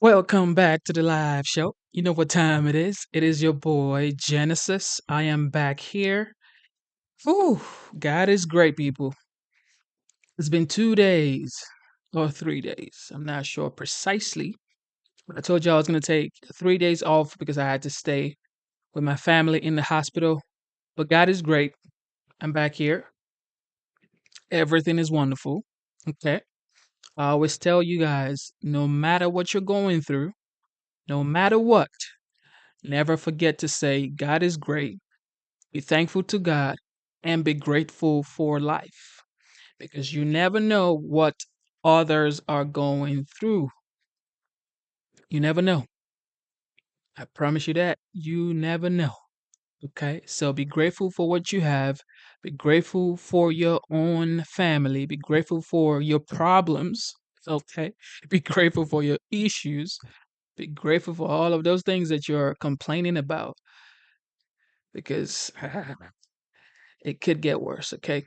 Welcome back to the live show. You know what time it is. It is your boy Genesis. I am back here. Whew, God is great, people. It's been 2 days or 3 days. I'm not sure precisely. But I told you I was going to take 3 days off because I had to stay with my family in the hospital. But God is great. I'm back here. Everything is wonderful. Okay. I always tell you guys no matter what you're going through, no matter what, never forget to say, God is great. Be thankful to God and be grateful for life because you never know what others are going through. You never know. I promise you that. You never know. Okay. So be grateful for what you have. Be grateful for your own family. Be grateful for your problems. Okay. Be grateful for your issues. Be grateful for all of those things that you're complaining about because it could get worse. Okay.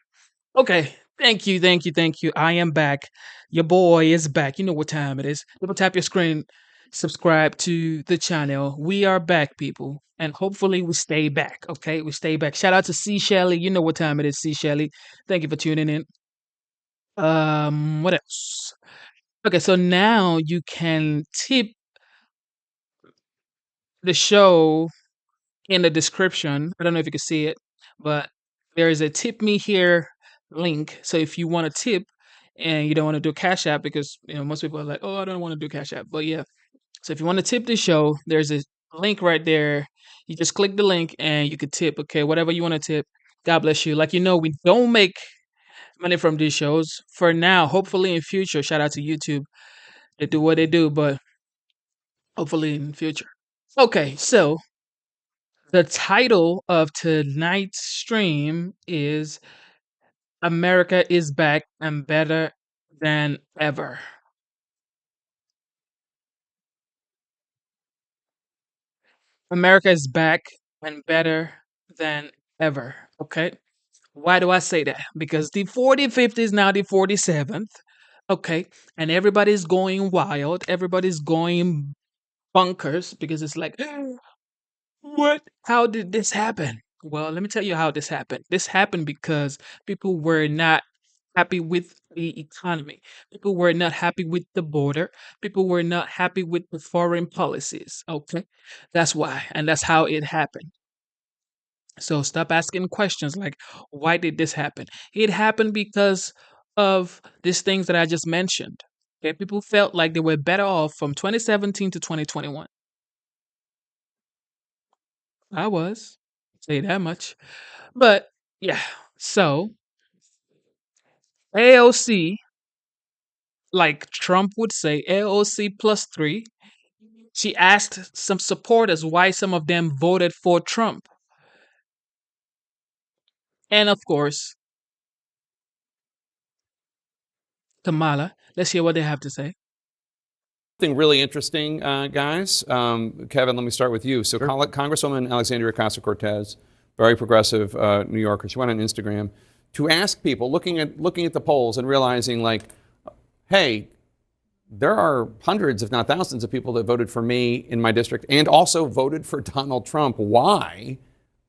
Okay. Thank you. Thank you. Thank you. I am back. Your boy is back. You know what time it is. Double tap your screen. Subscribe to the channel. We are back, people. And hopefully we stay back. Okay. We stay back. Shout out to C. Shelley. You know what time it is, C. Shelley. Thank you for tuning in. What else? Okay, so now you can tip the show in the description. I don't know if you can see it, but there is a tip me here link. So if you want to tip and you don't want to do Cash App because most people are like, oh, I don't want to do Cash App. But yeah, so if you want to tip the show, there's a link right there. You just click the link and you can tip. Okay, whatever you want to tip. God bless you. Like we don't make money from these shows for now. Hopefully in future. Shout out to YouTube. They do what they do, but hopefully in future. Okay, so the title of tonight's stream is America is back and better than ever. America is back and better than ever. Okay. Why do I say that? Because the 45th is now the 47th. Okay. And everybody's going wild. Everybody's going bunkers because it's like, what? How did this happen? Well, let me tell you how this happened. This happened because people were not happy with the economy. People were not happy with the border. People were not happy with the foreign policies. Okay. That's why. And that's how it happened. So stop asking questions like, why did this happen? It happened because of these things that I just mentioned. Okay. People felt like they were better off from 2017 to 2021. I was. Say that much. But yeah. So AOC, like Trump would say, AOC plus three. She asked some supporters why some of them voted for Trump. And of course, Kamala. Let's hear what they have to say. Something really interesting, guys. Kevin, let me start with you. So, Congresswoman Alexandria Ocasio-Cortez, very progressive New Yorker, she went on Instagram to ask people, looking at the polls and realizing, like, hey, there are hundreds, if not thousands, of people that voted for me in my district and also voted for Donald Trump. Why?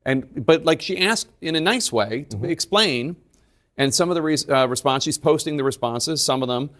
But like she asked in a nice way to explain, and some of the response, she's posting the responses, some of them.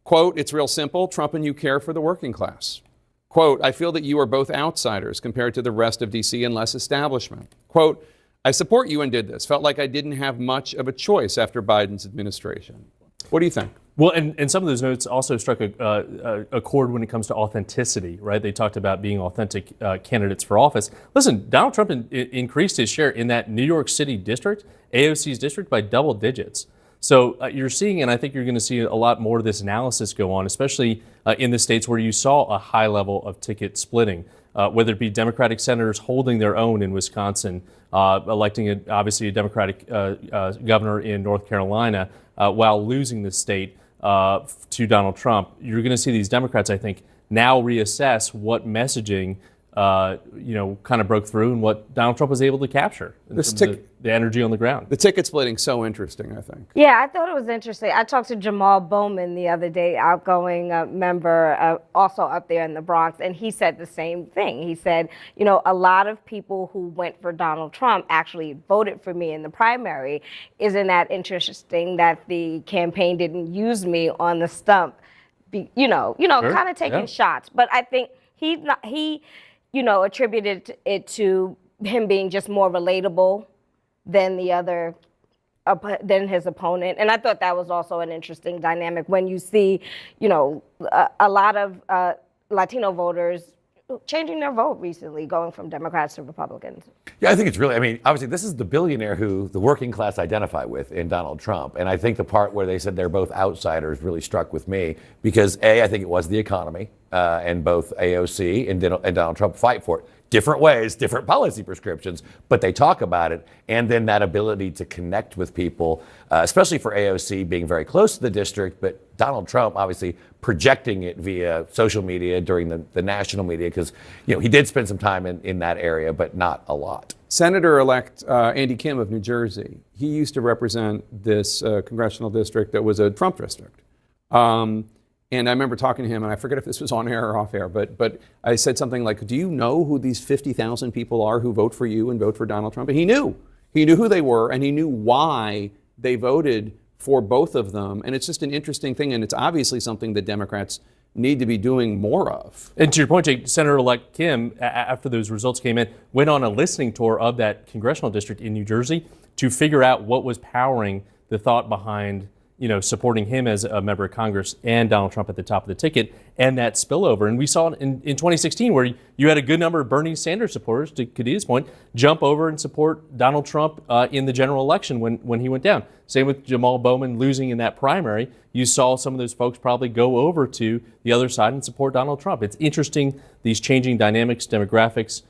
Quote, it's real simple. Trump and you care for the working class. Quote, I feel that you are both outsiders compared to the rest of D.C. and less establishment. Quote, I support you and did this. Felt like I didn't have much of a choice after Biden's administration. What do you think? Well, and some of those notes also struck a chord when it comes to authenticity, right? They talked about being authentic candidates for office. Listen, Donald Trump increased his share in that New York City district, AOC's district, by double digits. So you're seeing, and I think you're going to see a lot more of this analysis go on, especially in the states where you saw a high level of ticket splitting, whether it be Democratic senators holding their own in Wisconsin, electing obviously a Democratic governor in North Carolina, while losing the state to Donald Trump. You're going to see these Democrats, I think, now reassess what messaging kind of broke through and what Donald Trump was able to capture in terms of the energy on the ground. The ticket splitting so interesting, I think. Yeah, I thought it was interesting. I talked to Jamal Bowman the other day, outgoing member, also up there in the Bronx, and he said the same thing. He said, a lot of people who went for Donald Trump actually voted for me in the primary. Isn't that interesting that the campaign didn't use me on the stump? Sure. Kind of taking shots. But I think he attributed it to him being just more relatable than than his opponent. And I thought that was also an interesting dynamic when you see, a lot of Latino voters changing their vote recently, going from Democrats to Republicans. Yeah, I think it's really, obviously this is the billionaire who the working class identify with in Donald Trump. And I think the part where they said they're both outsiders really struck with me because I think it was the economy and both AOC and Donald Trump fight for it. Different ways, different policy prescriptions, but they talk about it. And then that ability to connect with people, especially for AOC being very close to the district, but Donald Trump obviously projecting it via social media during the national media because he did spend some time in that area, but not a lot. Senator-elect Andy Kim of New Jersey, he used to represent this congressional district that was a Trump district. And I remember talking to him, and I forget if this was on air or off air, but I said something like, do you know who these 50,000 people are who vote for you and vote for Donald Trump? And he knew. He knew who they were, and he knew why they voted for both of them. And it's just an interesting thing, and it's obviously something that Democrats need to be doing more of. And to your point, Jake, Senator-elect Kim, after those results came in, went on a listening tour of that congressional district in New Jersey to figure out what was powering the thought behind supporting him as a member of Congress and Donald Trump at the top of the ticket and that spillover. And we saw it in 2016 where you had a good number of Bernie Sanders supporters, to Khadijah's point, jump over and support Donald Trump in the general election when he went down. Same with Jamal Bowman losing in that primary. You saw some of those folks probably go over to the other side and support Donald Trump. It's interesting, these changing dynamics, demographics,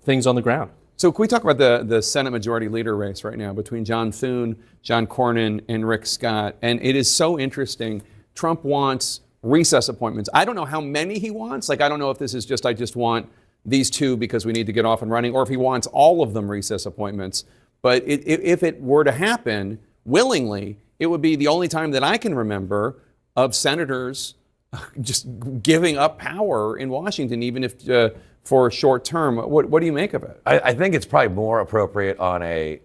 things on the ground. So can we talk about the Senate Majority Leader race right now between John Thune, John Cornyn, and Rick Scott? And it is so interesting. Trump wants recess appointments. I don't know how many he wants. I don't know if this is I just want these two because we need to get off and running, or if he wants all of them recess appointments. But if it were to happen willingly, it would be the only time that I can remember of senators just giving up power in Washington, even if for a short term. What do you make of it? I think it's probably more appropriate on a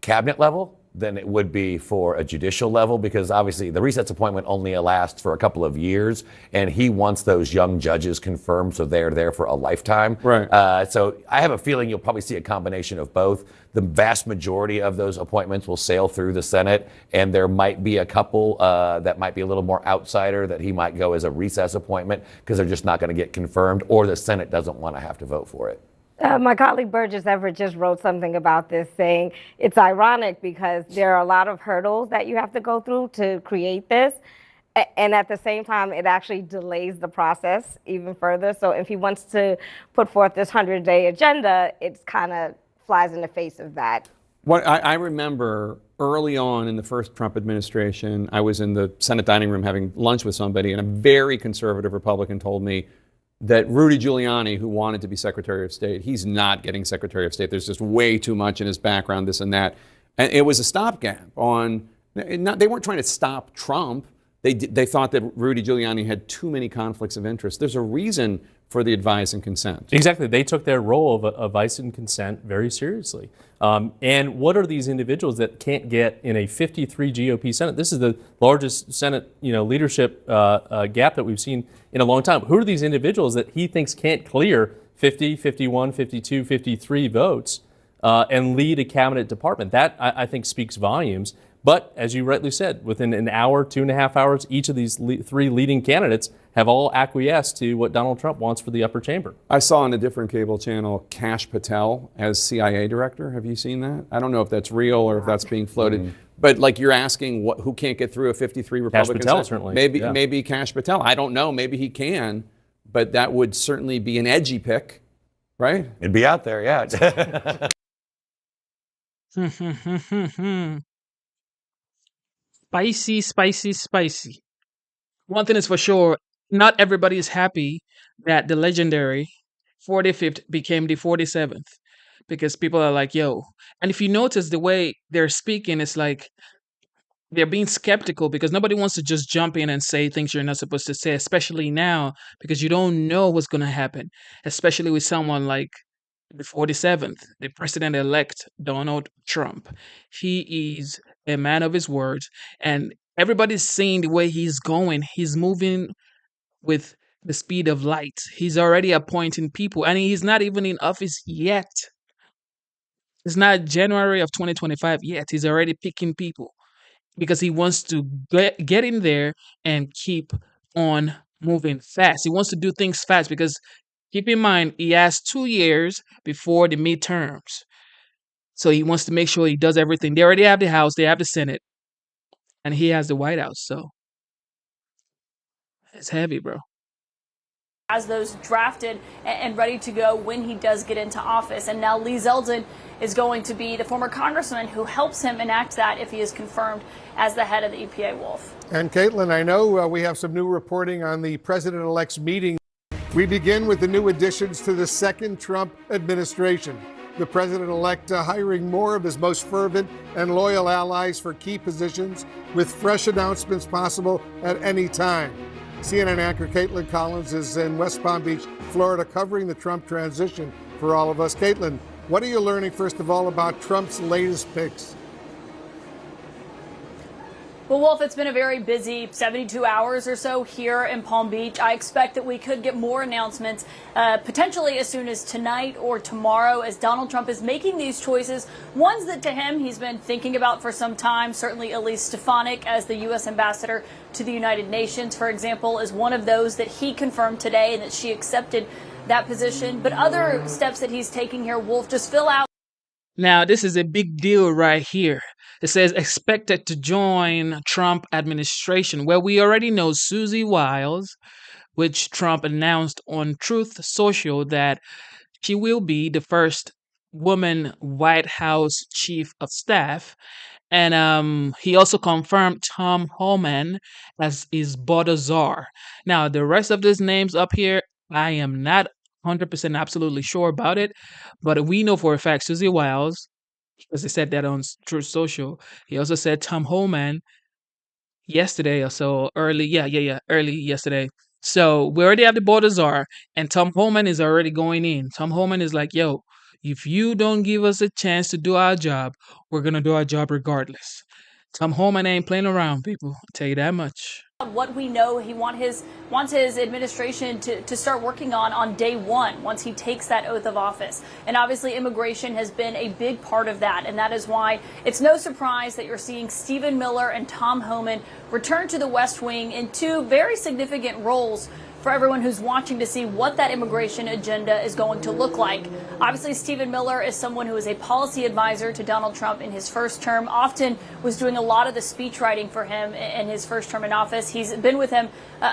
cabinet level than it would be for a judicial level because obviously the recess appointment only lasts for a couple of years and he wants those young judges confirmed so they're there for a lifetime. Right. So I have a feeling you'll probably see a combination of both. The vast majority of those appointments will sail through the Senate and there might be a couple that might be a little more outsider that he might go as a recess appointment because they're just not going to get confirmed or the Senate doesn't want to have to vote for it. My colleague Burgess Everett just wrote something about this saying it's ironic because there are a lot of hurdles that you have to go through to create this. And at the same time, it actually delays the process even further. So if he wants to put forth this 100-day agenda, it's kind of flies in the face of that. What I remember early on in the first Trump administration, I was in the Senate dining room having lunch with somebody, and a very conservative Republican told me that Rudy Giuliani, who wanted to be Secretary of State, he's not getting Secretary of State. There's just way too much in his background, this and that. And it was a stopgap on, they weren't trying to stop Trump. They thought that Rudy Giuliani had too many conflicts of interest. There's a reason for the advise and consent. Exactly. They took their role of advice and consent very seriously. And what are these individuals that can't get in a 53 GOP Senate? This is the largest Senate leadership gap that we've seen in a long time. Who are these individuals that he thinks can't clear 50, 51, 52, 53 votes and lead a cabinet department? That, I think, speaks volumes. But as you rightly said, within an hour, 2.5 hours, each of these three leading candidates have all acquiesced to what Donald Trump wants for the upper chamber. I saw on a different cable channel Kash Patel as CIA director. Have you seen that? I don't know if that's real or if that's being floated. But you're asking who can't get through a 53 Republican Kash Patel, Senate? certainly. Maybe Kash Patel. I don't know. Maybe he can. But that would certainly be an edgy pick, right? It'd be out there, yeah. Spicy, spicy, spicy. One thing is for sure, not everybody is happy that the legendary 45th became the 47th because people are like, yo. And if you notice the way they're speaking, it's like they're being skeptical because nobody wants to just jump in and say things you're not supposed to say, especially now because you don't know what's going to happen, especially with someone like the 47th, the president elect Donald Trump. He is a man of his words, and everybody's seeing the way he's going. He's moving with the speed of light. He's already appointing people, and he's not even in office yet. It's not January of 2025 yet. He's already picking people because he wants to get in there and keep on moving fast. He wants to do things fast because keep in mind, he has 2 years before the midterms. So he wants to make sure he does everything. They already have the House, they have the Senate, and he has the White House. So it's heavy, bro. Has those drafted and ready to go when he does get into office. And now Lee Zeldin is going to be the former congressman who helps him enact that if he is confirmed as the head of the EPA, Wolf. And Caitlin, I know we have some new reporting on the president-elect's meeting. We begin with the new additions to the second Trump administration. The president-elect hiring more of his most fervent and loyal allies for key positions with fresh announcements possible at any time. CNN anchor Caitlin Collins is in West Palm Beach, Florida, covering the Trump transition for all of us. Caitlin, what are you learning, first of all, about Trump's latest picks? Well, Wolf, it's been a very busy 72 hours or so here in Palm Beach. I expect that we could get more announcements potentially as soon as tonight or tomorrow as Donald Trump is making these choices, ones that to him he's been thinking about for some time. Certainly Elise Stefanik as the U.S. ambassador to the United Nations, for example, is one of those that he confirmed today and that she accepted that position. But other steps that he's taking here, Wolf, just fill out. Now, this is a big deal right here. It says expected to join Trump administration. Well, we already know Susie Wiles, which Trump announced on Truth Social that she will be the first woman White House chief of staff. And he also confirmed Tom Homan as his border czar. Now, the rest of these names up here, I am not 100% absolutely sure about it, but we know for a fact Susie Wiles, because he said that on Truth Social. He also said Tom Homan yesterday or so, early yesterday. So we already have the border czar, and Tom Homan is already going in. Tom Homan is like, yo, if you don't give us a chance to do our job, we're going to do our job regardless. Tom Homan ain't playing around, people. I'll tell you that much. What we know he wants his administration to start working on day one, once he takes that oath of office. And obviously immigration has been a big part of that. And that is why it's no surprise that you're seeing Stephen Miller and Tom Homan return to the West Wing in two very significant roles for everyone who's watching to see what that immigration agenda is going to look like. Obviously, Stephen Miller is someone who is a policy advisor to Donald Trump in his first term, often was doing a lot of the speech writing for him in his first term in office. He's been with him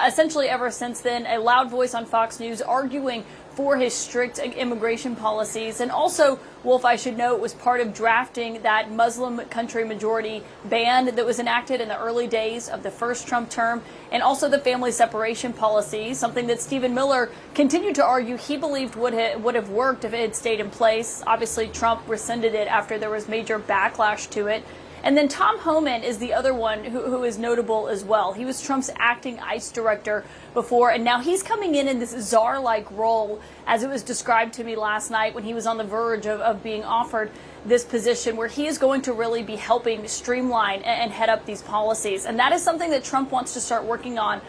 essentially ever since then, a loud voice on Fox News arguing for his strict immigration policies. And also, Wolf, I should note, was part of drafting that Muslim country majority ban that was enacted in the early days of the first Trump term, and also the family separation policy, something that Stephen Miller continued to argue he believed would have worked if it had stayed in place. Obviously, Trump rescinded it after there was major backlash to it. And then Tom Homan is the other one who is notable as well. He was Trump's acting ICE director before, and now he's coming in this czar-like role, as it was described to me last night when he was on the verge of being offered this position, where he is going to really be helping streamline and head up these policies. And that is something that Trump wants to start working on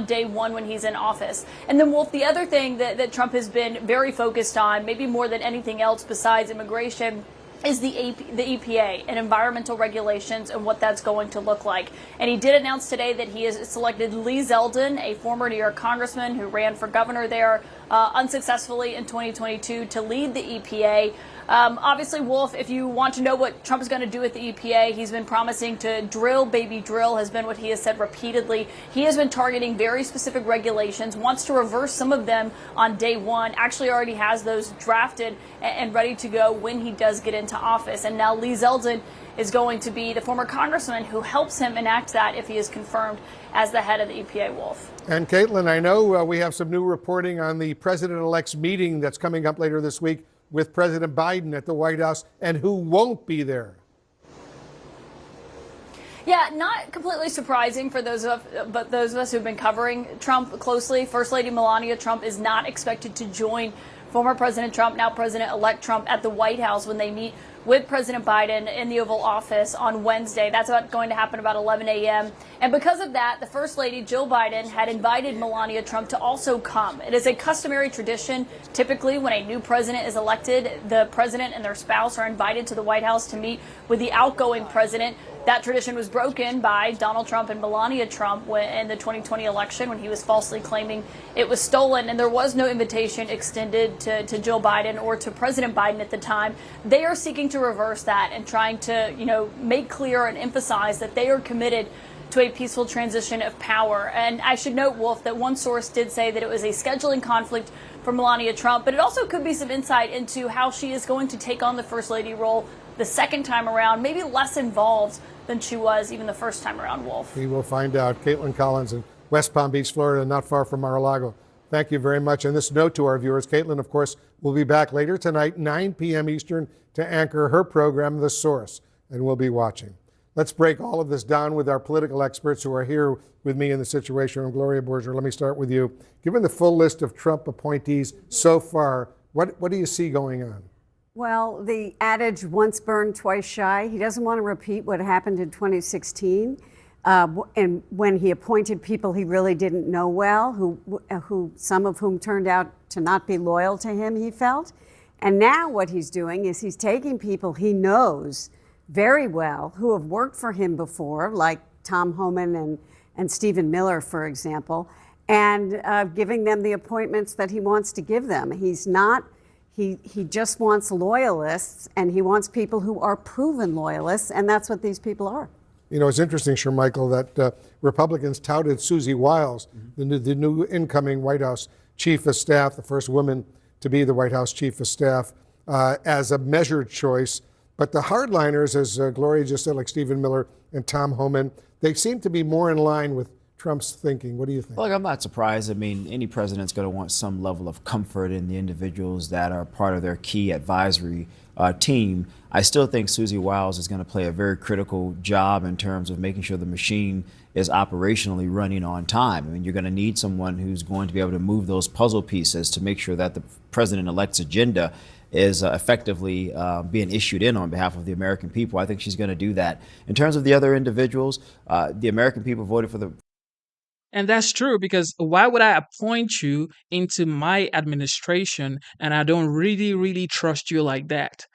day one when he's in office. And then, Wolf, the other thing that Trump has been very focused on, maybe more than anything else besides immigration, is the EPA and environmental regulations and what that's going to look like. And he did announce today that he has selected Lee Zeldin, a former New York congressman who ran for governor there unsuccessfully in 2022, to lead the EPA. Obviously, Wolf, if you want to know what Trump is going to do with the EPA, he's been promising to drill, baby drill, has been what he has said repeatedly. He has been targeting very specific regulations, wants to reverse some of them on day one, actually already has those drafted and ready to go when he does get into office. And now Lee Zeldin is going to be the former congressman who helps him enact that if he is confirmed as the head of the EPA, Wolf. And Caitlin, I know we have some new reporting on the president-elect's meeting that's coming up later this week with President Biden at the White House, and who won't be there. Yeah, not completely surprising for those of us who've been covering Trump closely. First Lady Melania Trump is not expected to join former President Trump, now President-elect Trump, at the White House when they meet with President Biden in the Oval Office on Wednesday. That's going to happen about 11 a.m. And because of that, the First Lady, Jill Biden, had invited Melania Trump to also come. It is a customary tradition. Typically, when a new president is elected, the president and their spouse are invited to the White House to meet with the outgoing president. That tradition was broken by Donald Trump and Melania Trump in the 2020 election when he was falsely claiming it was stolen, and there was no invitation extended to Jill Biden or to President Biden at the time. They are seeking to reverse that and trying to, make clear and emphasize that they are committed to a peaceful transition of power. And I should note, Wolf, that one source did say that it was a scheduling conflict for Melania Trump, but it also could be some insight into how she is going to take on the First Lady role the second time around, maybe less involved than she was even the first time around, Wolf. We will find out. Caitlin Collins in West Palm Beach, Florida, not far from Mar-a-Lago. Thank you very much. And this note to our viewers, Caitlin, of course, will be back later tonight, 9 p.m. Eastern, to anchor her program, The Source, and we'll be watching. Let's break all of this down with our political experts who are here with me in the Situation Room. Gloria Borger, let me start with you. Given the full list of Trump appointees so far, what do you see going on? Well, the adage, once burned, twice shy. He doesn't want to repeat what happened in 2016, and when he appointed people he really didn't know well, who some of whom turned out to not be loyal to him, he felt. And now what he's doing is he's taking people he knows very well who have worked for him before, like Tom Homan and Stephen Miller, for example, and giving them the appointments that he wants to give them. He just wants loyalists, and he wants people who are proven loyalists, and that's what these people are. You know, it's interesting, Sir Michael, that Republicans touted Susie Wiles, the new incoming White House chief of staff, the first woman to be the White House chief of staff, as a measured choice. But the hardliners, as Gloria just said, like Stephen Miller and Tom Homan, they seem to be more in line with Trump's thinking. What do you think? Look, I'm not surprised. I mean, any president's going to want some level of comfort in the individuals that are part of their key advisory team. I still think Susie Wiles is going to play a very critical job in terms of making sure the machine is operationally running on time. I mean, you're going to need someone who's going to be able to move those puzzle pieces to make sure that the president-elect's agenda is effectively being issued in on behalf of the American people. I think she's going to do that. In terms of the other individuals, the American people voted for the. And that's true, because why would I appoint you into my administration and I don't really, really trust you like that?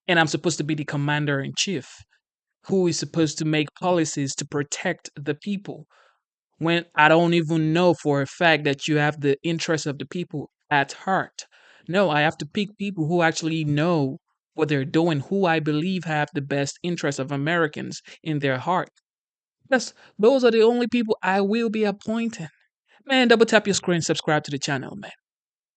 And I'm supposed to be the commander in chief who is supposed to make policies to protect the people, when I don't even know for a fact that you have the interests of the people at heart. No, I have to pick people who actually know what they're doing, who I believe have the best interests of Americans in their heart. Yes, those are the only people I will be appointing. Man, double tap your screen, subscribe to the channel, man.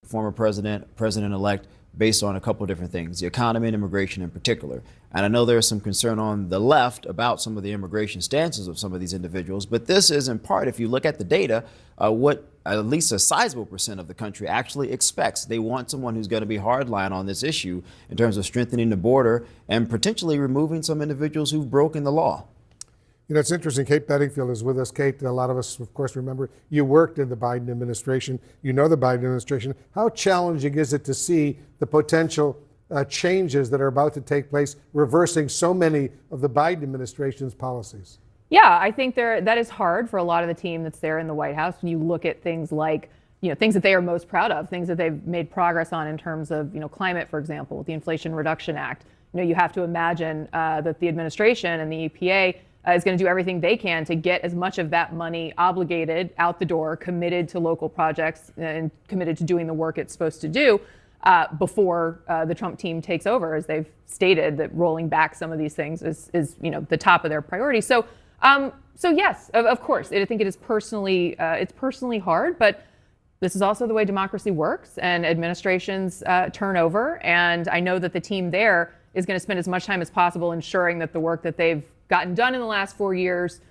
Former president-elect, based on a couple of different things, the economy and immigration in particular. And I know there's some concern on the left about some of the immigration stances of some of these individuals, but this is in part, if you look at the data, what at least a sizable percent of the country actually expects. They want someone who's going to be hardline on this issue in terms of strengthening the border and potentially removing some individuals who've broken the law. You know, it's interesting. Kate Bedingfield is with us. Kate, a lot of us, of course, remember you worked in the Biden administration. You know the Biden administration. How challenging is it to see the potential changes that are about to take place, reversing so many of the Biden administration's policies? Yeah, I think that is hard for a lot of the team that's there in the White House. When you look at things like, things that they are most proud of, things that they've made progress on in terms of, climate, for example, the Inflation Reduction Act. You have to imagine that the administration and the EPA is going to do everything they can to get as much of that money obligated out the door, committed to local projects and committed to doing the work it's supposed to do. before the Trump team takes over, as they've stated that rolling back some of these things is the top of their priority. So yes, of course, I think it is personally hard, but this is also the way democracy works, and administrations turn over. And I know that the team there is going to spend as much time as possible ensuring that the work that they've gotten done in the last 4 years,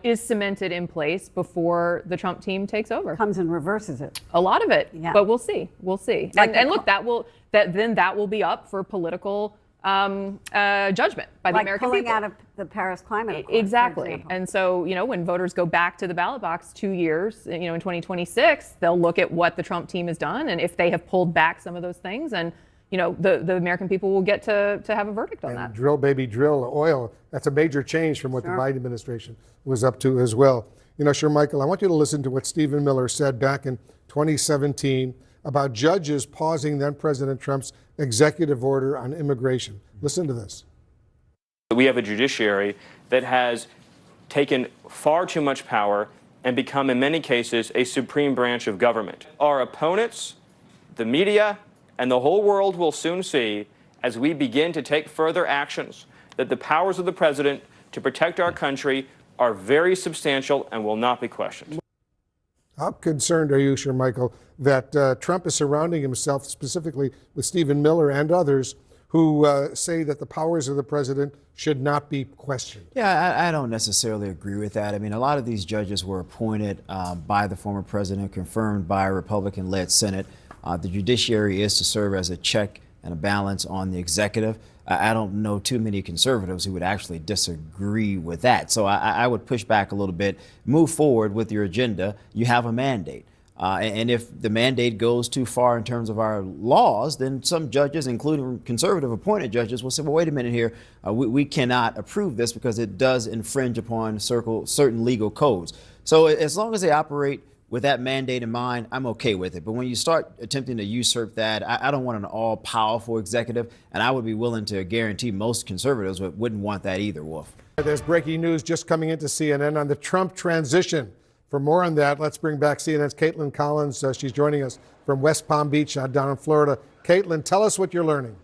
is cemented in place before the Trump team takes over. Comes and reverses it. A lot of it, Yeah. but we'll see. We'll see. And look, that will be up for political judgment by the American pulling people. out of the Paris Climate Accord, for Exactly. example. And so, when voters go back to the ballot box 2 years, in 2026, they'll look at what the Trump team has done, and if they have pulled back some of those things, and the American people will get to have a verdict on that. Drill, baby, drill, oil. That's a major change from what the Biden administration was up to as well. Sure, Michael, I want you to listen to what Stephen Miller said back in 2017 about judges pausing then President Trump's executive order on immigration. Listen to this. We have a judiciary that has taken far too much power and become, in many cases, a supreme branch of government. Our opponents, the media, and the whole world will soon see, as we begin to take further actions, that the powers of the president to protect our country are very substantial and will not be questioned. How concerned are you, sure, Michael, that Trump is surrounding himself specifically with Stephen Miller and others who say that the powers of the president should not be questioned? Yeah, I don't necessarily agree with that. I mean, a lot of these judges were appointed by the former president, confirmed by a Republican-led Senate. The judiciary is to serve as a check and a balance on the executive. I don't know too many conservatives who would actually disagree with that. So I would push back a little bit, move forward with your agenda. You have a mandate. And if the mandate goes too far in terms of our laws, then some judges, including conservative appointed judges, will say, well, wait a minute here. We cannot approve this because it does infringe upon certain legal codes. So as long as they operate with that mandate in mind, I'm okay with it. But when you start attempting to usurp that, I don't want an all-powerful executive, and I would be willing to guarantee most conservatives wouldn't want that either, Wolf. There's breaking news just coming into CNN on the Trump transition. For more on that, let's bring back CNN's Caitlin Collins. She's joining us from West Palm Beach down in Florida. Caitlin, tell us what you're learning.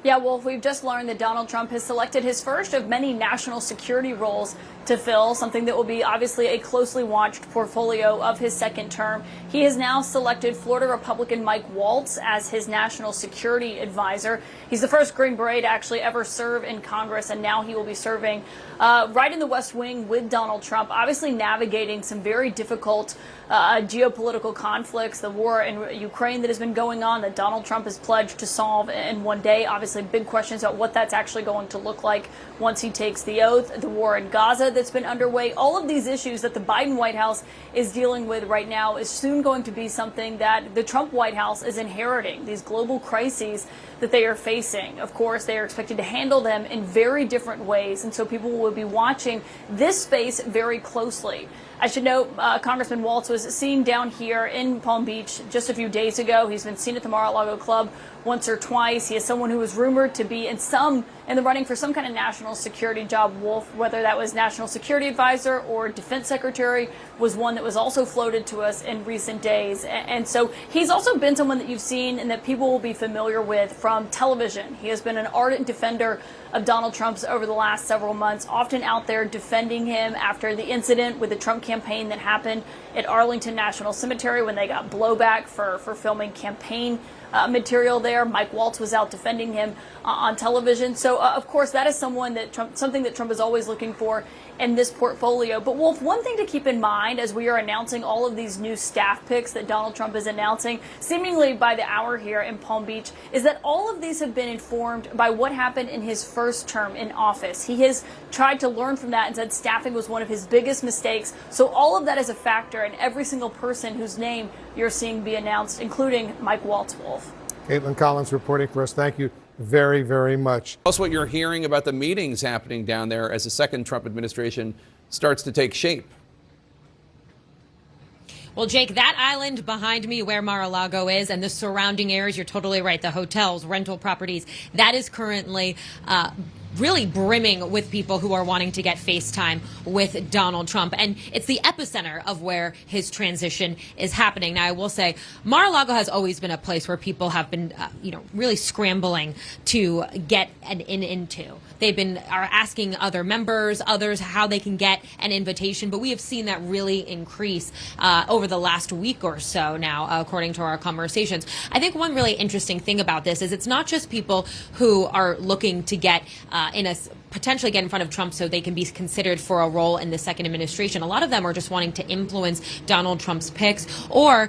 Yeah, Wolf, we've just learned that Donald Trump has selected his first of many national security roles to fill, something that will be obviously a closely watched portfolio of his second term. He has now selected Florida Republican Mike Waltz as his national security advisor. He's the first Green Beret to actually ever serve in Congress, and now he will be serving right in the West Wing with Donald Trump, obviously navigating some very difficult geopolitical conflicts, the war in Ukraine that has been going on, that Donald Trump has pledged to solve in one day. Obviously, big questions about what that's actually going to look like once he takes the oath, the war in Gaza that's been underway. All of these issues that the Biden White House is dealing with right now is soon going to be something that the Trump White House is inheriting, these global crises that they are facing. Of course, they are expected to handle them in very different ways, and so people will be watching this space very closely. I should note Congressman Waltz was seen down here in Palm Beach just a few days ago. He's been seen at the Mar-a-Lago Club once or twice. He is someone who was rumored to be in the running for some kind of national security job. Wolf, whether that was national security advisor or defense secretary, was one that was also floated to us in recent days. And so he's also been someone that you've seen and that people will be familiar with from television. He has been an ardent defender of Donald Trump's over the last several months, often out there defending him after the incident with the Trump campaign that happened at Arlington National Cemetery when they got blowback for filming campaign material there. Mike Waltz was out defending him on television. So, of course, that is something that Trump is always looking for in this portfolio. But, Wolf, one thing to keep in mind as we are announcing all of these new staff picks that Donald Trump is announcing, seemingly by the hour here in Palm Beach, is that all of these have been informed by what happened in his first term in office. He has tried to learn from that and said staffing was one of his biggest mistakes. So all of that is a factor in every single person whose name you're seeing be announced, including Mike Waltz, Wolf. Caitlin Collins reporting for us. Thank you very, very much. Tell us what you're hearing about the meetings happening down there as the second Trump administration starts to take shape. Well, Jake, that island behind me where Mar-a-Lago is and the surrounding areas, you're totally right, the hotels, rental properties, that is currently really brimming with people who are wanting to get FaceTime with Donald Trump. And it's the epicenter of where his transition is happening. Now, I will say Mar-a-Lago has always been a place where people have been, really scrambling to get an into. Are asking other members, others, how they can get an invitation. But we have seen that really increase over the last week or so now, according to our conversations. I think one really interesting thing about this is it's not just people who are looking to get potentially get in front of Trump so they can be considered for a role in the second administration. A lot of them are just wanting to influence Donald Trump's picks or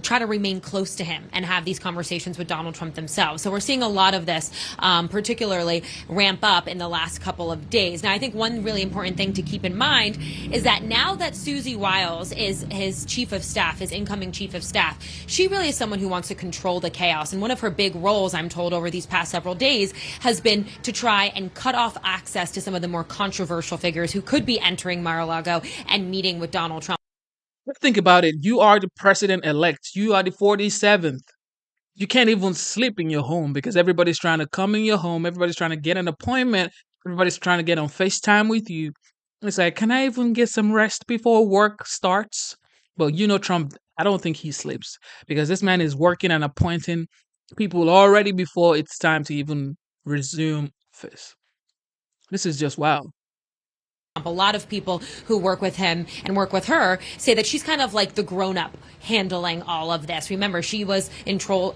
try to remain close to him and have these conversations with Donald Trump themselves. So we're seeing a lot of this particularly ramp up in the last couple of days. Now, I think one really important thing to keep in mind is that now that Susie Wiles is his chief of staff, his incoming chief of staff, she really is someone who wants to control the chaos. And one of her big roles, I'm told, over these past several days has been to try and cut off access to some of the more controversial figures who could be entering Mar-a-Lago and meeting with Donald Trump. Think about it. You are the president-elect. You are the 47th. You can't even sleep in your home because everybody's trying to come in your home. Everybody's trying to get an appointment. Everybody's trying to get on FaceTime with you. It's like, can I even get some rest before work starts? Well, Trump, I don't think he sleeps because this man is working and appointing people already before it's time to even resume office. This is just wild. A lot of people who work with him and work with her say that she's kind of like the grown-up handling all of this. Remember, she was in control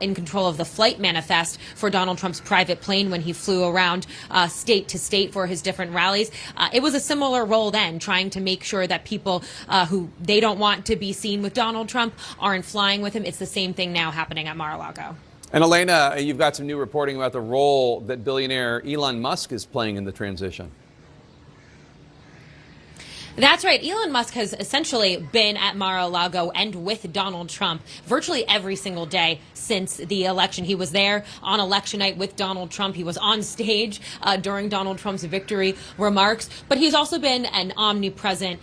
of the flight manifest for Donald Trump's private plane when he flew around state to state for his different rallies. It was a similar role then, trying to make sure that people who they don't want to be seen with Donald Trump aren't flying with him. It's the same thing now happening at Mar-a-Lago. And Elena, you've got some new reporting about the role that billionaire Elon Musk is playing in the transition. That's right. Elon Musk has essentially been at Mar-a-Lago and with Donald Trump virtually every single day since the election. He was there on election night with Donald Trump. He was on stage during Donald Trump's victory remarks. But he's also been an omnipresent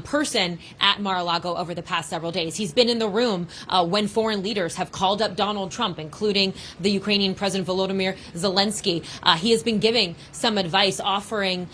person at Mar-a-Lago over the past several days. He's been in the room when foreign leaders have called up Donald Trump, including the Ukrainian President Volodymyr Zelensky. He has been giving some advice, offering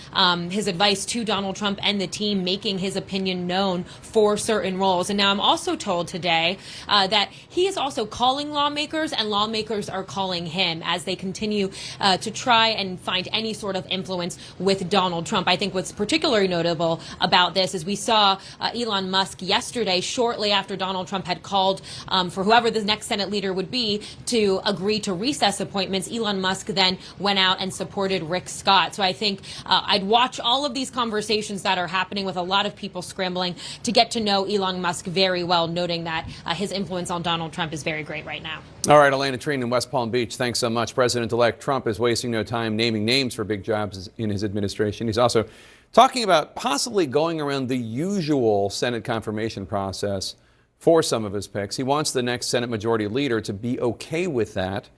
his advice to Donald Trump and the team, making his opinion known for certain roles. And now I'm also told today that he is also calling lawmakers, and lawmakers are calling him as they continue to try and find any sort of influence with Donald Trump. I think what's particularly notable about this is we saw Elon Musk yesterday, shortly after Donald Trump had called for whoever the next Senate leader would be to agree to recess appointments. Elon Musk then went out and supported Rick Scott. So I think I'd watch all of these conversations that are happening with a lot of people scrambling to get to know Elon Musk very well, noting that his influence on Donald Trump is very great right now. All right, Elena Treen in West Palm Beach, thanks so much. President-elect Trump is wasting no time naming names for big jobs in his administration. He's also talking about possibly going around the usual Senate confirmation process for some of his picks. He wants the next Senate Majority Leader to be okay with that.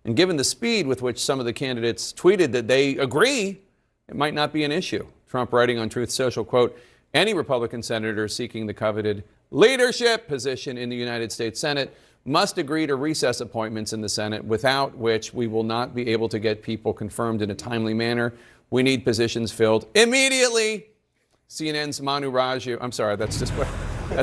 And given the speed with which some of the candidates tweeted that they agree, it might not be an issue. Trump writing on Truth Social, quote, "Any Republican senator seeking the coveted leadership position in the United States Senate must agree to recess appointments in the Senate, without which we will not be able to get people confirmed in a timely manner. We need positions filled immediately." CNN's Manu Raju. I'm sorry, that's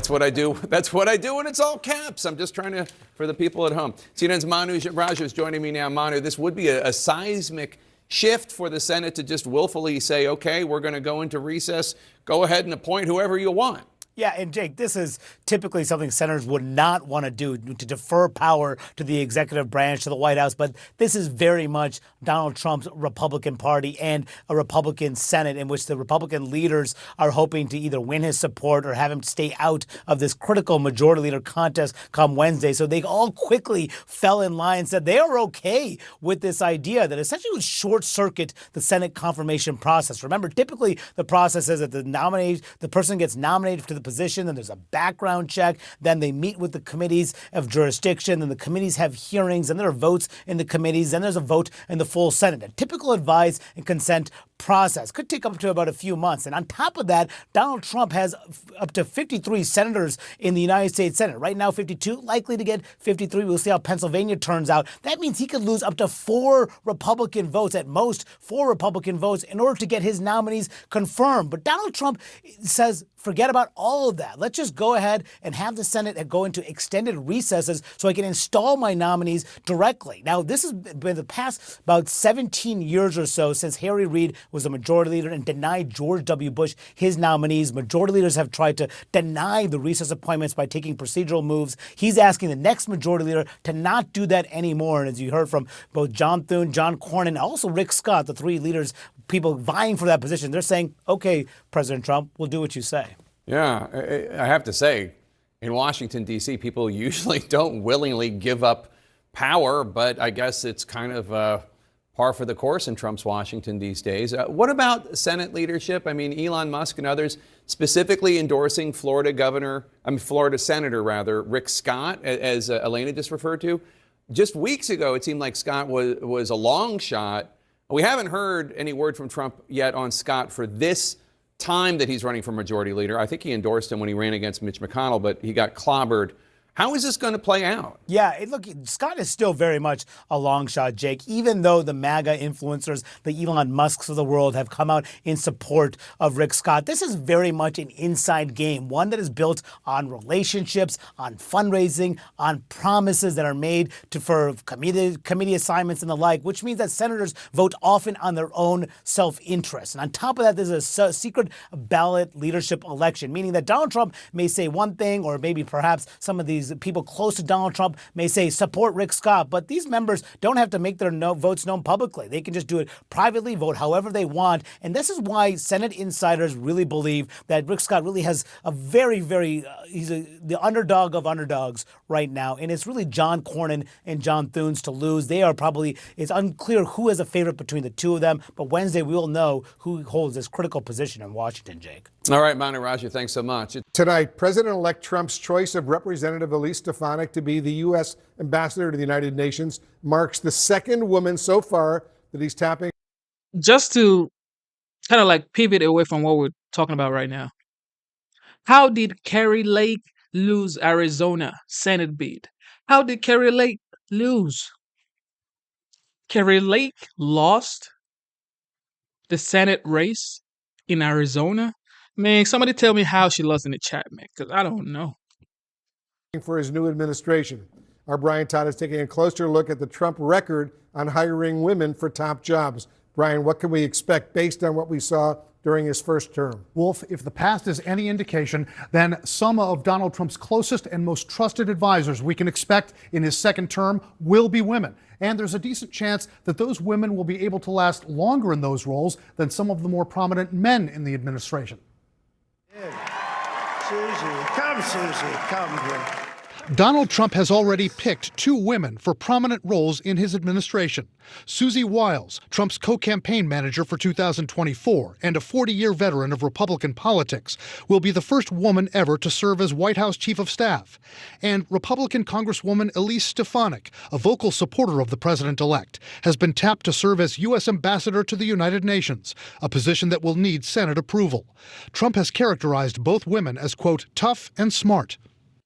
what I do. That's what I do when it's all caps. I'm just trying to, for the people at home. CNN's Manu Raju is joining me now. Manu, this would be a seismic shift for the Senate to just willfully say, okay, we're going to go into recess. Go ahead and appoint whoever you want. Yeah, and Jake, this is typically something senators would not want to do, to defer power to the executive branch, to the White House. But this is very much Donald Trump's Republican Party and a Republican Senate in which the Republican leaders are hoping to either win his support or have him stay out of this critical majority leader contest come Wednesday. So they all quickly fell in line and said they are okay with this idea that essentially would short circuit the Senate confirmation process. Remember, typically the process is that the person gets nominated to the position, then there's a background check, then they meet with the committees of jurisdiction, then the committees have hearings, and there are votes in the committees, then there's a vote in the full Senate. A typical advise and consent process could take up to about a few months. And on top of that, Donald Trump has up to 53 senators in the United States Senate. Right now, 52, likely to get 53. We'll see how Pennsylvania turns out. That means he could lose up to 4 Republican votes, at most 4 Republican votes, in order to get his nominees confirmed. But Donald Trump says, forget about all of that. Let's just go ahead and have the Senate go into extended recesses so I can install my nominees directly. Now, this has been the past about 17 years or so since Harry Reid was the majority leader and denied George W. Bush his nominees. Majority leaders have tried to deny the recess appointments by taking procedural moves. He's asking the next majority leader to not do that anymore. And as you heard from both John Thune, John Cornyn, and also Rick Scott, the 3 leaders, people vying for that position, they're saying, okay, President Trump, we'll do what you say. Yeah, I have to say, in Washington, D.C., people usually don't willingly give up power, but I guess it's kind of par for the course in Trump's Washington these days. What about Senate leadership? I mean, Elon Musk and others specifically endorsing Florida Senator Rick Scott, as Elena just referred to. Just weeks ago, it seemed like Scott was a long shot. We haven't heard any word from Trump yet on Scott for this time that he's running for majority leader. I think he endorsed him when he ran against Mitch McConnell, but he got clobbered. How is this going to play out? Yeah, look, Scott is still very much a long shot, Jake, even though the MAGA influencers, the Elon Musks of the world, have come out in support of Rick Scott. This is very much an inside game, one that is built on relationships, on fundraising, on promises that are made for committee assignments and the like, which means that senators vote often on their own self-interest. And on top of that, there's a secret ballot leadership election, meaning that Donald Trump may say one thing, or maybe perhaps some of these people close to Donald Trump may say support Rick Scott, but these members don't have to make their votes known publicly. They can just do it privately, vote however they want. And this is why Senate insiders really believe that Rick Scott really has a very, he's the underdog of underdogs right now. And it's really John Cornyn and John Thunes to lose. They are probably, it's unclear who is a favorite between the two of them, but Wednesday we will know who holds this critical position in Washington, Jake. All right, Manu Raju, thanks so much. Tonight, President-elect Trump's choice of Representative Elise Stefanik to be the U.S. ambassador to the United Nations marks the second woman so far that he's tapping. Just to kind of like pivot away from what we're talking about right now. How did Kari Lake lose Arizona Senate bid? How did Kari Lake lose? Kari Lake lost the Senate race in Arizona? Man, somebody tell me how she lost in the chat, man, because I don't know. For his new administration. Our Brian Todd is taking a closer look at the Trump record on hiring women for top jobs. Brian, what can we expect based on what we saw during his first term? Wolf, if the past is any indication, then some of Donald Trump's closest and most trusted advisors we can expect in his second term will be women. And there's a decent chance that those women will be able to last longer in those roles than some of the more prominent men in the administration. Susie, come here. Donald Trump has already picked 2 women for prominent roles in his administration. Susie Wiles, Trump's co-campaign manager for 2024 and a 40-year veteran of Republican politics, will be the first woman ever to serve as White House chief of staff. And Republican Congresswoman Elise Stefanik, a vocal supporter of the president-elect, has been tapped to serve as U.S. ambassador to the United Nations, a position that will need Senate approval. Trump has characterized both women as, quote, tough and smart.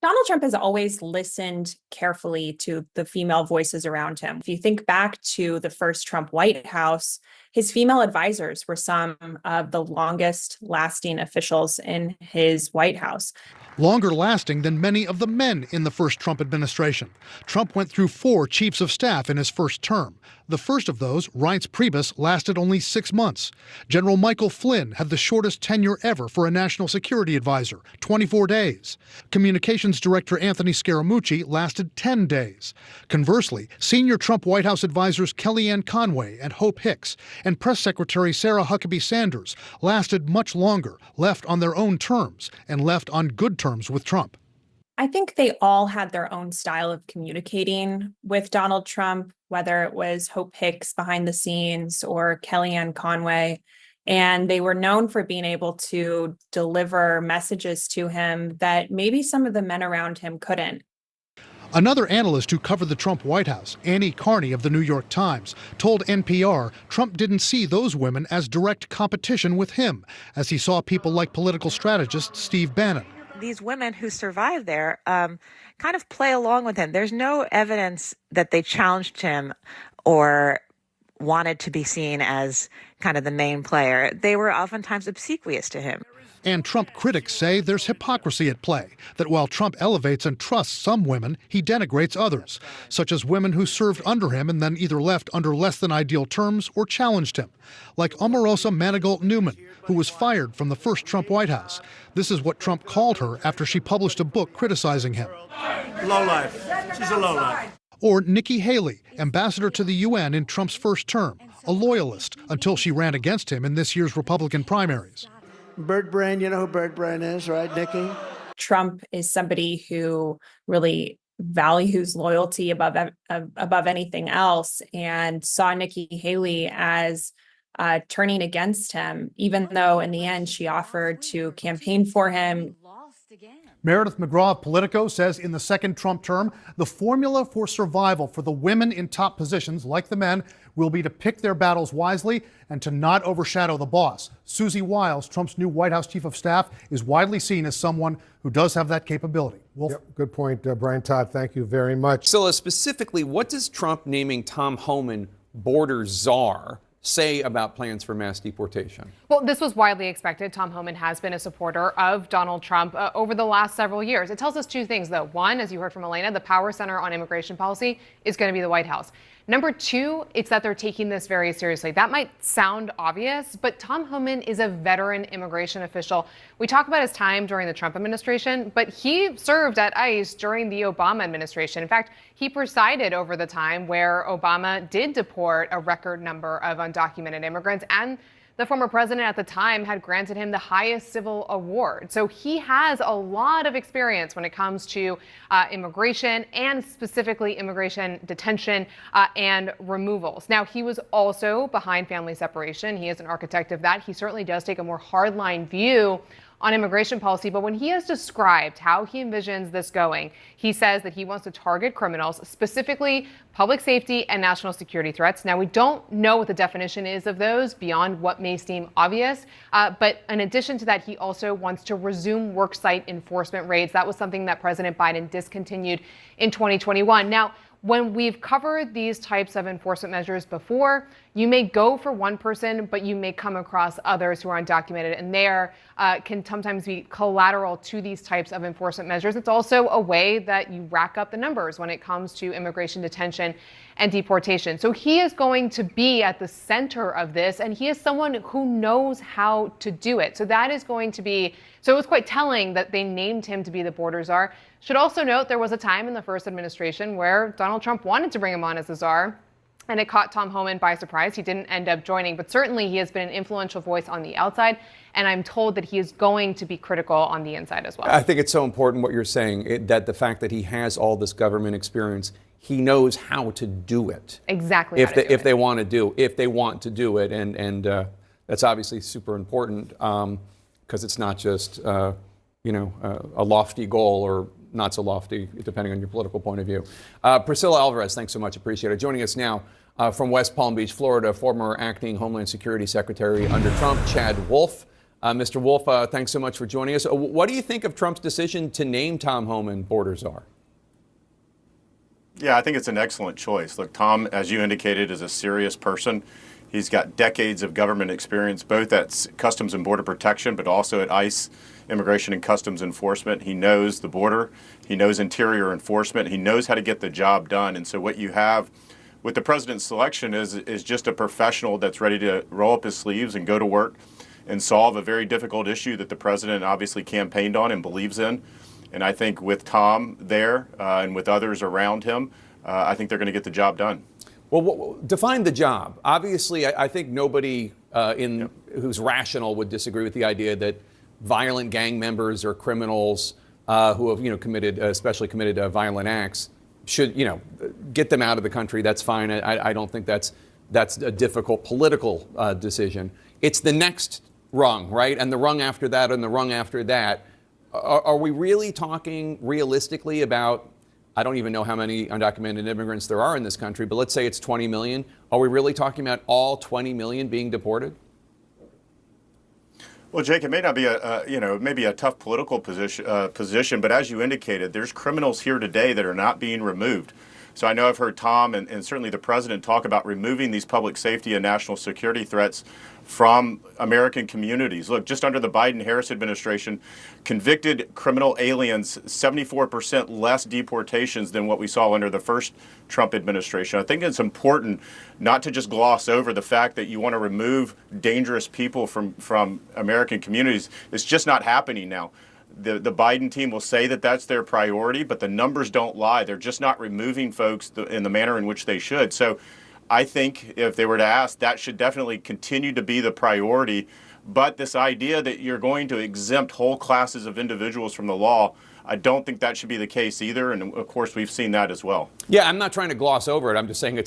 Donald Trump has always listened carefully to the female voices around him. If you think back to the first Trump White House, his female advisors were some of the longest lasting officials in his White House. Longer lasting than many of the men in the first Trump administration. Trump went through 4 chiefs of staff in his first term. The first of those, Reince Priebus, lasted only 6 months. General Michael Flynn had the shortest tenure ever for a national security advisor, 24 days. Communications Director Anthony Scaramucci lasted 10 days. Conversely, senior Trump White House advisors Kellyanne Conway and Hope Hicks and Press Secretary Sarah Huckabee Sanders lasted much longer, left on their own terms, and left on good terms with Trump. I think they all had their own style of communicating with Donald Trump, whether it was Hope Hicks behind the scenes or Kellyanne Conway. And they were known for being able to deliver messages to him that maybe some of the men around him couldn't. Another analyst who covered the Trump White House, Annie Carney of the New York Times, told NPR Trump didn't see those women as direct competition with him, as he saw people like political strategist Steve Bannon. These women who survived there kind of play along with him. There's no evidence that they challenged him or wanted to be seen as kind of the main player. They were oftentimes obsequious to him. And Trump critics say there's hypocrisy at play, that while Trump elevates and trusts some women, he denigrates others, such as women who served under him and then either left under less than ideal terms or challenged him, like Omarosa Manigault Newman, who was fired from the first Trump White House. This is what Trump called her after she published a book criticizing him. Lowlife. She's a lowlife. Or Nikki Haley, ambassador to the UN in Trump's first term, a loyalist until she ran against him in this year's Republican primaries. Bird brain, you know who bird brain is, right, Nikki? Trump is somebody who really values loyalty above anything else, and saw Nikki Haley as turning against him, even though in the end she offered to campaign for him. Meredith McGraw of Politico says in the second Trump term, the formula for survival for the women in top positions, like the men, will be to pick their battles wisely and to not overshadow the boss. Susie Wiles, Trump's new White House chief of staff, is widely seen as someone who does have that capability. Wolf? Yep, good point, Brian Todd. Thank you very much. Priscilla, specifically, what does Trump naming Tom Homan border czar say about plans for mass deportation? Well, this was widely expected. Tom Homan has been a supporter of Donald Trump over the last several years. It tells us two things, though. One, as you heard from Elena, the power center on immigration policy is going to be the White House. Number two, it's that they're taking this very seriously. That might sound obvious, but Tom Homan is a veteran immigration official. We talk about his time during the Trump administration, but he served at ICE during the Obama administration. In fact, he presided over the time where Obama did deport a record number of undocumented immigrants, and the former president at the time had granted him the highest civil award. So he has a lot of experience when it comes to immigration, and specifically immigration detention and removals. Now, he was also behind family separation. He is an architect of that. He certainly does take a more hardline view on immigration policy, but when he has described how he envisions this going, he says that he wants to target criminals, specifically public safety and national security threats. Now, we don't know what the definition is of those beyond what may seem obvious, but in addition to that, he also wants to resume worksite enforcement raids. That was something that President Biden discontinued in 2021. Now, when we've covered these types of enforcement measures before, you may go for one person, but you may come across others who are undocumented, and they can sometimes be collateral to these types of enforcement measures. It's also a way that you rack up the numbers when it comes to immigration detention and deportation. So he is going to be at the center of this, and he is someone who knows how to do it. So that is going to be, so it was quite telling that they named him to be the border czar. Should also note there was a time in the first administration where Donald Trump wanted to bring him on as the czar, and it caught Tom Homan by surprise. He didn't end up joining, but certainly he has been an influential voice on the outside, and I'm told that he is going to be critical on the inside as well. I think it's so important what you're saying, that the fact that he has all this government experience, he knows how to do it. Exactly. If they want to do it, and that's obviously super important, because it's not just a lofty goal or not so lofty, depending on your political point of view. Priscilla Alvarez, thanks so much. Appreciate it. Joining us now from West Palm Beach, Florida, former acting Homeland Security Secretary under Trump, Chad Wolf. Mr. Wolf, thanks so much for joining us. What do you think of Trump's decision to name Tom Homan border czar? Yeah, I think it's an excellent choice. Look, Tom, as you indicated, is a serious person. He's got decades of government experience, both at Customs and Border Protection, but also at ICE, Immigration and Customs Enforcement. He knows the border. He knows interior enforcement. He knows how to get the job done. And so what you have with the president's selection is just a professional that's ready to roll up his sleeves and go to work and solve a very difficult issue that the president obviously campaigned on and believes in. And I think with Tom there and with others around him, I think they're going to get the job done. Well, define the job. Obviously, I think nobody who's rational would disagree with the idea that violent gang members or criminals who have committed violent acts should get them out of the country. That's fine. I don't think that's a difficult political decision. it's the next rung, right? And the rung after that and the rung after that. Are we really talking realistically about, I don't even know how many undocumented immigrants there are in this country, but let's say it's 20 million. Are we really talking about all 20 million being deported? Well, Jake, it may not be maybe a tough political position, but as you indicated, there's criminals here today that are not being removed. So I know I've heard Tom and certainly the president talk about removing these public safety and national security threats from American communities. Look, just under the Biden-Harris administration, convicted criminal aliens, 74% less deportations than what we saw under the first Trump administration. I think it's important not to just gloss over the fact that you want to remove dangerous people from American communities. It's just not happening now. The Biden team will say that that's their priority, but the numbers don't lie. They're just not removing folks in the manner in which they should. So I think if they were to ask, that should definitely continue to be the priority. But this idea that you're going to exempt whole classes of individuals from the law, I don't think that should be the case either. And of course, we've seen that as well. Yeah, I'm not trying to gloss over it. I'm just saying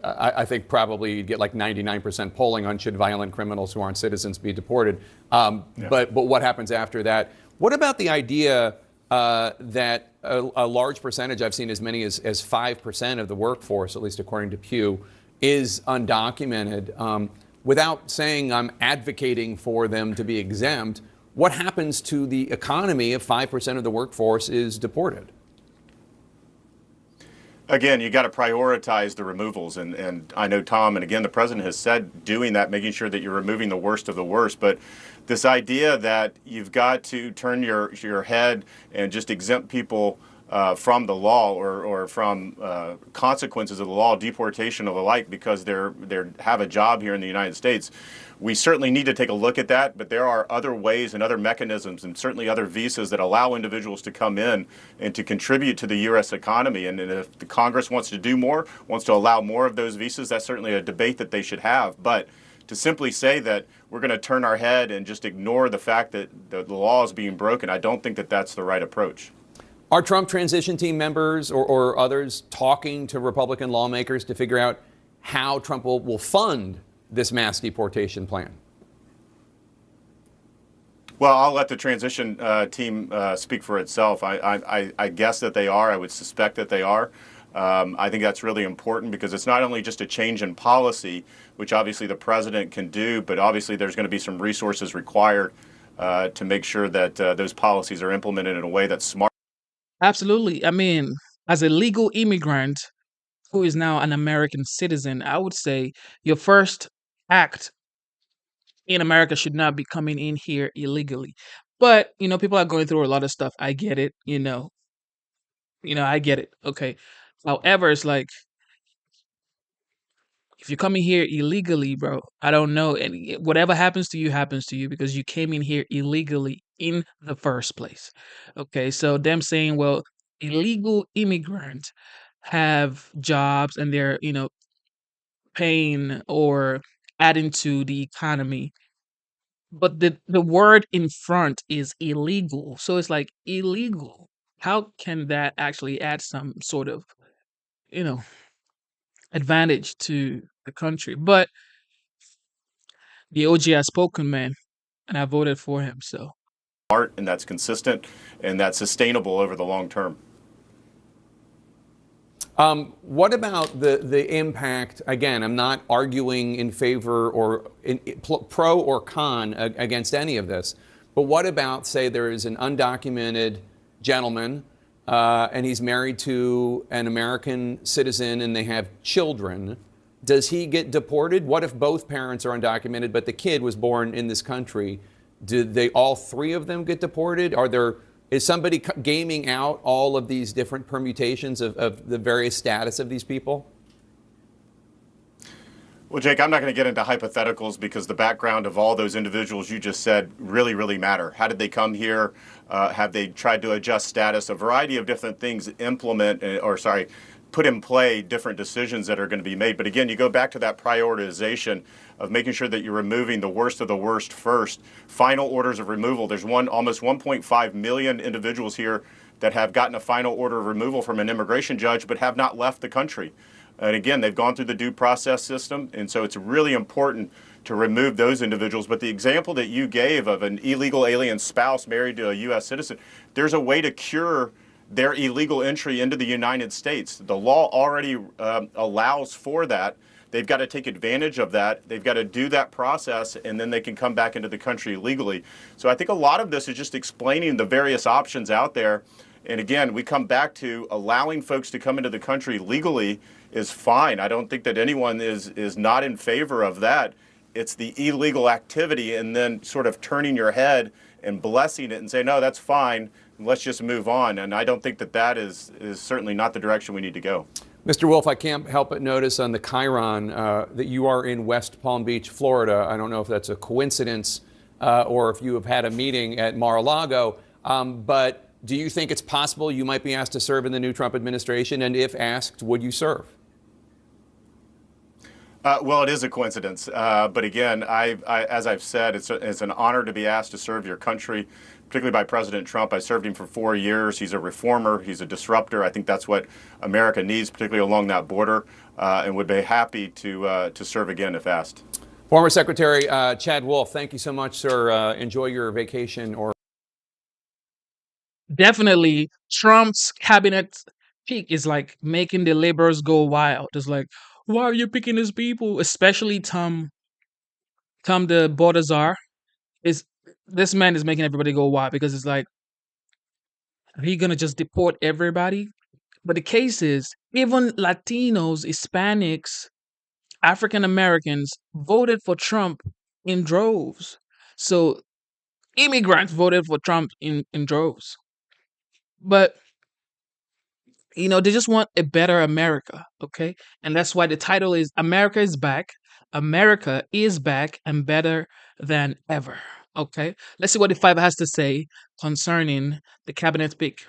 I think probably you'd get like 99% polling on should violent criminals who aren't citizens be deported. But what happens after that? What about the idea that a large percentage, I've seen as many as 5% of the workforce, at least according to Pew, is undocumented? Without saying I'm advocating for them to be exempt, what happens to the economy if 5% of the workforce is deported? Again, you got to prioritize the removals. And I know Tom, and again, the president has said doing that, making sure that you're removing the worst of the worst. But this idea that you've got to turn your head and just exempt people from the law or from consequences of the law, deportation or the like, because they have a job here in the United States. We certainly need to take a look at that, but there are other ways and other mechanisms and certainly other visas that allow individuals to come in and to contribute to the U.S. economy. And if the Congress wants to do more, wants to allow more of those visas, that's certainly a debate that they should have. But to simply say that we're going to turn our head and just ignore the fact that the law is being broken, I don't think that that's the right approach. Are Trump transition team members or others talking to Republican lawmakers to figure out how Trump will fund this mass deportation plan? Well, I'll let the transition team speak for itself. I guess that they are. I would suspect that they are. I think that's really important because it's not only just a change in policy, which obviously the president can do, but obviously there's going to be some resources required to make sure that those policies are implemented in a way that's smart. Absolutely. I mean, as a legal immigrant who is now an American citizen, I would say your first act in America should not be coming in here illegally. But, people are going through a lot of stuff. I get it, I get it. Okay. However, it's like, if you're coming here illegally, bro, I don't know. And whatever happens to you because you came in here illegally in the first place. Okay. So them saying, well, illegal immigrants have jobs and they're, paying or adding to the economy. But the word in front is illegal. So it's like illegal. How can that actually add some sort of, you know, advantage to the country? But the OG has spoken, man, and I voted for him. So Smart, and that's consistent and that's sustainable over the long term. What about the impact? Again, I'm not arguing in favor or pro or con against any of this, but what about, say, there is an undocumented gentleman and he's married to an American citizen and they have children. Does he get deported? What if both parents are undocumented, but the kid was born in this country? Do they, all three of them, get deported? Is somebody gaming out all of these different permutations of the various status of these people? Well, Jake, I'm not going to get into hypotheticals because the background of all those individuals you just said really, really matter. How did they come here? Have they tried to adjust status? A variety of different things put in play different decisions that are going to be made. But again, you go back to that prioritization of making sure that you're removing the worst of the worst first. Final orders of removal. There's almost 1.5 million individuals here that have gotten a final order of removal from an immigration judge but have not left the country. And again, they've gone through the due process system, and so it's really important to remove those individuals. But the example that you gave of an illegal alien spouse married to a U.S. citizen, there's a way to cure their illegal entry into the United States. The law already allows for that. They've got to take advantage of that. They've got to do that process, and then they can come back into the country legally. So I think a lot of this is just explaining the various options out there. And again, we come back to allowing folks to come into the country legally is fine. I don't think that anyone is not in favor of that. It's the illegal activity and then sort of turning your head and blessing it and saying, no, that's fine, let's just move on. And I don't think that that is certainly not the direction we need to go. Mr. Wolf, I can't help but notice on the Chiron that you are in West Palm Beach, Florida. I don't know if that's a coincidence or if you have had a meeting at Mar-a-Lago, but do you think it's possible you might be asked to serve in the new Trump administration? And if asked, would you serve? Well, it is a coincidence. But again, as I've said, it's an honor to be asked to serve your country, particularly by President Trump. I served him for 4 years. He's a reformer. He's a disruptor. I think that's what America needs, particularly along that border, and would be happy to serve again if asked. Former Secretary Chad Wolf, thank you so much, sir. Enjoy your vacation. Definitely, Trump's cabinet peak is like making the laborers go wild. It's like, why are you picking these people? Especially Tom the border czar. This man is making everybody go wild because it's like, are you gonna just deport everybody? But the case is, even Latinos, Hispanics, African Americans voted for Trump in droves. So immigrants voted for Trump in droves. But they just want a better America, okay? And that's why the title is America is Back. America is back and better than ever, okay? Let's see what the Five has to say concerning the cabinet pick.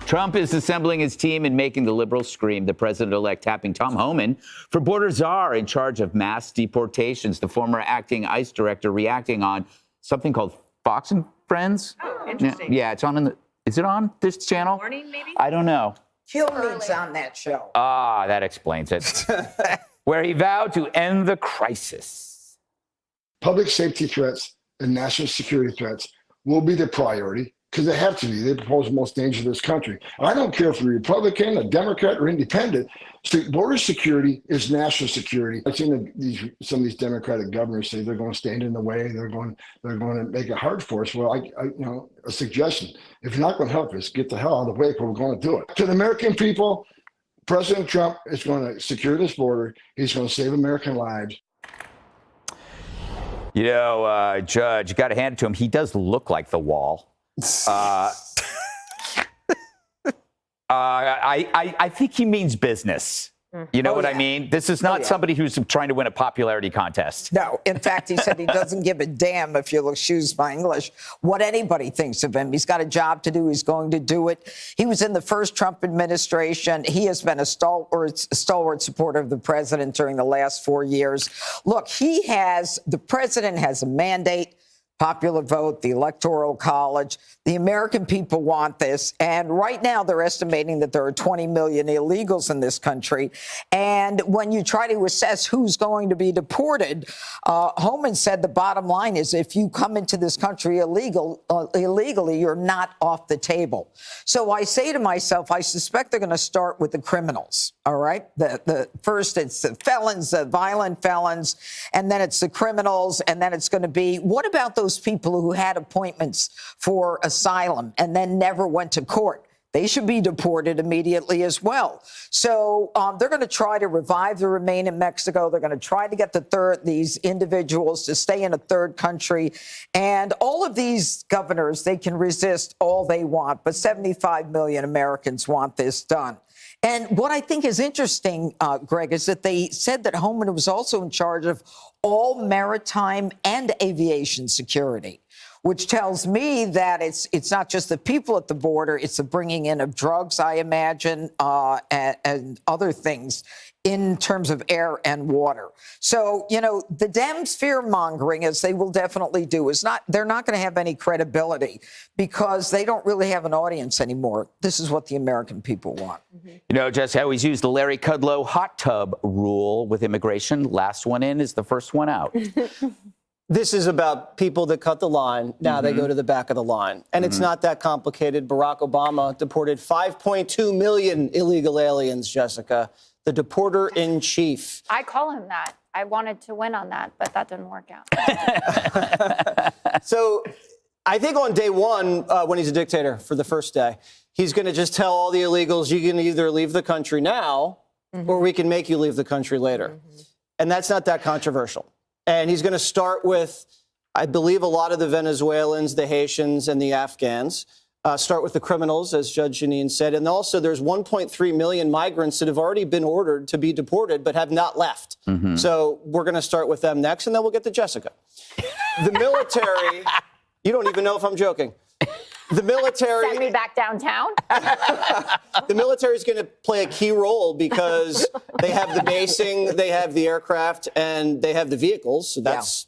Trump is assembling his team and making the liberals scream. The president-elect tapping Tom Homan for border czar in charge of mass deportations. The former acting ICE director reacting on something called Fox and Friends. Oh, interesting. Yeah, it's on is it on this channel? Morning, maybe? I don't know. Kilmeade's on that show. Ah, that explains it. Where he vowed to end the crisis. Public safety threats and national security threats will be the priority because they have to be. They pose the most danger to this country. I don't care if you're a Republican, a Democrat, or independent. Border security is national security. I've seen some of these Democratic governors say they're going to stand in the way. They're going to make it hard for us. Well, a suggestion: if you're not going to help us, get the hell out of the way, because we're going to do it. To the American people, President Trump is going to secure this border. He's going to save American lives. Judge, you got to hand it to him. He does look like the Wall. I think he means business. You know what I mean? This is not somebody who's trying to win a popularity contest. No, in fact, he said he doesn't give a damn, if you'll excuse my English, what anybody thinks of him. He's got a job to do. He's going to do it. He was in the first Trump administration. He has been a stalwart supporter of the president during the last 4 years. Look, the president has a mandate. Popular vote, the Electoral College. The American people want this. And right now, they're estimating that there are 20 million illegals in this country. And when you try to assess who's going to be deported, Homan said the bottom line is if you come into this country illegally, you're not off the table. So I say to myself, I suspect they're going to start with the criminals. All right. The first, it's the felons, the violent felons, and then it's the criminals. And then it's going to be, what about those people who had appointments for asylum and then never went to court? They should be deported immediately as well. So they're going to try to revive the Remain in Mexico. They're going to try to get these individuals to stay in a third country. And all of these governors, they can resist all they want. But 75 million Americans want this done. And what I think is interesting, Greg, is that they said that Homan was also in charge of all maritime and aviation security, which tells me that it's not just the people at the border, it's the bringing in of drugs, I imagine, and other things in terms of air and water. So, the Dems fear-mongering, as they will definitely do, they're not going to have any credibility because they don't really have an audience anymore. This is what the American people want. Jess, I always use the Larry Kudlow hot tub rule with immigration. Last one in is the first one out. This is about people that cut the line. Now they go to the back of the line. And it's not that complicated. Barack Obama deported 5.2 million illegal aliens, Jessica. The deporter in chief. I call him that. I wanted to win on that, but that didn't work out. So I think on day one, when he's a dictator for the first day, he's going to just tell all the illegals, you can either leave the country now or we can make you leave the country later. And that's not that controversial. And he's going to start with, I believe, a lot of the Venezuelans, the Haitians, and the Afghans. Start with the criminals, as Judge Jeanine said. And also there's 1.3 million migrants that have already been ordered to be deported but have not left. So we're going to start with them next, and then we'll get to Jessica. The military, you don't even know if I'm joking. The military... Send me back downtown? The military is going to play a key role because they have the basing, they have the aircraft, and they have the vehicles. So that's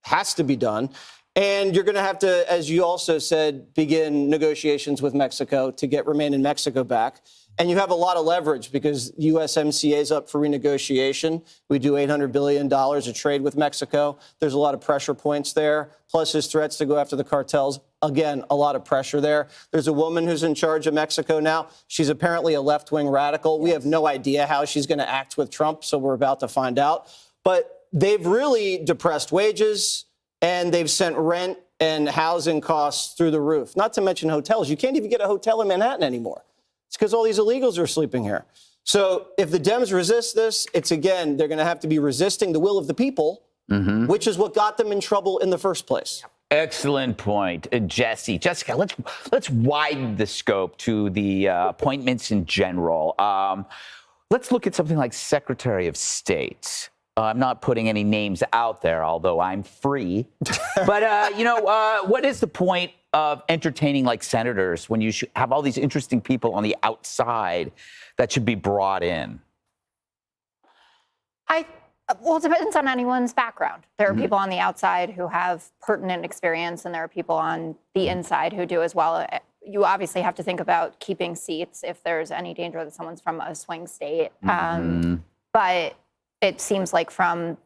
has to be done. And you're going to have to, as you also said, begin negotiations with Mexico to get Remain in Mexico back. And you have a lot of leverage because USMCA is up for renegotiation. We do $800 billion of trade with Mexico. There's a lot of pressure points there, plus his threats to go after the cartels. Again, a lot of pressure there. There's a woman who's in charge of Mexico now. She's apparently a left-wing radical. We have no idea how she's going to act with Trump, so we're about to find out. But they've really depressed wages, and they've sent rent and housing costs through the roof, not to mention hotels. You can't even get a hotel in Manhattan anymore. It's because all these illegals are sleeping here. So if the Dems resist this, it's, again, they're going to have to be resisting the will of the people, which is what got them in trouble in the first place. Excellent point, Jessica, let's widen the scope to the appointments in general. Let's look at something like Secretary of State. I'm not putting any names out there, although I'm free. But, what is the point of entertaining like senators when you have all these interesting people on the outside that should be brought in? Well, it depends on anyone's background. There are people on the outside who have pertinent experience, and there are people on the inside who do as well. You obviously have to think about keeping seats if there's any danger that someone's from a swing state. But it seems like from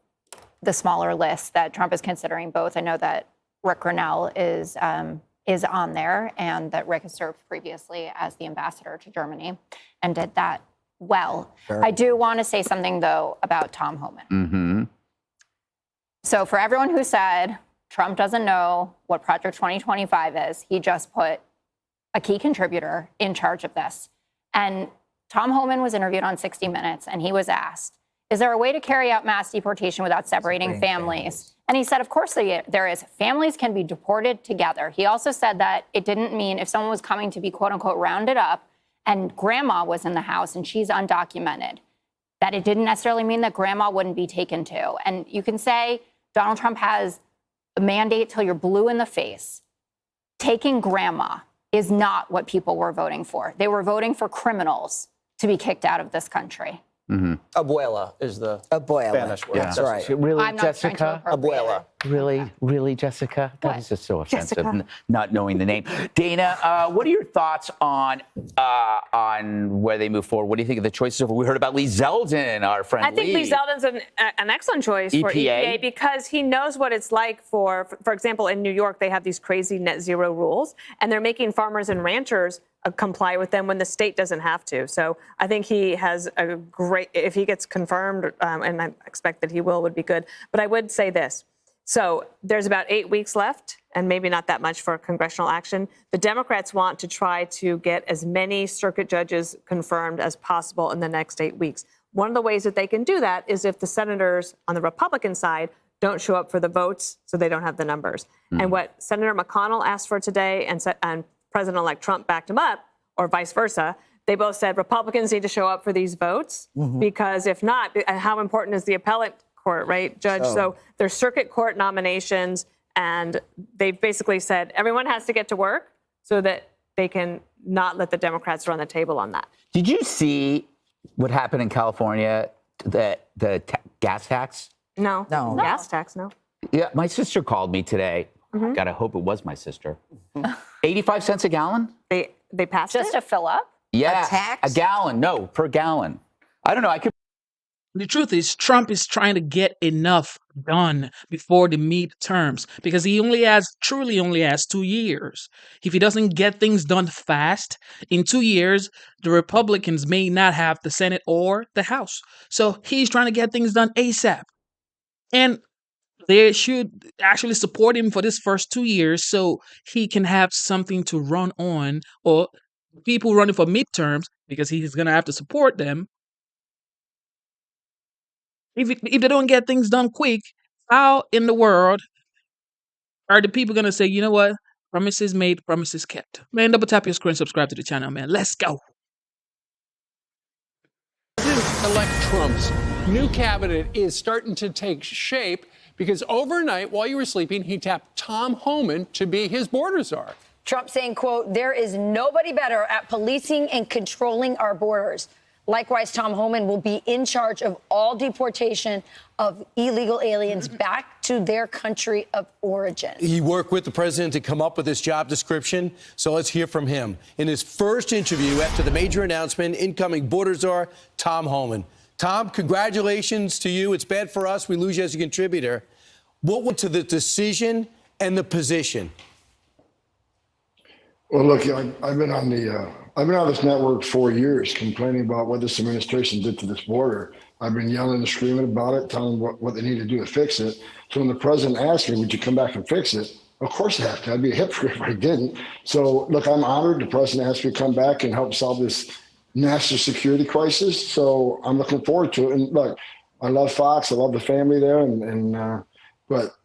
the smaller list that Trump is considering both. I know that Rick Grinnell is on there, and that Rick has served previously as the ambassador to Germany and did that well. Sure. I do want to say something, though, about Tom Homan. So for everyone who said Trump doesn't know what Project 2025 is, he just put a key contributor in charge of this. And Tom Homan was interviewed on 60 Minutes, and he was asked, is there a way to carry out mass deportation without separating families? And he said, of course there is. Families can be deported together. He also said that it didn't mean if someone was coming to be, quote unquote, rounded up and grandma was in the house and she's undocumented, that it didn't necessarily mean that grandma wouldn't be taken to. And you can say Donald Trump has a mandate till you're blue in the face. Taking grandma is not what people were voting for. They were voting for criminals to be kicked out of this country. Abuela is the Spanish word. Yeah. That's right. Really, I'm not trying to Jessica? appropriate it. Really, Jessica? That is just so offensive, Jessica. not knowing the name. Dana, what are your thoughts on where they move forward? What do you think of the choices? We heard about Lee Zeldin, our friend I think Lee Zeldin's an excellent choice for EPA because he knows what it's like for example, in New York, they have these crazy net zero rules, and they're making farmers and ranchers comply with them when the state doesn't have to. So I think he has a great, if he gets confirmed, and I expect that he will, would be good. But I would say this. So there's about 8 weeks left, and maybe not that much for congressional action. The Democrats want to try to get as many circuit judges confirmed as possible in the next 8 weeks. One of the ways that they can do that is if the senators on the Republican side don't show up for the votes, so they don't have the numbers. And what Senator McConnell asked for today, and President-elect Trump backed him up, or vice versa, they both said Republicans need to show up for these votes because if not, how important is the appellate court, right, Judge? So there's circuit court nominations, And they've basically said everyone has to get to work so that they can not let the Democrats run the table on that. Did you see what happened in California, the gas tax? No. No. Gas tax, no. Yeah, my sister called me today. God, I hope it was my sister. 85 cents a gallon? They passed Just to fill up? Yeah. A tax? A gallon. No, per gallon. I don't know. I could. The truth is, Trump is trying to get enough done before the midterms because he truly only has 2 years. If he doesn't get things done fast, in 2 years, the Republicans may not have the Senate or the House. So he's trying to get things done ASAP. And they should actually support him for this first 2 years so he can have something to run on, or people running for midterms, because he's going to have to support them. If they don't get things done quick, how in the world are the people going to say, you know what, promises made, promises kept? Man, double tap your screen, subscribe to the channel, man. Let's go. President-elect Trump's new cabinet is starting to take shape because overnight, while you were sleeping, he tapped Tom Homan to be his border czar. Trump saying, quote, there is nobody better at policing and controlling our borders. Likewise, Tom Homan will be in charge of all deportation of illegal aliens back to their country of origin. He worked with the president to come up with this job description, so let's hear from him. In his first interview after the major announcement, incoming border czar Tom Homan. Tom, congratulations to you. It's bad for us. We lose you as a contributor. What went to the decision and the position? Well, look, I've been on this network 4 years complaining about what this administration did to this border. I've been yelling and screaming about it, telling them what they need to do to fix it. So when the president asked me, would you come back and fix it? Of course I have to. I'd be a hypocrite if I didn't. So, look, I'm honored the president asked me to come back and help solve this national security crisis. So I'm looking forward to it. And look, I love Fox. I love the family there. But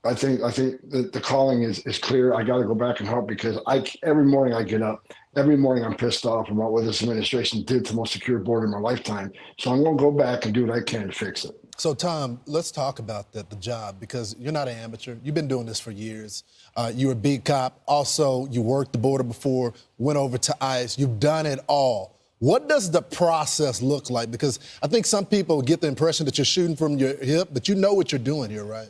I think that the calling is clear. I got to go back and help because every morning I get up, every morning I'm pissed off about what this administration did to the most secure border in my lifetime. So I'm going to go back and do what I can to fix it. So, Tom, let's talk about the job, because you're not an amateur. You've been doing this for years. You're a beat cop. Also, you worked the border before, went over to ICE. You've done it all. What does the process look like? Because I think some people get the impression that you're shooting from your hip, but you know what you're doing here, right?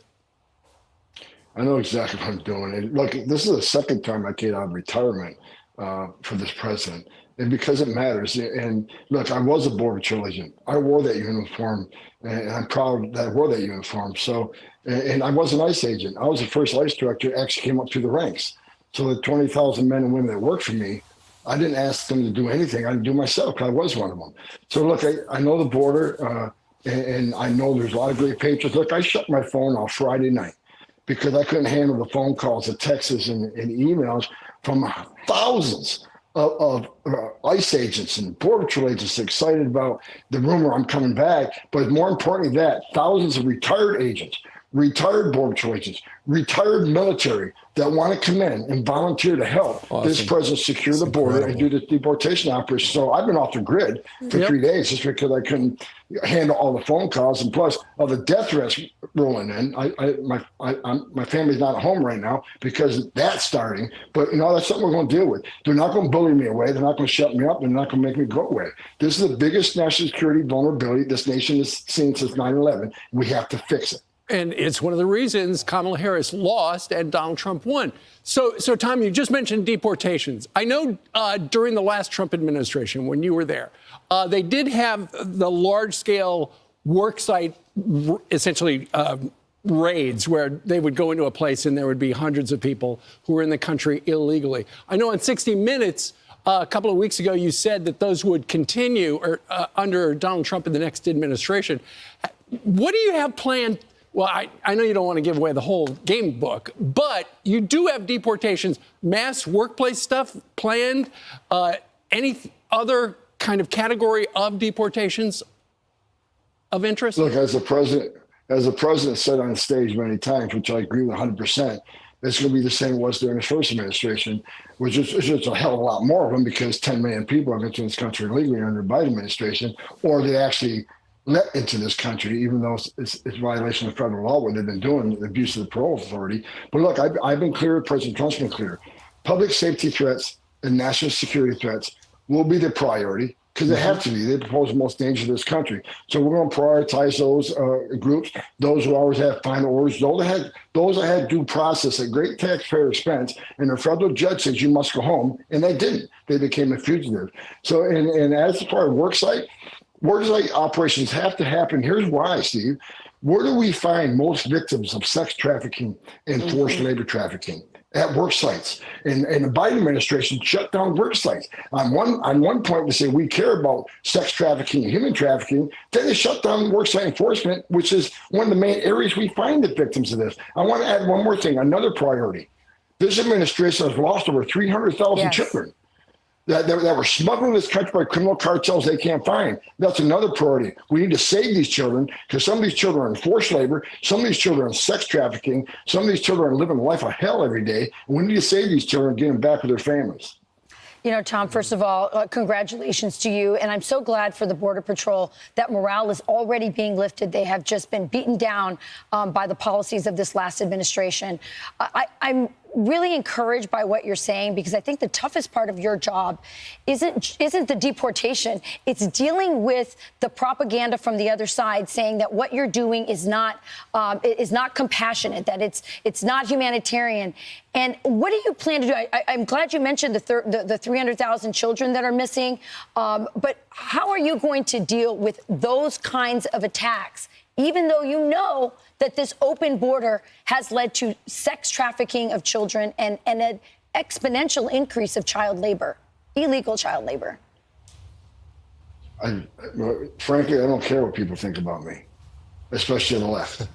I know exactly what I'm doing. And look, this is the second time I get out of retirement for this president, and because it matters. And look, I was a Border Patrol agent. I wore that uniform, and I'm proud that I wore that uniform. So, and I was an ICE agent. I was the first ICE director that actually came up through the ranks. So the 20,000 men and women that worked for me, I didn't ask them to do anything. I didn't do myself because I was one of them. So look, I know the border, and I know there's a lot of great patriots. Look, I shut my phone off Friday night because I couldn't handle the phone calls, the texts, and emails from thousands of ICE agents and Border Patrol agents excited about the rumor I'm coming back. But more importantly, thousands of retired agents, retired Border Patrol agents, retired military that want to come in and volunteer to help this president secure the border and do the deportation operation. So I've been off the grid for 3 days just because I couldn't handle all the phone calls, and plus all the death threats rolling in. My family's not at home right now because that's starting. But that's something we're going to deal with. They're not going to bully me away. They're not going to shut me up. They're not going to make me go away. This is the biggest national security vulnerability this nation has seen since 9/11. We have to fix it. And it's one of the reasons Kamala Harris lost and Donald Trump won. So Tom, you just mentioned deportations. I know during the last Trump administration, when you were there, they did have the large-scale worksite, essentially raids, where they would go into a place and there would be hundreds of people who were in the country illegally. I know on 60 Minutes, a couple of weeks ago, you said that those would continue under Donald Trump in the next administration. What do you have planned? Well, I know you don't want to give away the whole game book, but you do have deportations, mass workplace stuff planned, any other kind of category of deportations of interest? Look, as the president said on stage many times, which I agree with 100%, it's going to be the same it was during his first administration, which is just a hell of a lot more of them because 10 million people have entered this country illegally under the Biden administration, or they actually let into this country, even though it's violation of federal law, what they've been doing, the abuse of the parole authority. But look, I've been clear, President Trump's been clear. Public safety threats and national security threats will be the priority because they have to be. They pose the most danger to this country. So we're going to prioritize those groups, those who always have final orders, those that had due process at great taxpayer expense, and the federal judge says you must go home, and they didn't. They became a fugitive. So, and as far as worksite operations have to happen. Here's why, Steve. Where do we find most victims of sex trafficking and forced labor trafficking? At work sites. And the Biden administration shut down work sites. On one point, they say we care about sex trafficking and human trafficking. Then they shut down work site enforcement, which is one of the main areas we find the victims of this. I want to add one more thing, another priority. This administration has lost over 300,000 children that were smuggled in this country by criminal cartels they can't find. That's another priority. We need to save these children because some of these children are in forced labor, some of these children are in sex trafficking, some of these children are living a life of hell every day. And we need to save these children and get them back with their families. You know, Tom, first of all, congratulations to you. And I'm so glad for the Border Patrol that morale is already being lifted. They have just been beaten down by the policies of this last administration. I'm really encouraged by what you're saying, because I think the toughest part of your job isn't the deportation. It's dealing with the propaganda from the other side saying that what you're doing is not compassionate, that it's not humanitarian. And what do you plan to do? I'm glad you mentioned the 300,000 children that are missing. But how are you going to deal with those kinds of attacks, even though you know that this open border has led to sex trafficking of children and an exponential increase of child labor, illegal child labor? Frankly, I don't care what people think about me, especially on the left.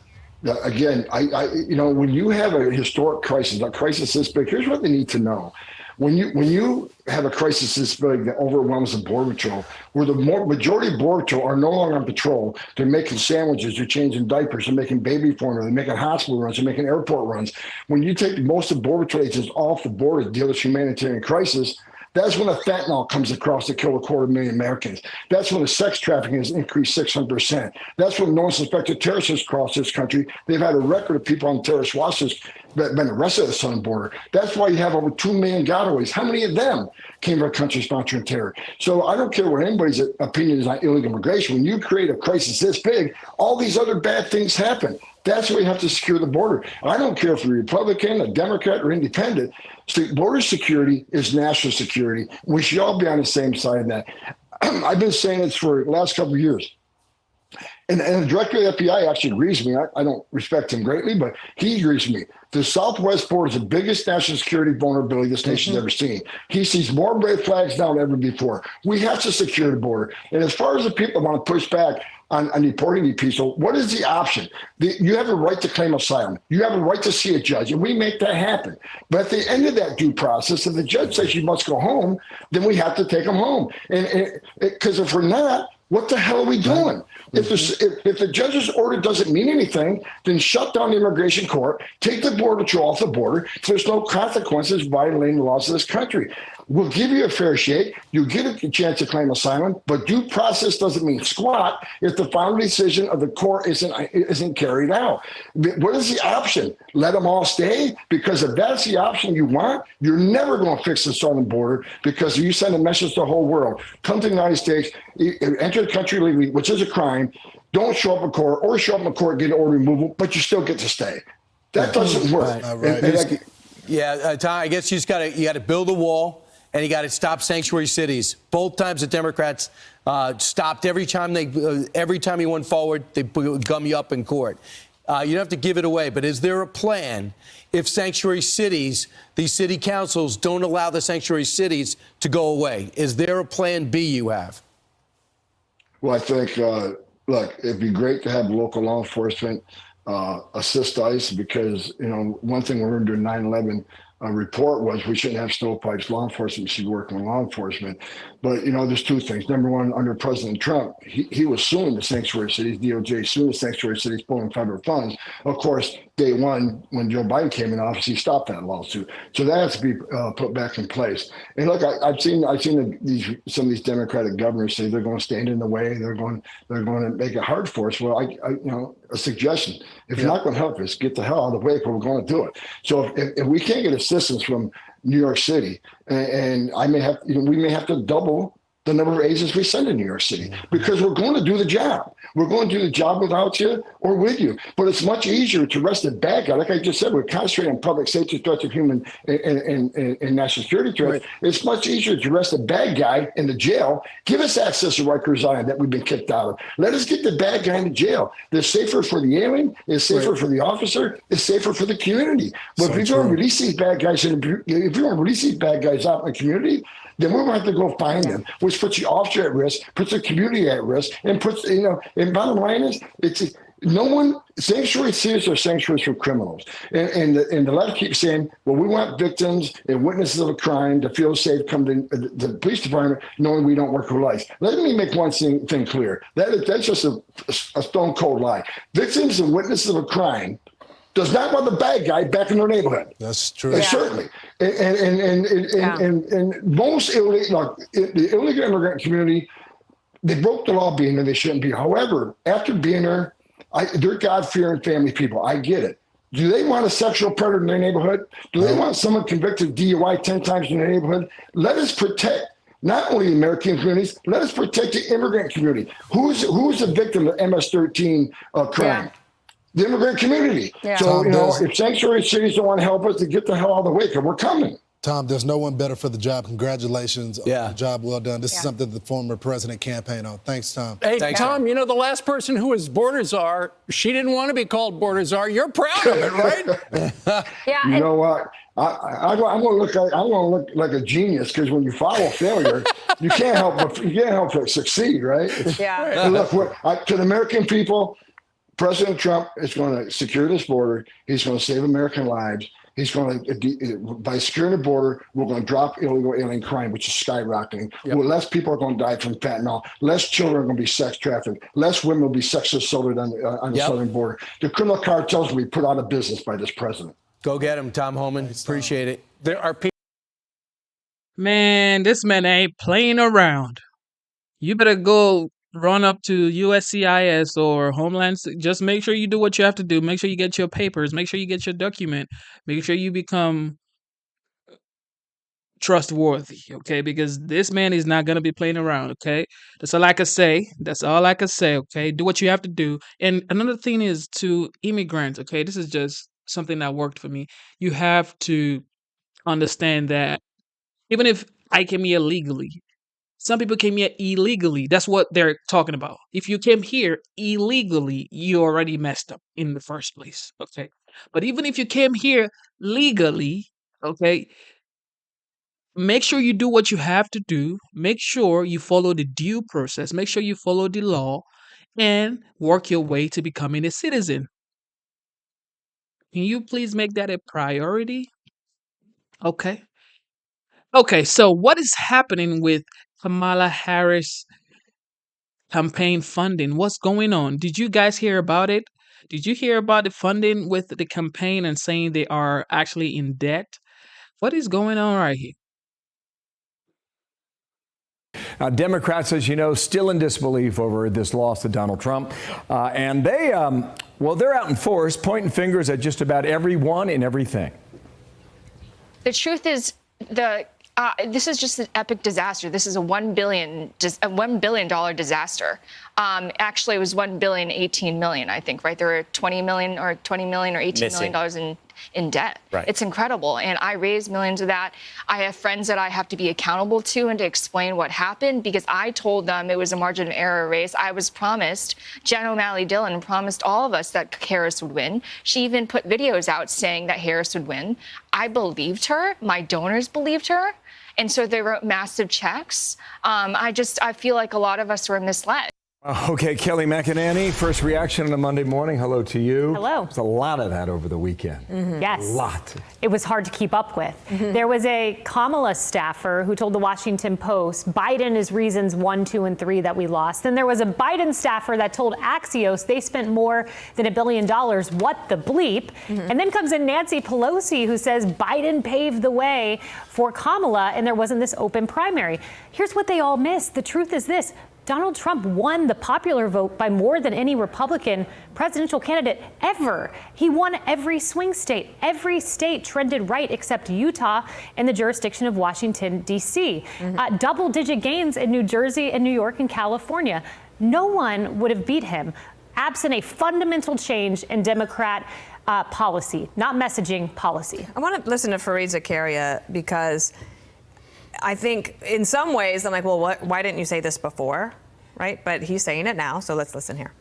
Again, when you have a historic crisis, a crisis this big, here's what they need to know. When you have a crisis this big that overwhelms the Border Patrol, where the majority of Border Patrol are no longer on patrol, they're making sandwiches, they're changing diapers, they're making baby formula, they're making hospital runs, they're making airport runs. When you take most of Border Patrol agents off the border to deal with humanitarian crisis, that's when the fentanyl comes across to kill 250,000 Americans. That's when the sex trafficking has increased 600%. That's when non-suspected terrorists has crossed this country. They've had a record of people on terrorist watches that been arrested at the southern border. That's why you have over 2 million gotaways. How many of them came from a country sponsoring terror? So I don't care what anybody's opinion is on illegal immigration. When you create a crisis this big, all these other bad things happen. That's why you have to secure the border. I don't care if you're a Republican, a Democrat, or independent. Border security is national security. We should all be on the same side of that. I've been saying this for the last couple of years. And the director of the FBI actually agrees with me. I don't respect him greatly, but he agrees with me. The southwest border is the biggest national security vulnerability this nation's ever seen. He sees more red flags now than ever before. We have to secure the border. And as far as the people want to push back on deporting these people, what is the option? You have a right to claim asylum. You have a right to see a judge, and we make that happen. But at the end of that due process, if the judge says you must go home, then we have to take them home. And because if we're not, what the hell are we doing? If the judge's order doesn't mean anything, then shut down the immigration court, take the Border Patrol off the border, so there's no consequences violating the laws of this country. We'll give you a fair shake. You get a chance to claim asylum, but due process doesn't mean squat if the final decision of the court isn't carried out. What is the option? Let them all stay? Because if that's the option you want, you're never going to fix the southern border, because you send a message to the whole world. Come to the United States, enter the country legally, which is a crime. Don't show up in court, or show up in court, get an order removal, but you still get to stay. That doesn't work. Tom, I guess you got to build a wall. And you got to stop sanctuary cities. Both times the Democrats stopped every time you went forward, they gum you up in court. You don't have to give it away, but is there a plan if sanctuary cities, these city councils don't allow the sanctuary cities to go away? Is there a plan B you have? Well, I think, look, it'd be great to have local law enforcement assist ICE, because, one thing we learned during 9/11 report was we shouldn't have stovepipes. Law enforcement should work with law enforcement. But, there's two things. Number one, under President Trump, he was suing the sanctuary cities, DOJ suing the sanctuary cities, pulling federal funds. Of course, day one, when Joe Biden came in office, he stopped that lawsuit. So that has to be put back in place. And look, I've seen some of these Democratic governors say they're going to stand in the way. They're going to make it hard for us. Well, a suggestion: if you're not going to help us, get the hell out of the way, but we're going to do it. So if we can't get assistance from New York City, and we may have to double the number of agents we send to New York City, because we're going to do the job. We're going to do the job without you or with you. But it's much easier to arrest a bad guy. Like I just said, we're concentrating on public safety threats of human and national security threats. Right. It's much easier to arrest a bad guy in the jail. Give us access to Rikers Island that we've been kicked out of. Let us get the bad guy in the jail. It's safer for the alien. It's safer for the officer. It's safer for the community. But if you're going to release these bad guys, out in the community, then we're going to have to go find them, which puts the officer at risk, puts the community at risk, and puts, and bottom line is, sanctuary cities are sanctuaries for criminals. And the left keeps saying, well, we want victims and witnesses of a crime to feel safe, come to the police department knowing we don't work for life. Let me make one thing clear. That's just a stone cold lie. Victims and witnesses of a crime does not want the bad guy back in their neighborhood. That's true. Yeah. Certainly. And most the illegal immigrant community, they broke the law being there. They shouldn't be. However, after being there, they're God-fearing family people. I get it. Do they want a sexual predator in their neighborhood? Do they want someone convicted of DUI 10 times in their neighborhood? Let us protect not only the American communities, let us protect the immigrant community. Who's a victim of MS-13 crime? Yeah. The immigrant community. Yeah. So, if sanctuary cities don't want to help us, to get the hell out of the way, because we're coming. Tom, there's no one better for the job. Congratulations on the job well done. This is something the former president campaigned on. Thanks, Tom. Hey, Tom, the last person who was border czar, she didn't want to be called border czar. You're proud of it, right? Yeah. You know what? I'm going to look like a genius, because when you follow failure, you can't help but succeed, right? Yeah. Look, to the American people, President Trump is going to secure this border. He's going to save American lives. He's going to, by securing the border, we're going to drop illegal alien crime, which is skyrocketing. Yep. Well, less people are going to die from fentanyl. Less children are going to be sex trafficked. Less women will be sex assaulted on the southern border. The criminal cartels will be put out of business by this president. Go get him, Tom Homan. Appreciate it. There are people. Man, this man ain't playing around. You better go run up to USCIS or Homeland. Just make sure you do what you have to do. Make sure you get your papers. Make sure you get your document. Make sure you become trustworthy, okay? Because this man is not going to be playing around, okay? That's all I can say. Okay? Do what you have to do. And another thing is to immigrants, okay? This is just something that worked for me. You have to understand that even if I came here legally, some people came here illegally. That's what they're talking about. If you came here illegally, you already messed up in the first place. Okay. But even if you came here legally, okay, make sure you do what you have to do. Make sure you follow the due process. Make sure you follow the law and work your way to becoming a citizen. Can you please make that a priority? Okay. Okay, so what is happening with Kamala Harris campaign funding? What's going on? Did you guys hear about it? Did you hear about the funding with the campaign and saying they are actually in debt? What is going on right here? Now, Democrats, as you know, still in disbelief over this loss to Donald Trump. And they're out in force, pointing fingers at just about everyone and everything. The truth is, this is just an epic disaster. This is a $1 billion disaster. Actually, it was $1.018 billion, I think, right? There were $20 million or $18 million in debt. Right. It's incredible. And I raised millions of that. I have friends that I have to be accountable to and to explain what happened, because I told them it was a margin of error race. I was promised, Jen O'Malley Dillon promised all of us that Harris would win. She even put videos out saying that Harris would win. I believed her. My donors believed her. And so they wrote massive checks. I feel like a lot of us were misled. Okay, Kelly McEnany, first reaction on a Monday morning. Hello to you. Hello. There's a lot of that over the weekend. Yes. A lot. It was hard to keep up with. There was a Kamala staffer who told the Washington Post, Biden is reasons 1, 2, and 3 that we lost. Then there was a Biden staffer that told Axios they spent more than $1 billion. What the bleep? And then comes in Nancy Pelosi, who says Biden paved the way for Kamala and there wasn't this open primary. Here's what they all missed. The truth is this. Donald Trump won the popular vote by more than any Republican presidential candidate ever. He won every swing state. Every state trended right except Utah and the jurisdiction of Washington, D.C. Double-digit gains in New Jersey and New York and California. No one would have beat him absent a fundamental change in Democrat policy, not messaging, policy. I want to listen to Fareed Zakaria because I think in some ways I'm like, well, why didn't you say this before? Right? But he's saying it now. So let's listen here.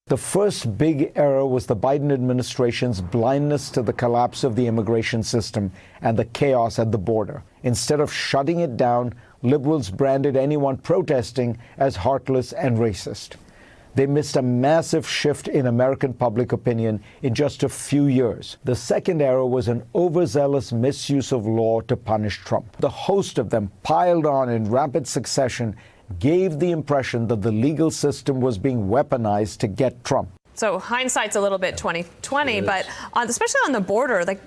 The first big error was the Biden administration's blindness to the collapse of the immigration system and the chaos at the border. Instead of shutting it down, liberals branded anyone protesting as heartless and racist. They missed a massive shift in American public opinion in just a few years. The second error was an overzealous misuse of law to punish Trump. The host of them, piled on in rapid succession, gave the impression that the legal system was being weaponized to get Trump. So hindsight's a little bit 2020, but especially on the border, like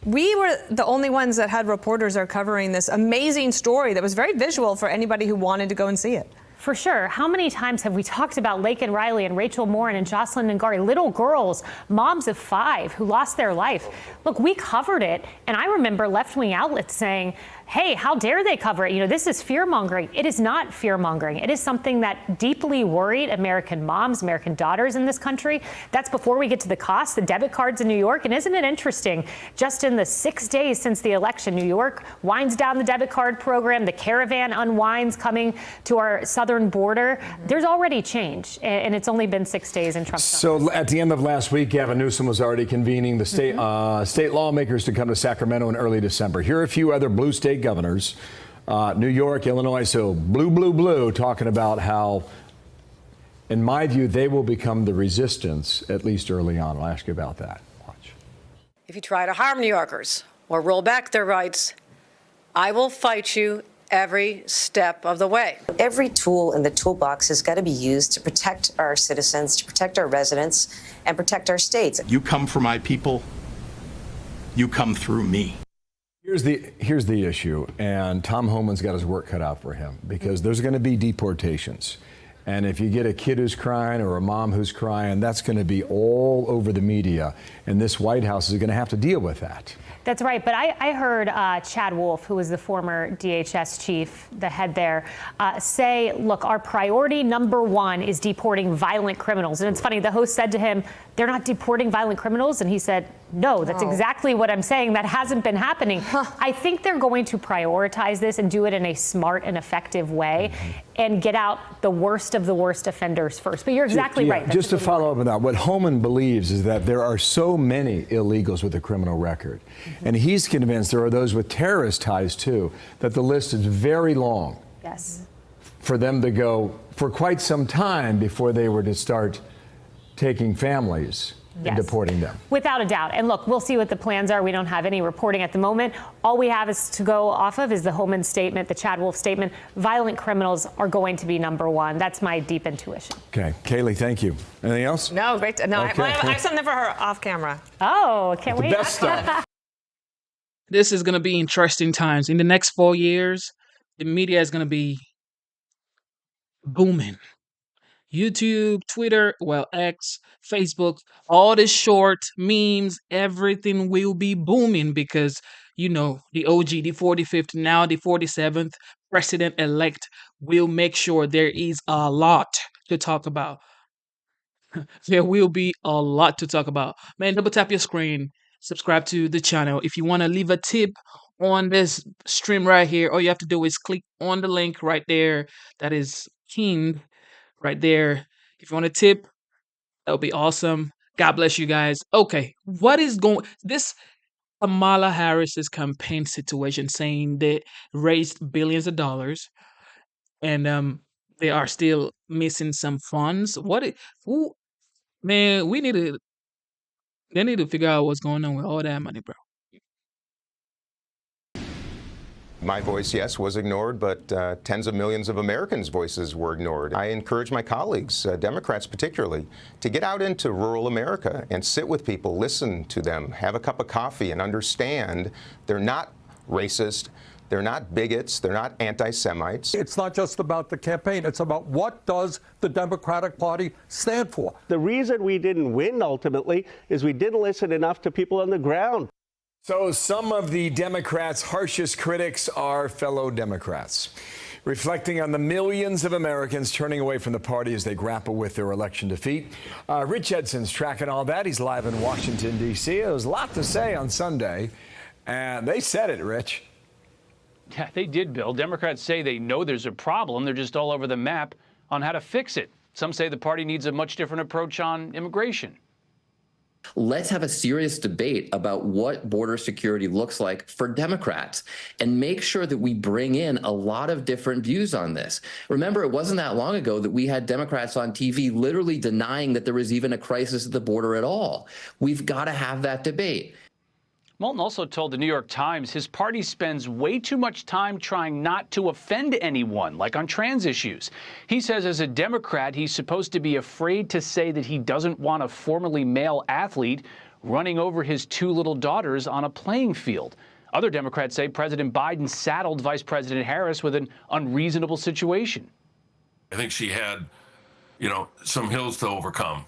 we were the only ones that had reporters are covering this amazing story that was very visual for anybody who wanted to go and see it. For sure. How many times have we talked about Laken Riley and Rachel Morin and Jocelyn Ngari, little girls, moms of 5 who lost their life? Look, we covered it, and I remember left-wing outlets saying, hey, how dare they cover it? You know, this is fear-mongering. It is not fear-mongering. It is something that deeply worried American moms, American daughters in this country. That's before we get to the cost, the debit cards in New York. And isn't it interesting, just in the 6 days since the election, New York winds down the debit card program, the caravan unwinds coming to our southern border. There's already change, and it's only been 6 days in Trump's So at the end of last week, Gavin Newsom was already convening the state lawmakers to come to Sacramento in early December. Here are a few other blue state governors, New York, Illinois, so blue, talking about how, in my view, they will become the resistance, at least early on. I'll ask you about that. Watch. If you try to harm New Yorkers or roll back their rights, I will fight you every step of the way. Every tool in the toolbox has got to be used to protect our citizens, to protect our residents, and protect our states. You come for my people, you come through me. Here's the issue, and Tom Homan's got his work cut out for him because there's going to be deportations. And if you get a kid who's crying or a mom who's crying, that's going to be all over the media. And this White House is going to have to deal with that. That's right. But I heard Chad Wolf, who was the former DHS chief, the head there, say, look, our priority number 1 is deporting violent criminals. And it's funny, the host said to him, they're not deporting violent criminals. And he said, no, that's exactly what I'm saying. That hasn't been happening. I think they're going to prioritize this and do it in a smart and effective way and get out the worst of the worst offenders first. But you're exactly right. Just to follow up on that, what Homan believes is that there are so many illegals with a criminal record. And he's convinced there are those with terrorist ties, too, that the list is very long. Yes. For them to go for quite some time before they were to start taking families and deporting them. Without a doubt. And look, we'll see what the plans are. We don't have any reporting at the moment. All we have is to go off of is the Homan statement, the Chad Wolf statement. Violent criminals are going to be number 1. That's my deep intuition. Okay. Kaylee, thank you. Anything else? No, great. No, Okay. I have something for her off camera. Oh, can't wait. The best stuff. This is going to be interesting times. In the next 4 years, the media is going to be booming. YouTube, Twitter, X, Facebook, all the short memes, everything will be booming because, you know, the OG, the 45th, now the 47th president-elect will make sure there is a lot to talk about. There will be a lot to talk about. Man, double tap your screen, subscribe to the channel. If you want to leave a tip on this stream right here, all you have to do is click on the link right there. That is pinned right there. If you want a tip, that would be awesome. God bless you guys. Okay, what is going this Kamala Harris's campaign situation saying they raised billions of dollars and they are still missing some funds. Who, man, they need to figure out what's going on with all that money, bro. My voice, yes, was ignored, but tens of millions of Americans' voices were ignored. I encourage my colleagues, Democrats particularly, to get out into rural America and sit with people, listen to them, have a cup of coffee, and understand they're not racist, they're not bigots, they're not anti-Semites. It's not just about the campaign. It's about what does the Democratic Party stand for. The reason we didn't win ultimately is we didn't listen enough to people on the ground. So some of the Democrats' harshest critics are fellow Democrats, reflecting on the millions of Americans turning away from the party as they grapple with their election defeat. Rich Edson's tracking all that. He's live in Washington, D.C. There was a lot to say on Sunday, and they said it, Rich. Yeah, they did, Bill. Democrats say they know there's a problem. They're just all over the map on how to fix it. Some say the party needs a much different approach on immigration. Let's have a serious debate about what border security looks like for Democrats and make sure that we bring in a lot of different views on this. Remember, it wasn't that long ago that we had Democrats on TV literally denying that there was even a crisis at the border at all. We've got to have that debate. Moulton also told the New York Times his party spends way too much time trying not to offend anyone, like on trans issues. He says as a Democrat, he's supposed to be afraid to say that he doesn't want a formerly male athlete running over his two little daughters on a playing field. Other Democrats say President Biden saddled Vice President Harris with an unreasonable situation. I think she had, some hills to overcome.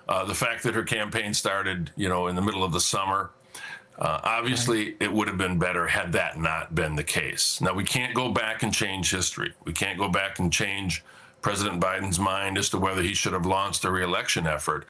The fact that her campaign started, in the middle of the summer, obviously, it would have been better had that not been the case. Now, we can't go back and change history. We can't go back and change President Biden's mind as to whether he should have launched a re-election effort.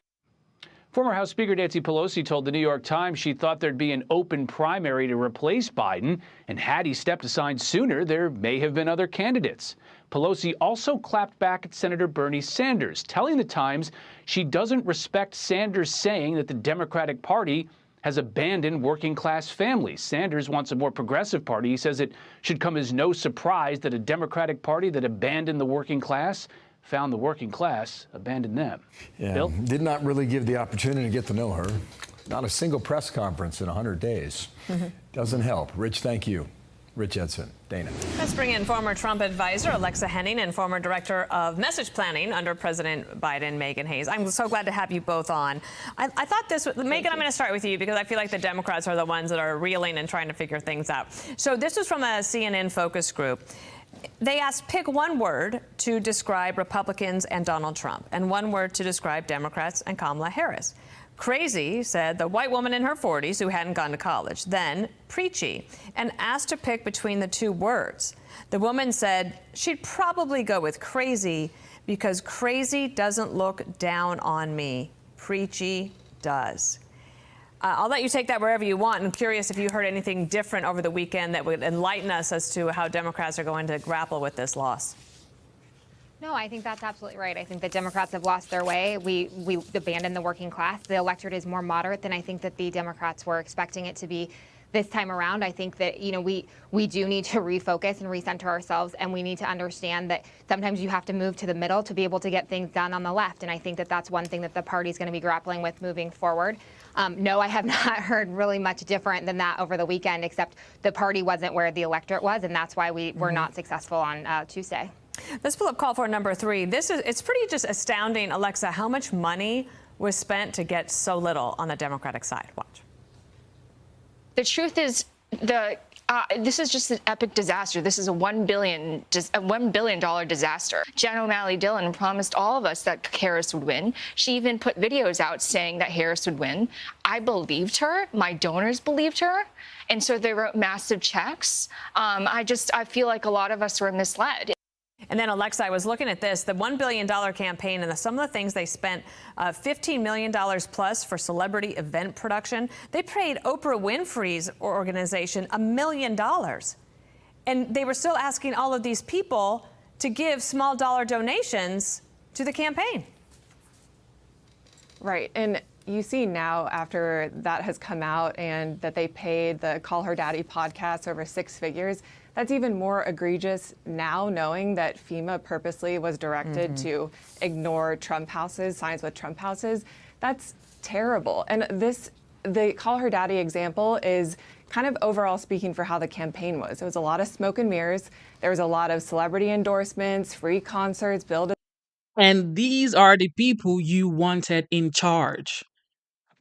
Former House Speaker Nancy Pelosi told the New York Times she thought there'd be an open primary to replace Biden, and had he stepped aside sooner, there may have been other candidates. Pelosi also clapped back at Senator Bernie Sanders, telling the Times she doesn't respect Sanders saying that the Democratic Party has abandoned working-class families. Sanders wants a more progressive party. He says it should come as no surprise that a Democratic Party that abandoned the working class found the working class abandon them. Yeah, Bill? Did not really give the opportunity to get to know her. Not a single press conference in 100 days. Doesn't help. Rich, thank you. Rich Edson, Dana. Let's bring in former Trump advisor Alexa Henning and former director of message planning under President Biden, Megan Hayes. I'm so glad to have you both on. I thought this was, Megan, I'm going to start with you because I feel like the Democrats are the ones that are reeling and trying to figure things out. So this was from a CNN focus group. They asked, pick one word to describe Republicans and Donald Trump and one word to describe Democrats and Kamala Harris. Crazy said the white woman in her 40s who hadn't gone to college. Then preachy, and asked to pick between the two words. The woman said she'd probably go with crazy because crazy doesn't look down on me. Preachy does. I'll let you take that wherever you want. I'm curious if you heard anything different over the weekend that would enlighten us as to how Democrats are going to grapple with this loss. No, I think that's absolutely right. I think the Democrats have lost their way. We abandoned the working class. The electorate is more moderate than I think that the Democrats were expecting it to be this time around. I think that, we do need to refocus and recenter ourselves, and we need to understand that sometimes you have to move to the middle to be able to get things done on the left. And I think that that's one thing that the party's going to be grappling with moving forward. No, I have not heard really much different than that over the weekend, except the party wasn't where the electorate was, and that's why we were not successful on Tuesday. Let's pull up call for number 3. It's pretty just astounding, Alexa, how much money was spent to get so little on the Democratic side. Watch. The truth is, this is just an epic disaster. This is a $1 billion disaster. Jen O'Malley Dillon promised all of us that Harris would win. She even put videos out saying that Harris would win. I believed her. My donors believed her. And so they wrote massive checks. I feel like a lot of us were misled. And then, Alexa, I was looking at this, the $1 billion campaign, and some of the things they spent, $15 million plus for celebrity event production. They paid Oprah Winfrey's organization $1 million. And they were still asking all of these people to give small dollar donations to the campaign. Right. And you see now, after that has come out and that they paid the Call Her Daddy podcast over 6 figures, that's even more egregious now, knowing that FEMA purposely was directed to ignore Trump houses, signs with Trump houses. That's terrible. And the Call Her Daddy example is kind of overall speaking for how the campaign was. It was a lot of smoke and mirrors. There was a lot of celebrity endorsements, free concerts, And these are the people you wanted in charge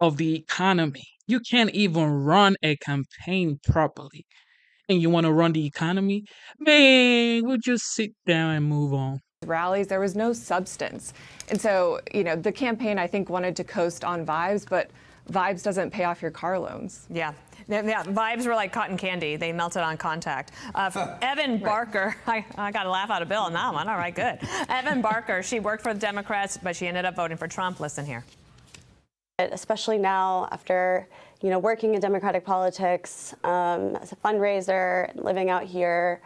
of the economy. You can't even run a campaign properly. And you want to run the economy? Man, we'll just sit down and move on. rallies. There was no substance. And so, the campaign, I think, wanted to coast on vibes, but vibes doesn't pay off your car loans. Yeah, vibes were like cotton candy. They melted on contact. Evan Barker, I got a laugh out of Bill on that one. All right, good. Evan Barker, she worked for the Democrats, but she ended up voting for Trump. Listen here. Especially now after, working in Democratic politics as a fundraiser, living out here,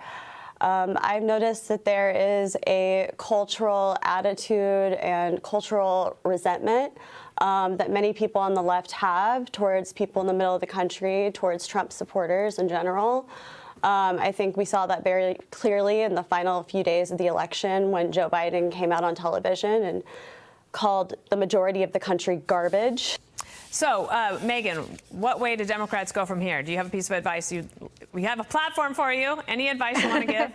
I've noticed that there is a cultural attitude and cultural resentment that many people on the left have towards people in the middle of the country, towards Trump supporters in general. I think we saw that very clearly in the final few days of the election when Joe Biden came out on television and called the majority of the country garbage. So, Megan, what way do Democrats go from here? Do you have a piece of advice? We have a platform for you. Any advice you want to give?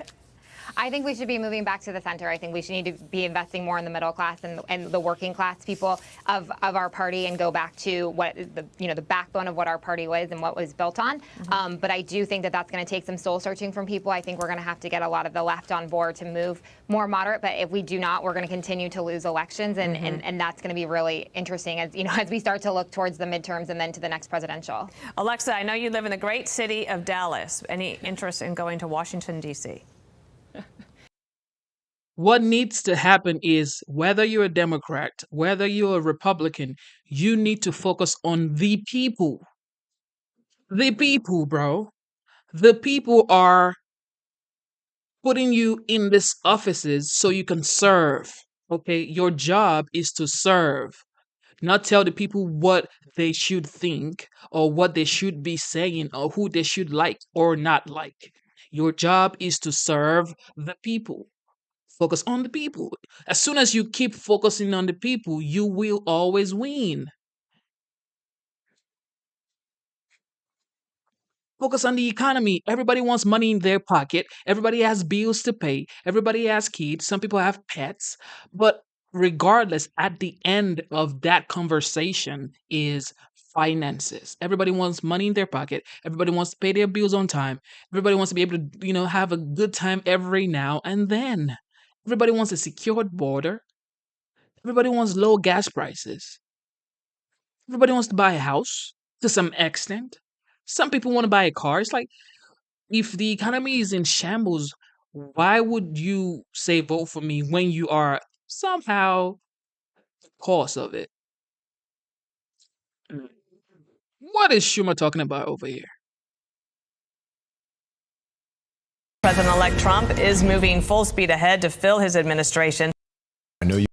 I think we should be moving back to the center. I think we should need to be investing more in the middle class and the working class people of our party and go back to what the backbone of what our party was and what was built on. But I do think that that's going to take some soul searching from people. I think we're going to have to get a lot of the left on board to move more moderate. But if we do not, we're going to continue to lose elections, and that's going to be really interesting as we start to look towards the midterms and then to the next presidential. Alexa, I know you live in the great city of Dallas. Any interest in going to Washington, D.C.? What needs to happen is whether you're a Democrat, whether you're a Republican, you need to focus on the people. The people, bro. The people are putting you in these offices so you can serve. Okay? Your job is to serve, not tell the people what they should think or what they should be saying or who they should like or not like. Your job is to serve the people. Focus on the people. As soon as you keep focusing on the people, you will always win. Focus on the economy. Everybody wants money in their pocket. Everybody has bills to pay. Everybody has kids. Some people have pets. But regardless, at the end of that conversation is finances. Everybody wants money in their pocket. Everybody wants to pay their bills on time. Everybody wants to be able to, have a good time every now and then. Everybody wants a secured border. Everybody wants low gas prices. Everybody wants to buy a house to some extent. Some people want to buy a car. It's like, if the economy is in shambles, why would you say vote for me when you are somehow the cause of it? What is Schumer talking about over here? President-elect Trump is moving full speed ahead to fill his administration. I know you.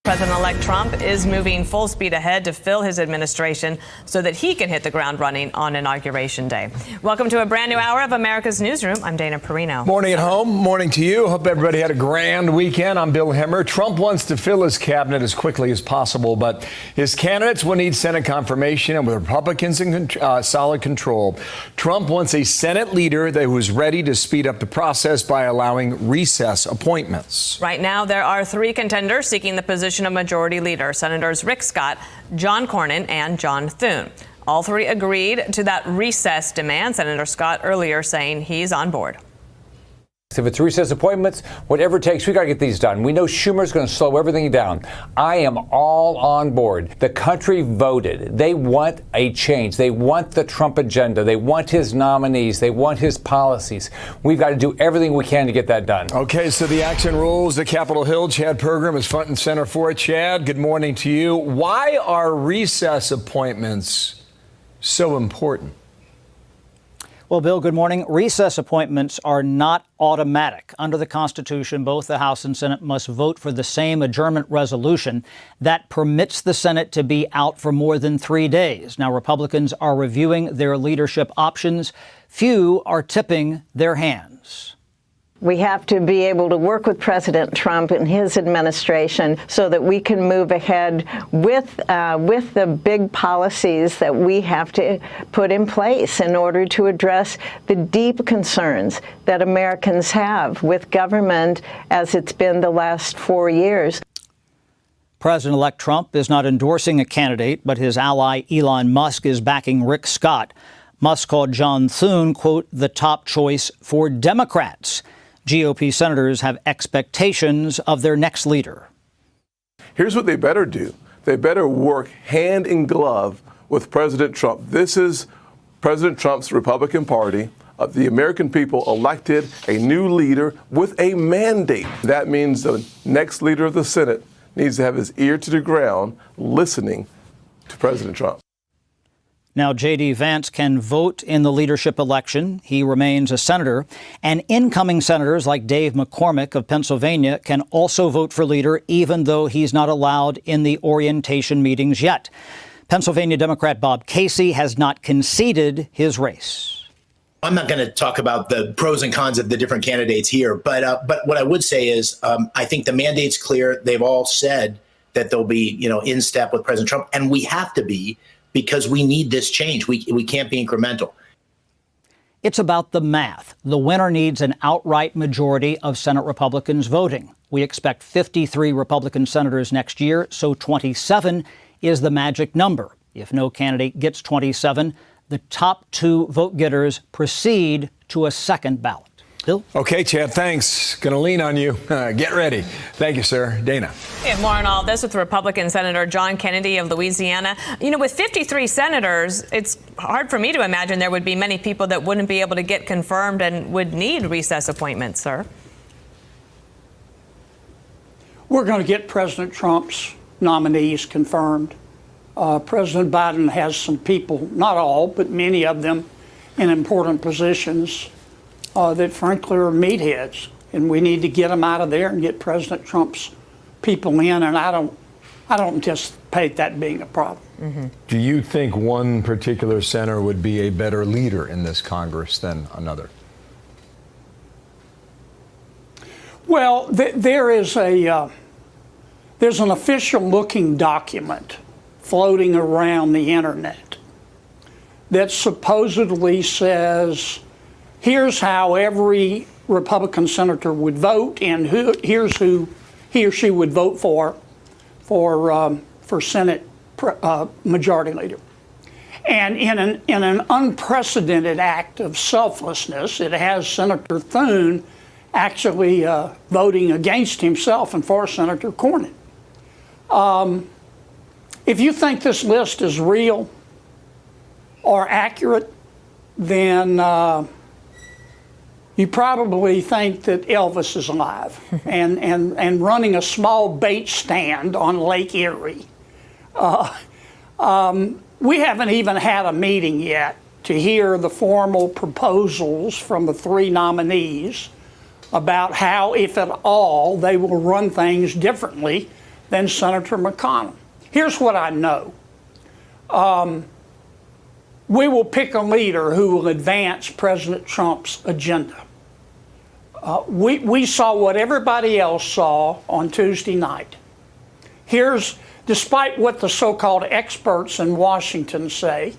President-elect Trump is moving full speed ahead to fill his administration so that he can hit the ground running on Inauguration Day. Welcome to a brand new hour of America's Newsroom. I'm Dana Perino. Morning at home. Morning to you. Hope everybody had a grand weekend. I'm Bill Hemmer. Trump wants to fill his cabinet as quickly as possible, but his candidates will need Senate confirmation, and with Republicans in solid control, Trump wants a Senate leader that was ready to speed up the process by allowing recess appointments. Right now, there are 3 contenders seeking the position of Majority Leader, Senators Rick Scott, John Cornyn, and John Thune. All 3 agreed to that recess demand, Senator Scott earlier saying he's on board. If it's recess appointments, whatever it takes, we got to get these done. We know Schumer's going to slow everything down. I am all on board. The country voted. They want a change. They want the Trump agenda. They want his nominees. They want his policies. We've got to do everything we can to get that done. Okay, so the action rules at Capitol Hill. Chad Pergram is front and center for it. Chad, good morning to you. Why are recess appointments so important? Well, Bill, good morning. Recess appointments are not automatic. Under the Constitution, both the House and Senate must vote for the same adjournment resolution that permits the Senate to be out for more than 3 days. Now, Republicans are reviewing their leadership options. Few are tipping their hands. We have to be able to work with President Trump and his administration so that we can move ahead with the big policies that we have to put in place in order to address the deep concerns that Americans have with government as it's been the last 4 years. President-elect Trump is not endorsing a candidate, but his ally Elon Musk is backing Rick Scott. Musk called John Thune, quote, the top choice for Democrats. GOP senators have expectations of their next leader. Here's what they better do. They better work hand in glove with President Trump. This is President Trump's Republican Party. The American people elected a new leader with a mandate. That means the next leader of the Senate needs to have his ear to the ground listening to President Trump. Now, J.D. Vance can vote in the leadership election. He remains a senator. And incoming senators like Dave McCormick of Pennsylvania can also vote for leader, even though he's not allowed in the orientation meetings yet. Pennsylvania Democrat Bob Casey has not conceded his race. I'm not going to talk about the pros and cons of the different candidates here, but what I would say is I think the mandate's clear. They've all said that they'll be, in step with President Trump, and we have to be, because we need this change. We can't be incremental. It's about the math. The winner needs an outright majority of Senate Republicans voting. We expect 53 Republican senators next year, so 27 is the magic number. If no candidate gets 27, the top 2 vote getters proceed to a second ballot. Bill? Okay, Chad, thanks. Going to lean on you. Get ready. Thank you, sir. Dana. And more on all this with Republican Senator John Kennedy of Louisiana. With 53 senators, it's hard for me to imagine there would be many people that wouldn't be able to get confirmed and would need recess appointments, sir. We're going to get President Trump's nominees confirmed. President Biden has some people, not all, but many of them in important positions that frankly are meatheads, and we need to get them out of there and get President Trump's people in, and I don't anticipate that being a problem. Mm-hmm. Do you think one particular senator would be a better leader in this Congress than another? Well, there's an official-looking document floating around the internet that supposedly says, here's how every Republican senator would vote, and here's who he or she would vote for Senate Majority Leader. And in an unprecedented act of selflessness, it has Senator Thune actually voting against himself and for Senator Cornyn. If you think this list is real or accurate, then you probably think that Elvis is alive and running a small bait stand on Lake Erie. We haven't even had a meeting yet to hear the formal proposals from the 3 nominees about how, if at all, they will run things differently than Senator McConnell. Here's what I know. We will pick a leader who will advance President Trump's agenda. We saw what everybody else saw on Tuesday night. Despite what the so-called experts in Washington say,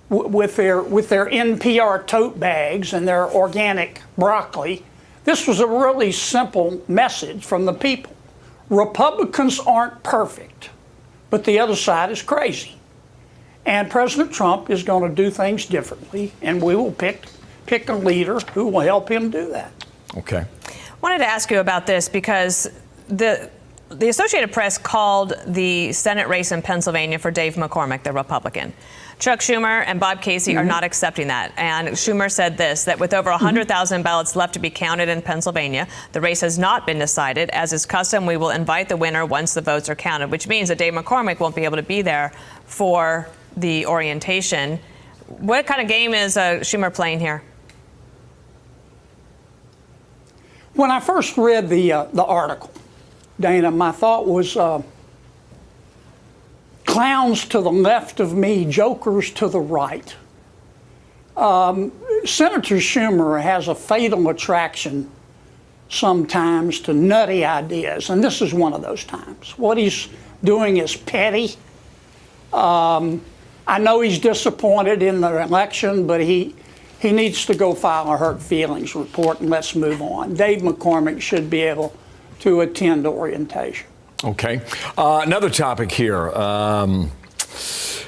with their NPR tote bags and their organic broccoli, this was a really simple message from the people. Republicans aren't perfect, but the other side is crazy. And President Trump is going to do things differently, and we will pick a leader who will help him do that. Okay. Wanted to ask you about this because the Associated Press called the Senate race in Pennsylvania for Dave McCormick, the Republican. Chuck Schumer and Bob Casey are not accepting that. And Schumer said this, that with over 100,000 ballots left to be counted in Pennsylvania, the race has not been decided. As is custom, we will invite the winner once the votes are counted, which means that Dave McCormick won't be able to be there for the orientation. What kind of game is Schumer playing here? When I first read the article, Dana, my thought was clowns to the left of me, jokers to the right. Senator Schumer has a fatal attraction sometimes to nutty ideas, and this is one of those times. What he's doing is petty. I know he's disappointed in the election, but he needs to go file a hurt feelings report, and let's move on. Dave McCormick should be able to attend orientation. Okay. Another topic here.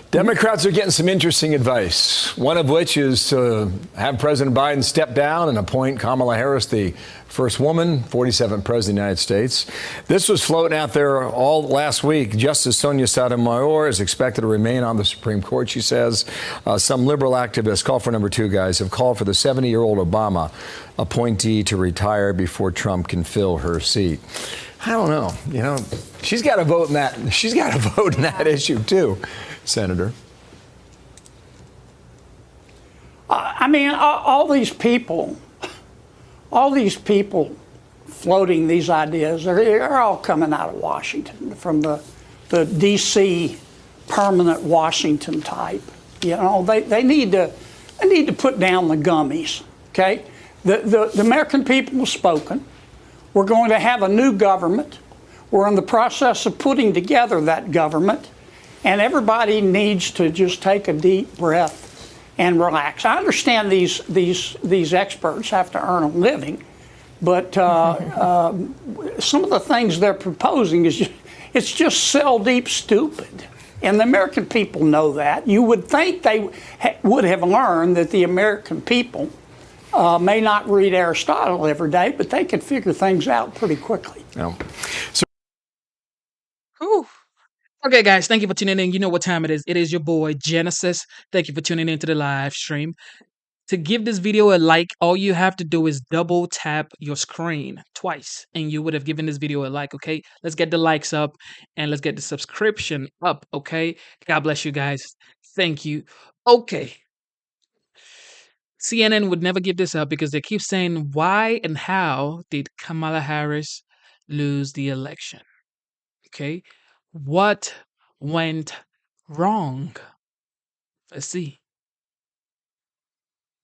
Democrats are getting some interesting advice, one of which is to have President Biden step down and appoint Kamala Harris the first woman, 47th president of the United States. This was floating out there all last week. Justice Sonia Sotomayor is expected to remain on the Supreme Court, she says. Some liberal activists, call for number two, guys, have called for the 70-year-old Obama appointee to retire before Trump can fill her seat. I don't know. You know, she's got to vote in that. She's got to vote in that issue too, Senator. I mean, all these people floating these ideas, they're all coming out of Washington, from the D.C. permanent Washington type. You know, they need to put down the gummies. Okay, the American people have spoken. We're going to have a new government. We're in the process of putting together that government, and everybody needs to just take a deep breath and relax. I understand these experts have to earn a living, but some of the things they're proposing is it's just cell deep stupid, and the American people know that. You would think they would have learned that the American people may not read Aristotle every day, but they can figure things out pretty quickly. No. Whew. Okay, guys, thank you for tuning in. You know what time it is. It is your boy, Genesis. Thank you for tuning into the live stream. To give this video a like, all you have to do is double tap your screen twice, and you would have given this video a like, okay? Let's get the likes up, and let's get the subscription up, okay? God bless you guys. Thank you. Okay. CNN would never give this up because they keep saying, why and how did Kamala Harris lose the election? Okay. What went wrong? Let's see.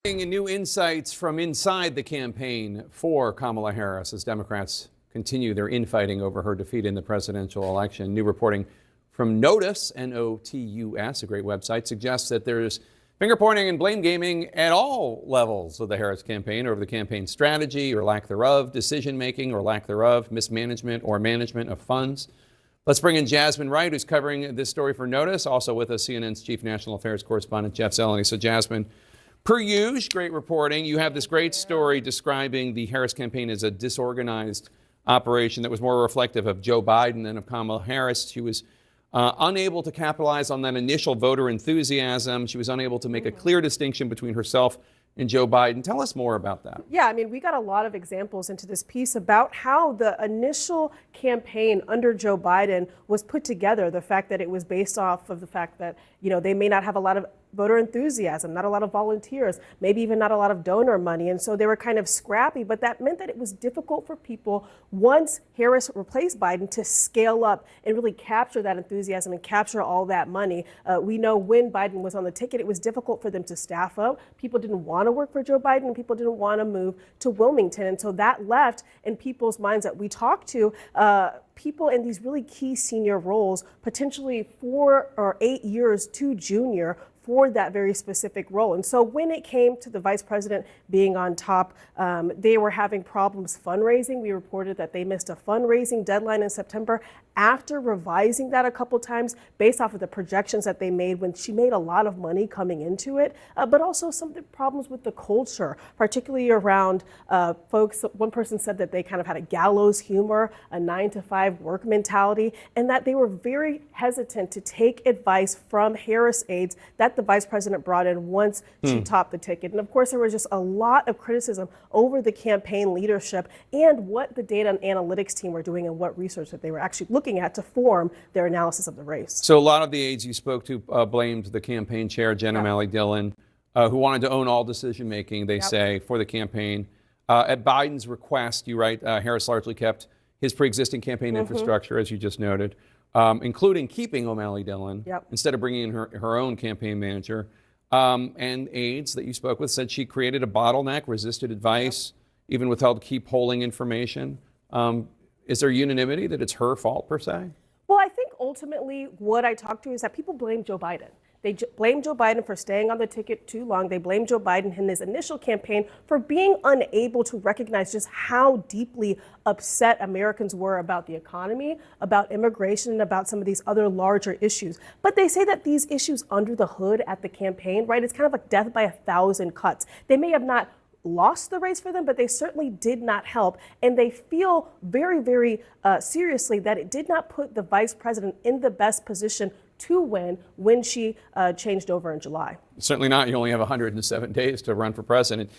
New insights from inside the campaign for Kamala Harris as Democrats continue their infighting over her defeat in the presidential election. New reporting from Notus, N-O-T-U-S, a great website, suggests that there's finger pointing and blame gaming at all levels of the Harris campaign over the campaign strategy or lack thereof, decision making or lack thereof, mismanagement or management of funds. Let's bring in Jasmine Wright, who's covering this story for Notice. Also with us, CNN's chief national affairs correspondent, Jeff Zeleny. So Jasmine, per usual, great reporting. You have this great story describing the Harris campaign as a disorganized operation that was more reflective of Joe Biden than of Kamala Harris. She was unable to capitalize on that initial voter enthusiasm. She was unable to make a clear distinction between herself and Joe Biden. Tell us more about that. Yeah, I mean, we got a lot of examples into this piece about how the initial campaign under Joe Biden was put together. The fact that it was based off of the fact that, you know, they may not have a lot of voter enthusiasm, not a lot of volunteers, maybe even not a lot of donor money. And so they were kind of scrappy, but that meant that it was difficult for people, once Harris replaced Biden, to scale up and really capture that enthusiasm and capture all that money. We know when Biden was on the ticket, it was difficult for them to staff up. People didn't want to work for Joe Biden, and people didn't want to move to Wilmington. And so that left in people's minds that we talked to, people in these really key senior roles, potentially 4 or 8 years too junior for that very specific role. And so when it came to the vice president being on top, they were having problems fundraising. We reported that they missed a fundraising deadline in September after revising that a couple times based off of the projections that they made when she made a lot of money coming into it, but also some of the problems with the culture, particularly around folks. One person said that they kind of had a gallows humor, a 9-to-5 work mentality, and that they were very hesitant to take advice from Harris aides that the vice president brought in once she topped the ticket. And of course, there was just a lot of criticism over the campaign leadership and what the data and analytics team were doing and what research that they were actually looking looking at to form their analysis of the race. So a lot of the aides you spoke to blamed the campaign chair, Jen O'Malley Dillon, who wanted to own all decision making, they say, for the campaign. At Biden's request, you write, Harris largely kept his pre-existing campaign infrastructure, as you just noted, including keeping O'Malley Dillon instead of bringing in her own campaign manager. And aides that you spoke with said she created a bottleneck, resisted advice, even withheld key polling information. Is there unanimity that it's her fault, per se? Well, I think ultimately what I talked to is that people blame Joe Biden. They blame Joe Biden for staying on the ticket too long. They blame Joe Biden in his initial campaign for being unable to recognize just how deeply upset Americans were about the economy, about immigration, and about some of these other larger issues. But they say that these issues under the hood at the campaign, right, it's kind of like death by 1,000 cuts. They may have not lost the race for them, but they certainly did not help. And they feel very, very seriously that it did not put the vice president in the best position to win when she changed over in July. Certainly not. You only have 107 days to run for president.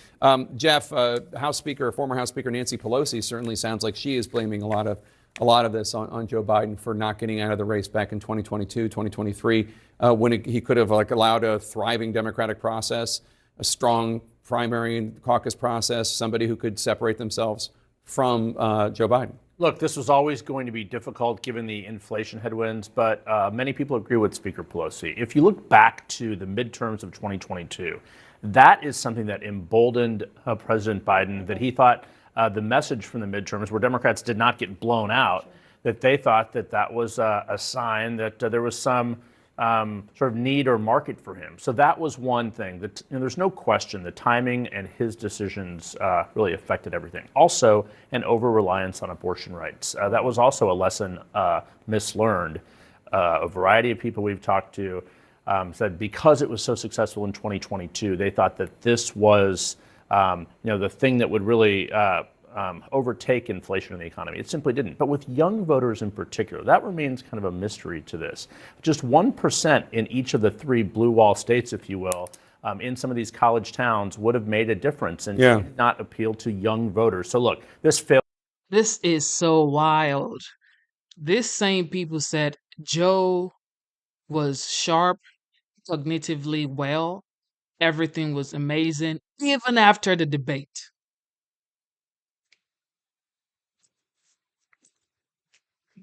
Jeff, House Speaker, former House Speaker Nancy Pelosi certainly sounds like she is blaming a lot of this on Joe Biden for not getting out of the race back in 2022, 2023, when he could have allowed a thriving Democratic process, a strong primary and caucus process, somebody who could separate themselves from Joe Biden. Look, this was always going to be difficult given the inflation headwinds, but many people agree with Speaker Pelosi. If you look back to the midterms of 2022, that is something that emboldened President Biden, that he thought the message from the midterms, where Democrats did not get blown out, that they thought that was a sign that there was some sort of need or market for him. So that was one thing. There's no question the timing and his decisions really affected everything. Also, an over-reliance on abortion rights. That was also a lesson mislearned. A variety of people we've talked to said because it was so successful in 2022, they thought that this was the thing that would really overtake inflation in the economy. It simply didn't. But with young voters in particular, that remains kind of a mystery to this. Just 1% in each of the three blue wall states, if you will, in some of these college towns would have made a difference and did not appeal to young voters. So look, this failed. This is so wild. This same people said Joe was sharp, cognitively well, everything was amazing, even after the debate.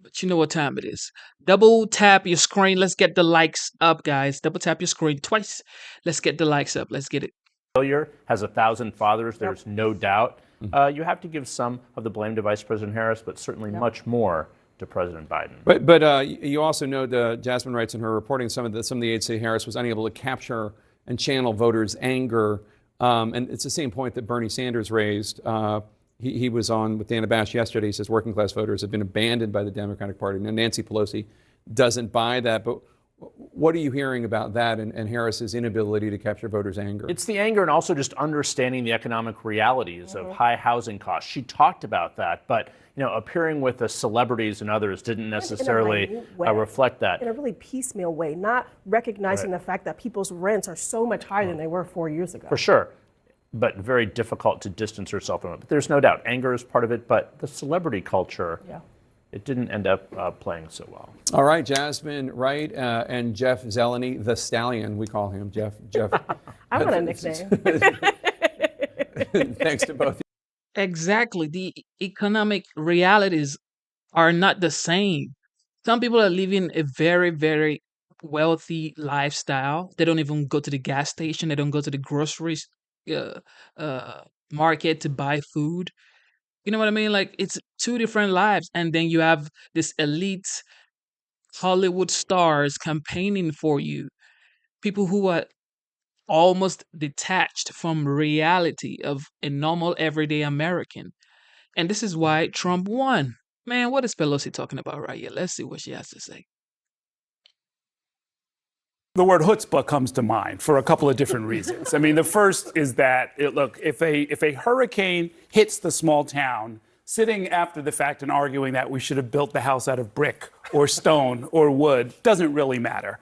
But you know what time it is. Double tap your screen. Let's get the likes up, guys. Double tap your screen twice. Let's get the likes up. Let's get it. Failure has 1,000 fathers. There's no doubt. You have to give some of the blame to Vice President Harris, but certainly much more to President Biden. But you also know, Jasmine writes in her reporting, some of the aides say Harris was unable to capture and channel voters' anger. And it's the same point that Bernie Sanders raised. He was on with Dana Bash yesterday. He says working class voters have been abandoned by the Democratic Party. Now, Nancy Pelosi doesn't buy that. But what are you hearing about that and Harris's inability to capture voters' anger? It's the anger and also just understanding the economic realities of high housing costs. She talked about that, but appearing with the celebrities and others didn't necessarily reflect that. In a really piecemeal way, not recognizing the fact that people's rents are so much higher than they were 4 years ago. For sure. But very difficult to distance herself from it. But there's no doubt anger is part of it, but the celebrity culture, it didn't end up playing so well. All right, Jasmine Wright and Jeff Zeleny, the Stallion, we call him, Jeff. I want a nickname. Thanks to both. Exactly. The economic realities are not the same. Some people are living a very, very wealthy lifestyle. They don't even go to the gas station. They don't go to the groceries market to buy food. You know what I mean? Like, it's two different lives. And then you have this elite Hollywood stars campaigning for you. People who are almost detached from reality of a normal everyday American. And this is why Trump won. Man, what is Pelosi talking about right here? Let's see what she has to say. The word chutzpah comes to mind for a couple of different reasons. I mean, the first is that, look, if a hurricane hits the small town, sitting after the fact and arguing that we should have built the house out of brick or stone or wood doesn't really matter.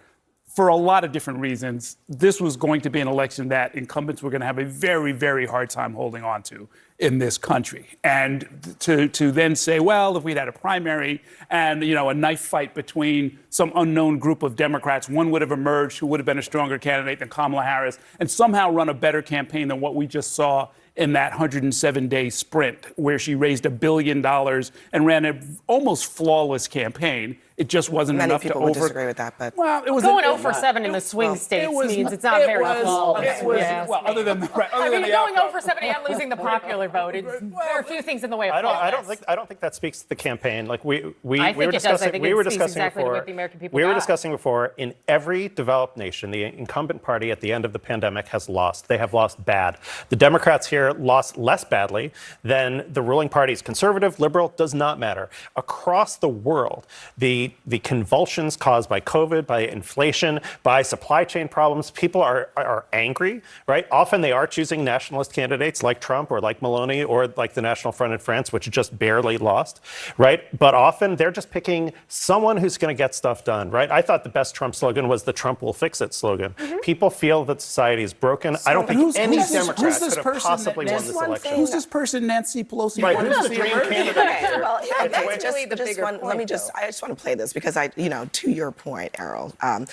for a lot of different reasons, this was going to be an election that incumbents were going to have a very, very hard time holding on to in this country. And to then say, well, if we'd had a primary and, a knife fight between some unknown group of Democrats, one would have emerged who would have been a stronger candidate than Kamala Harris and somehow run a better campaign than what we just saw in that 107-day sprint where she raised $1 billion and ran an almost flawless campaign. It just wasn't Many enough people to would disagree with that, but well, it was going 0 for 7 in the swing states means it's not very flawless. Well, other than going 0 for 7 and losing the popular vote, there are a few things in the way of flawless. I don't think that speaks to the campaign. Like we I think were it does. I discussing think we it were speaks discussing exactly to before. what the American people We were got. discussing before. In every developed nation, the incumbent party at the end of the pandemic has lost. They have lost bad. The Democrats here lost less badly than the ruling parties. Conservative, liberal, does not matter. Across the world, the convulsions caused by COVID, by inflation, by supply chain problems, people are angry, right? Often they are choosing nationalist candidates like Trump or like Meloni or like the National Front in France, which just barely lost, right? But often they're just picking someone who's going to get stuff done, right? I thought the best Trump slogan was the Trump will fix it slogan. People feel that society is broken. I don't think any Democrat could have possibly won this election. Who's this person, Nancy Pelosi? Right, who's the dream candidate? Well, yeah, that's really the bigger point, I just want to play this because to your point, Errol, on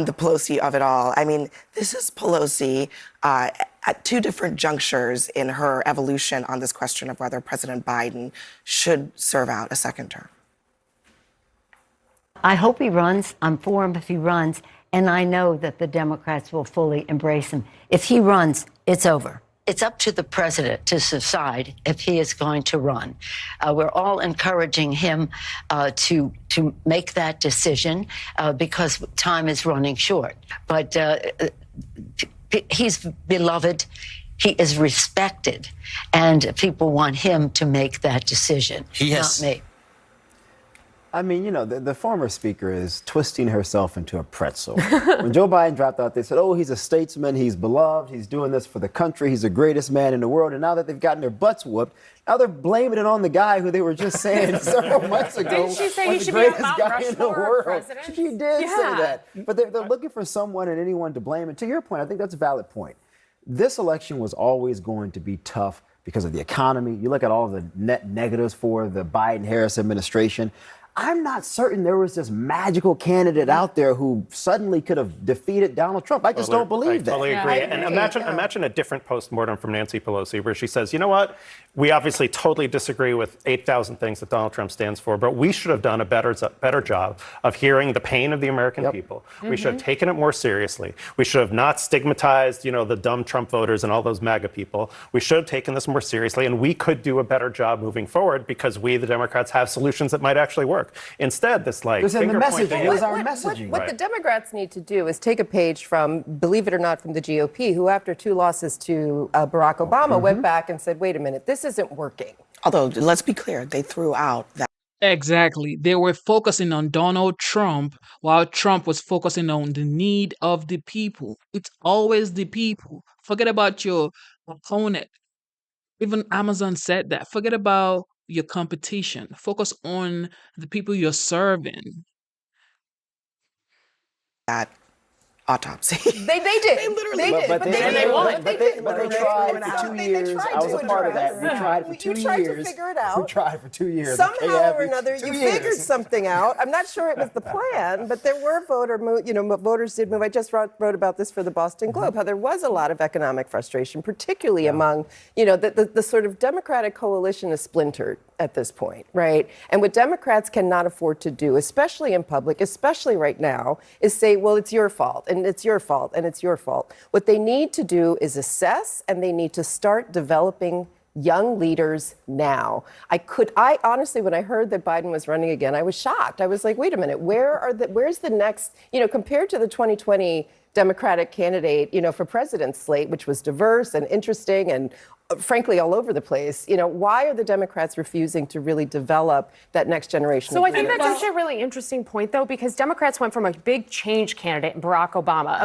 the Pelosi of it all. I mean, this is Pelosi at two different junctures in her evolution on this question of whether President Biden should serve out a second term. I hope he runs. I'm for him if he runs. And I know that the Democrats will fully embrace him. If he runs, it's over. It's up to the president to decide if he is going to run. We're all encouraging him to make that decision because time is running short. But he's beloved. He is respected. And people want him to make that decision, not me. I mean, the former speaker is twisting herself into a pretzel. When Joe Biden dropped out, they said, oh, he's a statesman, he's beloved, he's doing this for the country, he's the greatest man in the world. And now that they've gotten their butts whooped, now they're blaming it on the guy who they were just saying several months ago Didn't she say was he the should be on greatest Mount guy in the Rushmore of world. presidents? She did say that. But they're looking for someone and anyone to blame. And to your point, I think that's a valid point. This election was always going to be tough because of the economy. You look at all the net negatives for the Biden-Harris administration. I'm not certain there was this magical candidate out there who suddenly could have defeated Donald Trump. I just don't believe that. I totally agree. And imagine a different postmortem from Nancy Pelosi where she says, you know what? We obviously totally disagree with 8,000 things that Donald Trump stands for, but we should have done a better job of hearing the pain of the American people. We should have taken it more seriously. We should have not stigmatized, the dumb Trump voters and all those MAGA people. We should have taken this more seriously, and we could do a better job moving forward because we, the Democrats, have solutions that might actually work. Instead, this finger pointing. What the Democrats need to do is take a page from, believe it or not, from the GOP, who after 2 losses to Barack Obama went back and said, wait a minute, this isn't working. Although, let's be clear, they threw out that. Exactly. They were focusing on Donald Trump while Trump was focusing on the need of the people. It's always the people. Forget about your opponent. Even Amazon said that. Forget about your competition. Focus on the people you're serving. That autopsy. They did. They literally did. But they won. But they tried for 2 years. I was a part of that. We tried for 2 years. You tried to figure it out. We tried for 2 years. Somehow or another, you figured something out. I'm not sure it was the plan, but there were voters did move. I just wrote about this for the Boston Globe, how there was a lot of economic frustration, particularly among, the sort of Democratic coalition is splintered at this point, right? And what Democrats cannot afford to do, especially in public, especially right now, is say, well, it's your fault, and it's your fault, and it's your fault. What they need to do is assess, and they need to start developing young leaders now. I honestly, when I heard that Biden was running again, I was shocked. I was like, wait a minute, where's the next, compared to the 2020 Democratic candidate, for president slate, which was diverse and interesting and frankly all over the place, why are the Democrats refusing to really develop that next generation of I think leaders? that's actually a really interesting point, though, because Democrats went from a big change candidate in Barack Obama,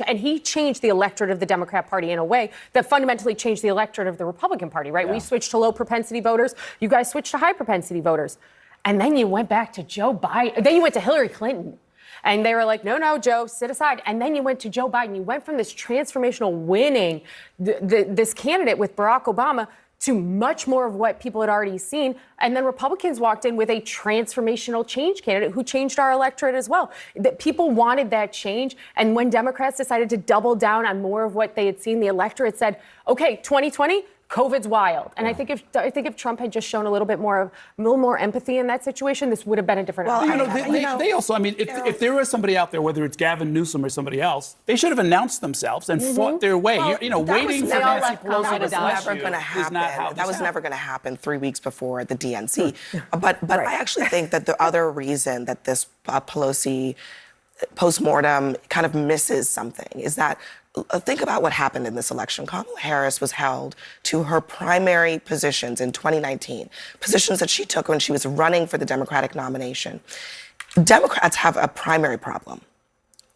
and he changed the electorate of the Democrat Party in a way that fundamentally changed the electorate of the Republican Party, right? Yeah. We switched to low propensity voters. You guys switched to high propensity voters. And then you went back to Joe Biden. Then you went to Hillary Clinton. And they were like, no, Joe, sit aside. And then you went to Joe Biden. You went from this transformational winning, this candidate with Barack Obama, to much more of what people had already seen. And then Republicans walked in with a transformational change candidate who changed our electorate as well. That people wanted that change. And when Democrats decided to double down on more of what they had seen, the electorate said, okay, 2020, COVID's wild. And I think if Trump had just shown a little more empathy in that situation, this would have been a different outcome. They also, I mean, if there was somebody out there, whether it's Gavin Newsom or somebody else, they should have announced themselves and fought their way. Waiting for Nancy Pelosi to bless you is not how that was never going to happen 3 weeks before the DNC. But I actually think that the other reason that this Pelosi postmortem kind of misses something is that think about what happened in this election. Kamala Harris was held to her primary positions in 2019, positions that she took when she was running for the Democratic nomination. Democrats have a primary problem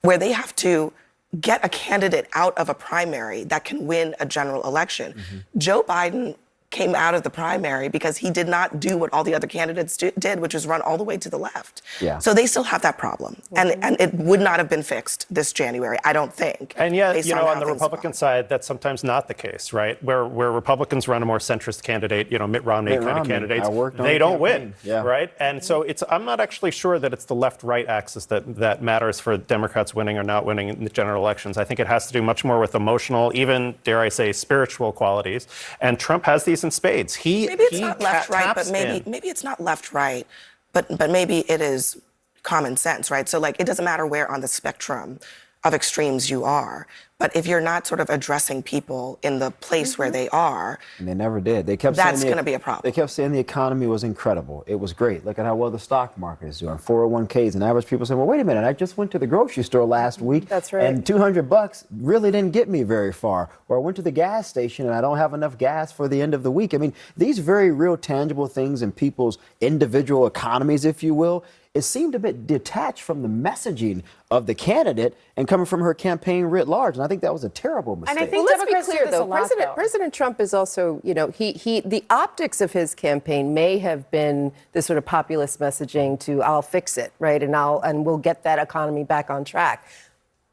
where they have to get a candidate out of a primary that can win a general election. Joe Biden came out of the primary because he did not do what all the other candidates did, which was run all the way to the left. Yeah. So they still have that problem. And it would not have been fixed this January, I don't think. And yet, on the Republican side, that's sometimes not the case, right? Where Republicans run a more centrist candidate, Mitt Romney kind of candidates, they don't win, right? And so I'm not actually sure that it's the left-right axis that matters for Democrats winning or not winning in the general elections. I think it has to do much more with emotional, even, dare I say, spiritual qualities. And Trump has these in spades. Maybe it's not left-right, but maybe it's not left-right, but maybe it is common sense, right? So it doesn't matter where on the spectrum of extremes you are, but if you're not sort of addressing people in the place where they are, and they never did. They kept that's saying going to be a problem. They kept saying the economy was incredible. It was great. Look at how well the stock market is doing. 401ks, and average people say, well, wait a minute, I just went to the grocery store last week. That's right. And $200 really didn't get me very far. Or I went to the gas station and I don't have enough gas for the end of the week. I mean, these very real tangible things in people's individual economies, if you will, it seemed a bit detached from the messaging of the candidate and coming from her campaign writ large. And I think that was a terrible mistake. And I think let's be clear, though, President Trump is also, the optics of his campaign may have been this sort of populist messaging to I'll fix it, right? And we'll get that economy back on track.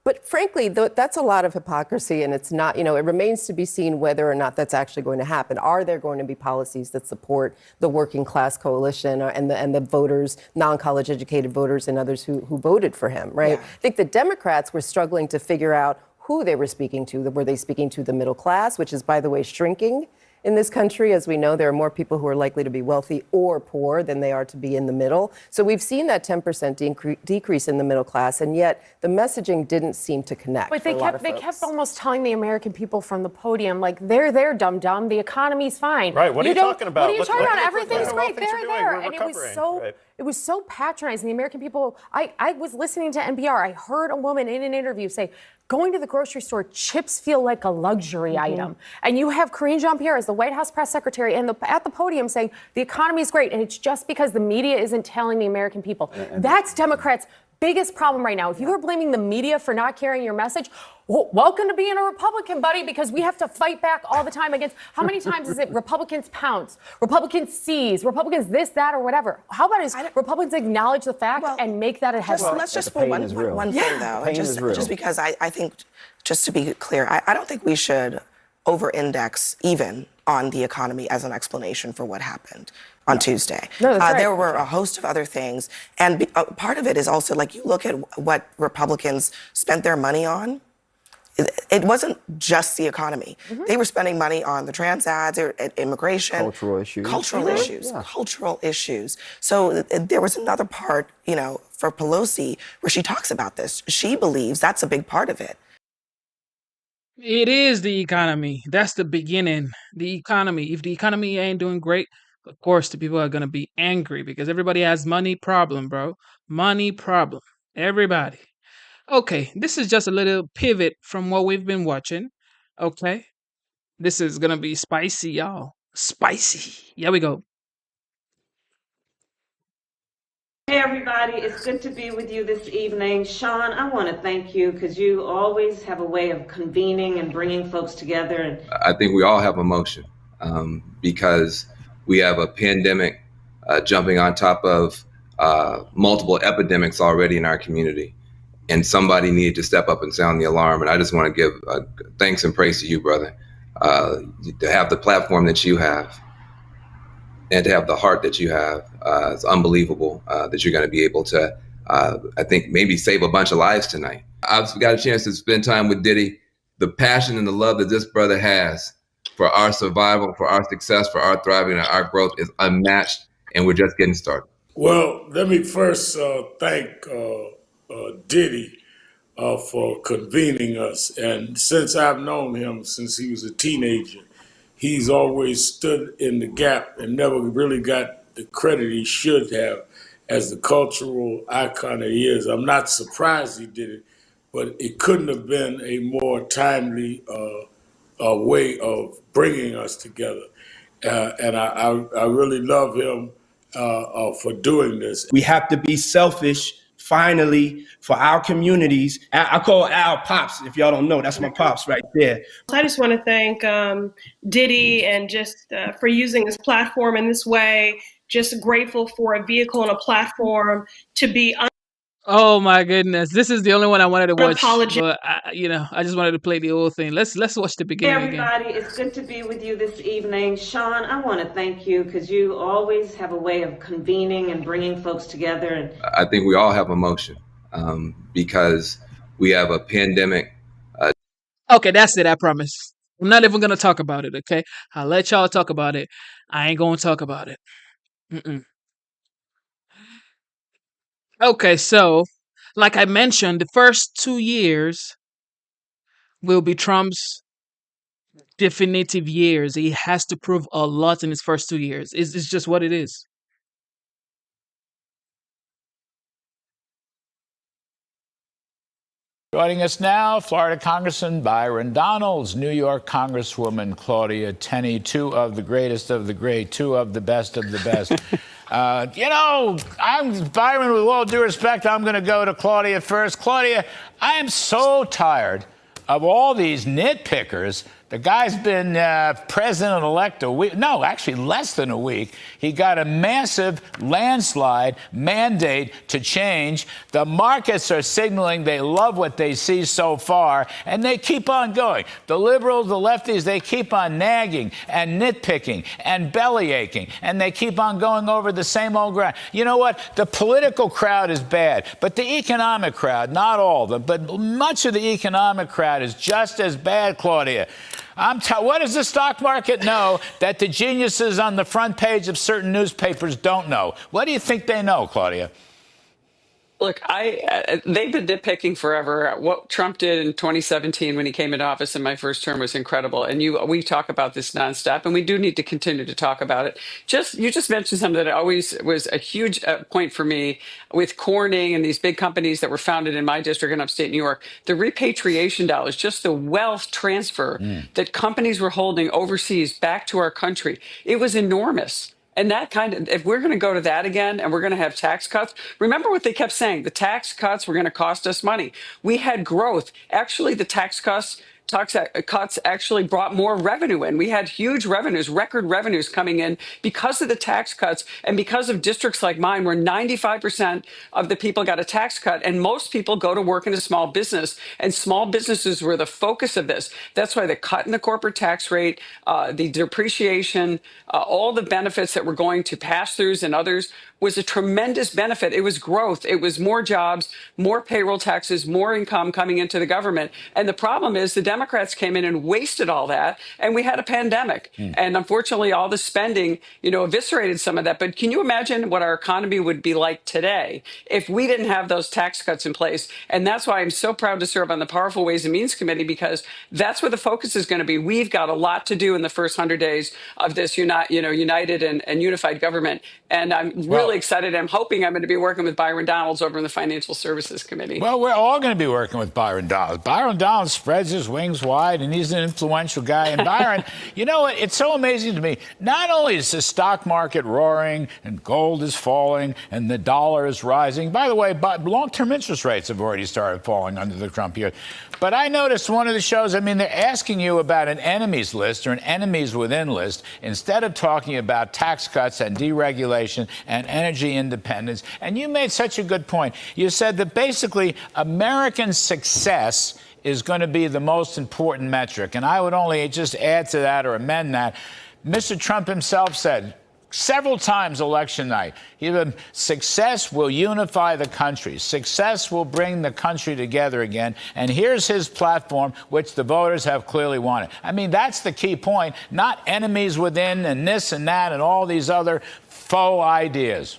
But frankly, that's a lot of hypocrisy, and it's not, it remains to be seen whether or not that's actually going to happen. Are there going to be policies that support the working class coalition and the voters, non-college educated voters and others who voted for him, right? Yeah. I think the Democrats were struggling to figure out who they were speaking to. Were they speaking to the middle class, which is, by the way, shrinking in this country? As we know, there are more people who are likely to be wealthy or poor than they are to be in the middle. So we've seen that 10% decrease in the middle class, and yet the messaging didn't seem to connect. But they kept almost telling the American people from the podium, they're there, dum-dum, the economy's fine. Right, what are you talking about? What are you talking about? Everything's great, they're there. And it was so patronizing. The American people, I was listening to NPR. I heard a woman in an interview say, going to the grocery store, chips feel like a luxury item. And you have Karine Jean-Pierre as the White House press secretary at the podium saying the economy is great, and it's just because the media isn't telling the American people. That's Democrats' biggest problem right now. If you are blaming the media for not carrying your message, well, welcome to being a Republican, buddy, because we have to fight back all the time against, how many times is it Republicans pounce, Republicans seize, Republicans this, that, or whatever? How about Republicans acknowledge the fact and make that a headline? Let's just put one thing, though, just because I think, just to be clear, I don't think we should over-index even on the economy as an explanation for what happened on Tuesday. No, that's right. There were a host of other things. And part of it is also, you look at what Republicans spent their money on. It wasn't just the economy. They were spending money on the trans ads, immigration. Cultural issues. So there was another part, for Pelosi where she talks about this. She believes that's a big part of it. It is the economy. That's the beginning. The economy. If the economy ain't doing great, of course, the people are going to be angry because everybody has money problem, bro. Money problem. Everybody. Okay, this is just a little pivot from what we've been watching. Okay. This is going to be spicy, y'all. Spicy. Here we go. Hey everybody, it's good to be with you this evening. Sean, I want to thank you because you always have a way of convening and bringing folks together. And I think we all have emotion because we have a pandemic jumping on top of multiple epidemics already in our community. and somebody needed to step up and sound the alarm. And I just want to give thanks and praise to you, brother, to have the platform that you have and to have the heart that you have. It's unbelievable that you're going to be able to, I think, maybe save a bunch of lives tonight. I've got a chance to spend time with Diddy. The passion and the love that this brother has for our survival, for our success, for our thriving, and our growth is unmatched, and we're just getting started. Well, let me first thank Diddy for convening us. And since I've known him since he was a teenager, he's always stood in the gap and never really got the credit he should have as the cultural icon that he is. I'm not surprised he did it, but it couldn't have been a more timely way of bringing us together. And I really love him for doing this. We have to be selfish, finally, for our communities. I call Al Pops, if y'all don't know. That's my Pops right there. I just want to thank Diddy and just for using this platform in this way. Just grateful for a vehicle and a platform to be Oh my goodness, this is the only one I wanted to watch. But I just wanted to play the whole thing. Let's watch the Hey beginning again. everybody, it's good to be with you this evening. Sean, I want to thank you because you always have a way of convening and bringing folks together. And I think we all have emotion because we have a pandemic. Okay, that's it. I promise. I'm not even gonna talk about it. Okay, I'll let y'all talk about it. I ain't gonna talk about it. Okay, so like I mentioned, the first 2 years will be Trump's definitive years. He has to prove a lot in his first 2 years. It's just what it is. Joining us now, Florida Congressman Byron Donalds, New York Congresswoman Claudia Tenney, two of the greatest of the great, two of the best of the best. I'm Byron, with all due respect, I'm going to go to Claudia first. Claudia, I am so tired of all these nitpickers. The guy's been president-elect a week. No, actually less than a week. He got a massive landslide mandate to change. The markets are signaling they love what they see so far, and they keep on going. The liberals, the lefties, they keep on nagging and nitpicking and bellyaching, and they keep on going over the same old ground. You know what? The political crowd is bad, but the economic crowd, not all of them, but much of the economic crowd is just as bad, Claudia. What does the stock market know that the geniuses on the front page of certain newspapers don't know? What do you think they know, Claudia? Look, they've been nitpicking forever. What Trump did in 2017 when he came into office in my first term was incredible. And we talk about this nonstop, and we do need to continue to talk about it. You just mentioned something that always was a huge point for me with Corning and these big companies that were founded in my district in upstate New York. The repatriation dollars, just the wealth transfer that companies were holding overseas back to our country, it was enormous. And that if we're going to go to that again and we're going to have tax cuts, remember what they kept saying, the tax cuts were going to cost us money. We had growth. Actually, the tax cuts actually brought more revenue in. We had huge revenues, record revenues coming in because of the tax cuts and because of districts like mine where 95% of the people got a tax cut and most people go to work in a small business, and small businesses were the focus of this. That's why the cut in the corporate tax rate, the depreciation, all the benefits that were going to pass-throughs and others was a tremendous benefit. It was growth. It was more jobs, more payroll taxes, more income coming into the government. And the problem is the Democrats came in and wasted all that, and we had a pandemic. And unfortunately, all the spending, eviscerated some of that. But can you imagine what our economy would be like today if we didn't have those tax cuts in place? And that's why I'm so proud to serve on the Powerful Ways and Means Committee, because that's where the focus is going to be. We've got a lot to do in the first 100 days of this united and unified government. And I'm really excited. I'm hoping I'm going to be working with Byron Donalds over in the Financial Services Committee. Well, we're all going to be working with Byron Donalds. Byron Donalds spreads his wings earnings wide, and he's an influential guy. And Byron, you know what? It's so amazing to me. Not only is the stock market roaring and gold is falling and the dollar is rising. By the way, long-term interest rates have already started falling under the Trump year. But I noticed one of the shows, I mean, they're asking you about an enemies list or an enemies within list instead of talking about tax cuts and deregulation and energy independence. And you made such a good point. You said that basically American success is going to be the most important metric. And I would only just add to that or amend that. Mr. Trump himself said several times election night, success will unify the country. Success will bring the country together again. And here's his platform, which the voters have clearly wanted. I mean, that's the key point, not enemies within and this and that and all these other faux ideas.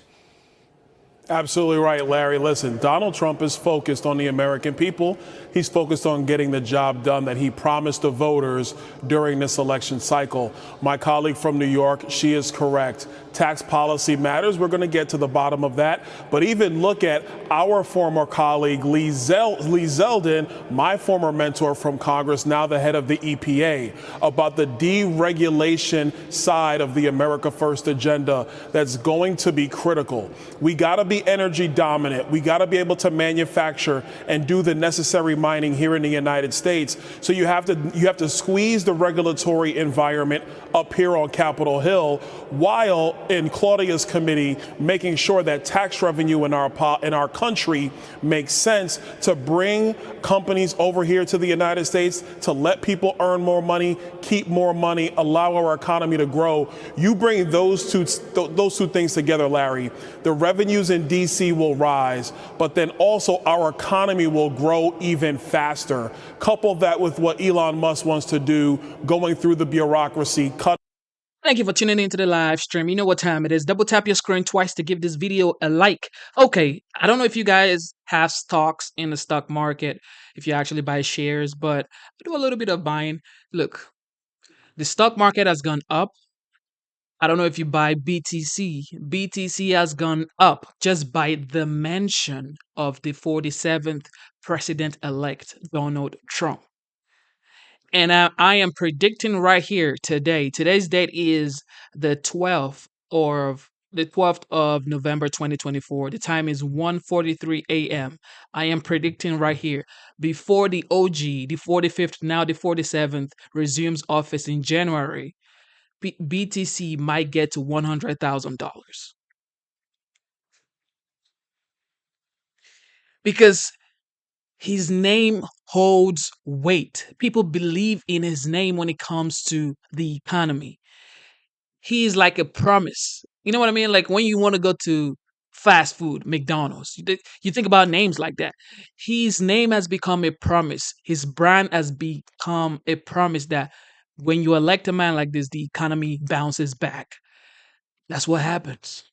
Absolutely right, Larry. Listen, Donald Trump is focused on the American people. He's focused on getting the job done that he promised the voters during this election cycle. My colleague from New York, she is correct. Tax policy matters. We're going to get to the bottom of that. But even look at our former colleague, Lee Zeldin, my former mentor from Congress, now the head of the EPA, about the deregulation side of the America First agenda that's going to be critical. We got to be energy dominant. We got to be able to manufacture and do the necessary mining here in the United States. So you have to squeeze the regulatory environment up here on Capitol Hill, while in Claudia's committee making sure that tax revenue in our country makes sense to bring companies over here to the United States, to let people earn more money, keep more money, allow our economy to grow. You bring those two things together, Larry, the revenues in DC will rise, but then also our economy will grow even faster. Couple that with what Elon Musk wants to do, going through the bureaucracy, Thank you for tuning into the live stream. You know what time it is. Double tap your screen twice to give this video a like. Okay, I don't know if you guys have stocks in the stock market, if you actually buy shares, but I do a little bit of buying. Look, the stock market has gone up. I don't know if you buy BTC. BTC has gone up just by the mention of the 47th president-elect, Donald Trump. And I am predicting right here today. Today's date is the 12th of November 2024. The time is 1:43 a.m. I am predicting right here before the OG, the 45th, now the 47th, resumes office in January, BTC might get to $100,000. Because his name holds weight. People believe in his name when it comes to the economy. He is like a promise. You know what I mean? Like when you want to go to fast food, McDonald's, you think about names like that. His name has become a promise. His brand has become a promise that when you elect a man like this, the economy bounces back. That's what happens.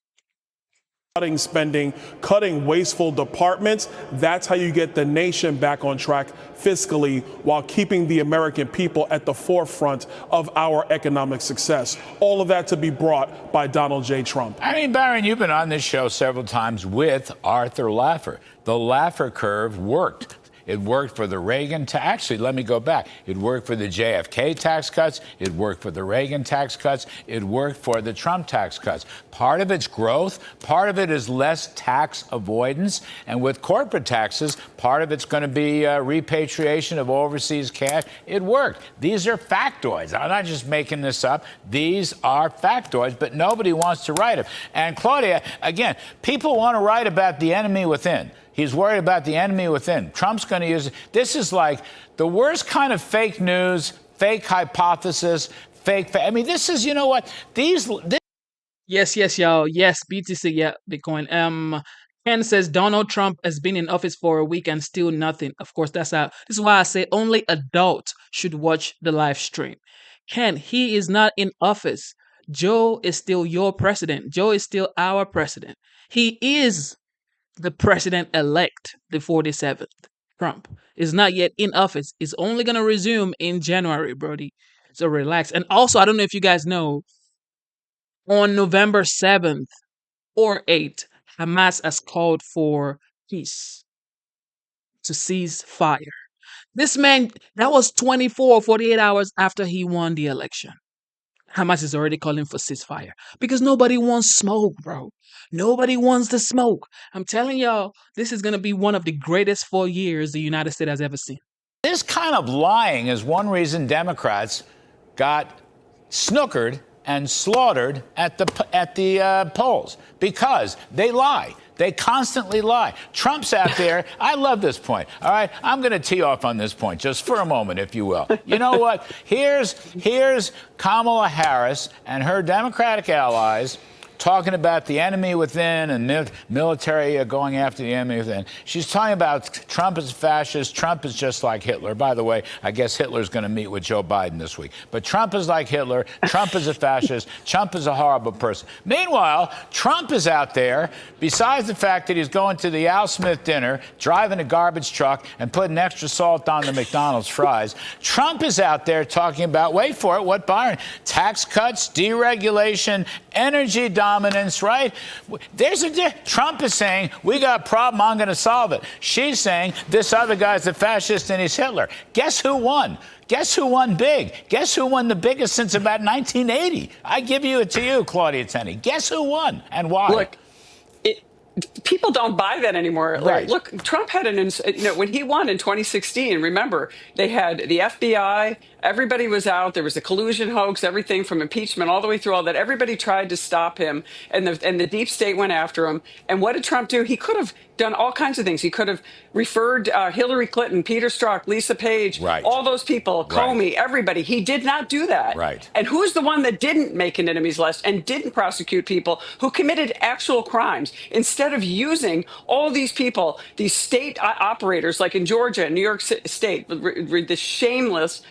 Cutting spending, cutting wasteful departments. That's how you get the nation back on track fiscally while keeping the American people at the forefront of our economic success. All of that to be brought by Donald J. Trump. I mean, Byron, you've been on this show several times with Arthur Laffer. The Laffer curve worked. It worked for the Reagan actually, let me go back. It worked for the JFK tax cuts. It worked for the Reagan tax cuts. It worked for the Trump tax cuts. Part of it's growth. Part of it is less tax avoidance. And with corporate taxes, part of it's going to be repatriation of overseas cash. It worked. These are factoids. I'm not just making this up. These are factoids, but nobody wants to write them. And Claudia, again, people want to write about the enemy within. He's worried about the enemy within. Trump's going to use it. This is like the worst kind of fake news, fake hypothesis, I mean, this is, you know what? Yes, y'all. Yes, BTC, yeah, Bitcoin. Ken says Donald Trump has been in office for a week and still nothing. Of course, this is why I say only adults should watch the live stream. Ken, he is not in office. Joe is still your president. Joe is still our president. He is the president-elect, the 47th. Trump is not yet in office. It's only going to resume in January, Brody. So relax. And also, I don't know if you guys know, on November 7th or 8th, Hamas has called for peace, to cease fire. This man, that was 24, 48 hours after he won the election. Hamas is already calling for ceasefire because nobody wants smoke, bro. Nobody wants the smoke. I'm telling y'all, this is going to be one of the greatest 4 years the United States has ever seen. This kind of lying is one reason Democrats got snookered and slaughtered at the polls, because they lie. They constantly lie. Trump's out there. I love this point. All right, I'm going to tee off on this point just for a moment, if you will. You know what? Here's Kamala Harris and her Democratic allies talking about the enemy within and military going after the enemy within. She's talking about Trump is a fascist. Trump is just like Hitler. By the way, I guess Hitler's going to meet with Joe Biden this week. But Trump is like Hitler. Trump is a fascist. Trump is a horrible person. Meanwhile, Trump is out there, besides the fact that he's going to the Al Smith dinner, driving a garbage truck and putting extra salt on the McDonald's fries. Trump is out there talking about, wait for it, what, Byron? Tax cuts, deregulation, energy dominance, right? Trump is saying, we got a problem, I'm going to solve it. She's saying, this other guy's a fascist and he's Hitler. Guess who won? Guess who won big? Guess who won the biggest since about 1980? I give it to you, Claudia Tenney. Guess who won and why? Look, people don't buy that anymore. Right. Look, Trump had when he won in 2016, remember, they had the FBI, everybody was out, there was a collusion hoax, everything from impeachment all the way through all that. Everybody tried to stop him, and the deep state went after him. And what did Trump do? He could have done all kinds of things. He could have referred Hillary Clinton, Peter Strzok, Lisa Page, all those people, Comey, everybody. He did not do that. Right. And who's the one that didn't make an enemies list and didn't prosecute people who committed actual crimes? Instead of using all these people, these state operators like in Georgia and New York State, the shameless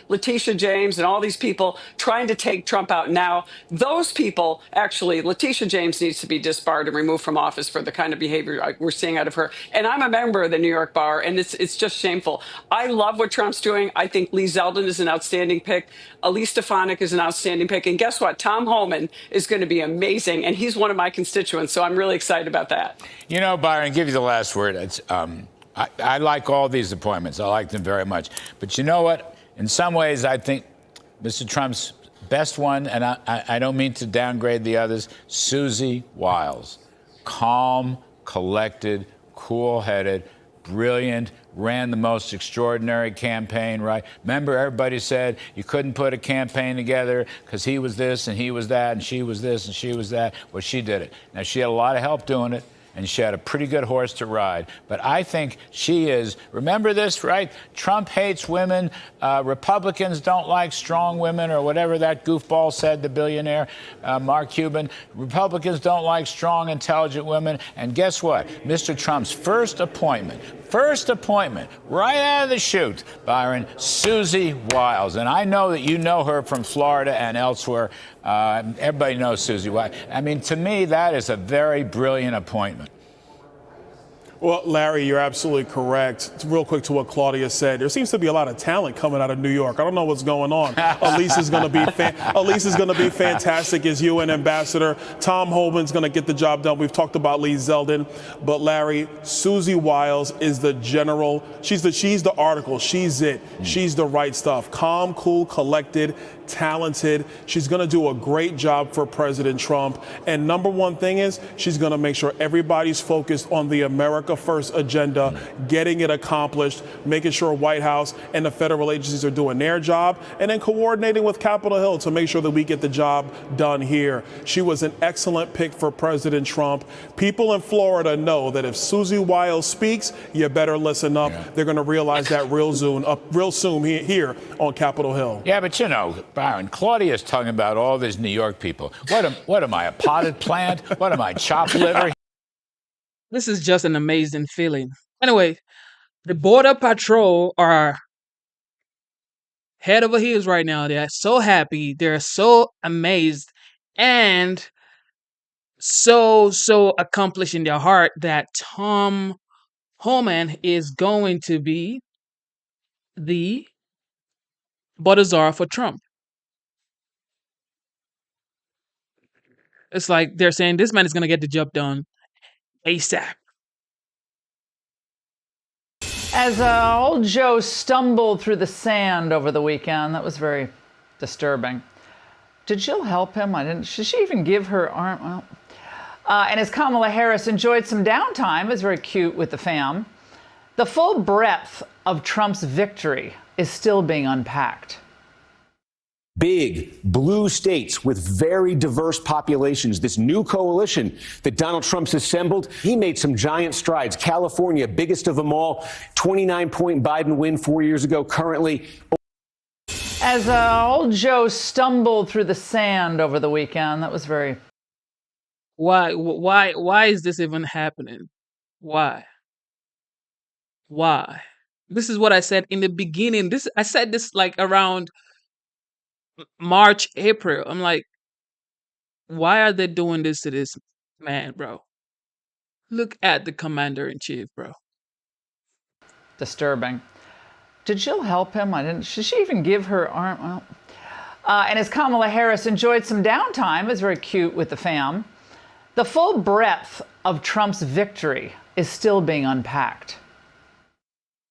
Letitia James and all these people trying to take Trump out now. Those people, actually, Letitia James needs to be disbarred and removed from office for the kind of behavior we're seeing out of her. And I'm a member of the New York Bar, and it's just shameful. I love what Trump's doing. I think Lee Zeldin is an outstanding pick. Elise Stefanik is an outstanding pick. And guess what? Tom Homan is going to be amazing, and he's one of my constituents, so I'm really excited about that. You know, Byron, give you the last word. I like all these appointments. I like them very much. But you know what? In some ways, I think Mr. Trump's best one, and I don't mean to downgrade the others, Susie Wiles. Calm, collected, cool-headed, brilliant, ran the most extraordinary campaign, right? Remember, everybody said you couldn't put a campaign together because he was this and he was that and she was this and she was that. Well, she did it. Now, she had a lot of help doing it, and she had a pretty good horse to ride. But I think she is, remember this, right? Trump hates women. Republicans don't like strong women, or whatever that goofball said, the billionaire, Mark Cuban. Republicans don't like strong, intelligent women. And guess what? Mr. Trump's first appointment, right out of the chute, Byron, Susie Wiles. And I know that you know her from Florida and elsewhere. Everybody knows Susie Wiles. I mean, to me, that is a very brilliant appointment. Well, Larry, you're absolutely correct. Real quick to what Claudia said, there seems to be a lot of talent coming out of New York. I don't know what's going on. Elise is going to be fantastic as UN ambassador. Tom Homan's going to get the job done. We've talked about Lee Zeldin, but Larry, Susie Wiles is the general. She's the article. She's it. She's the right stuff. Calm, cool, collected, talented. She's going to do a great job for President Trump. And number one thing is she's going to make sure everybody's focused on the America First agenda, getting it accomplished, making sure White House and the federal agencies are doing their job, and then coordinating with Capitol Hill to make sure that we get the job done here. She was an excellent pick for President Trump. People in Florida know that if Susie Wiles speaks, you better listen up. Yeah. They're going to realize that real soon here on Capitol Hill. Yeah, but you know, Byron, Claudia is talking about all these New York people. What am I, a potted plant? What am I, chopped liver? This is just an amazing feeling. Anyway, the Border Patrol are head over heels right now. They're so happy. They're so amazed and so accomplished in their heart that Tom Homan is going to be the border czar for Trump. It's like they're saying this man is going to get the job done ASAP. As old Joe stumbled through the sand over the weekend, that was very disturbing. Did Jill help him? Should she even give her arm? Well, and as Kamala Harris enjoyed some downtime, it was very cute with the fam. The full breadth of Trump's victory is still being unpacked. Big blue states with very diverse populations. This new coalition that Donald Trump's assembled, he made some giant strides. California, biggest of them all, 29-point Biden win 4 years ago. Currently, as old Joe stumbled through the sand over the weekend, that was very. Why is this even happening? Why? This is what I said in the beginning. I said this like around March, April. I'm like, why are they doing this to this man, bro? Look at the commander-in-chief, bro. Disturbing. Did Jill help him? Should she even give her arm? Well, and as Kamala Harris enjoyed some downtime, it was very cute with the fam. The full breadth of Trump's victory is still being unpacked.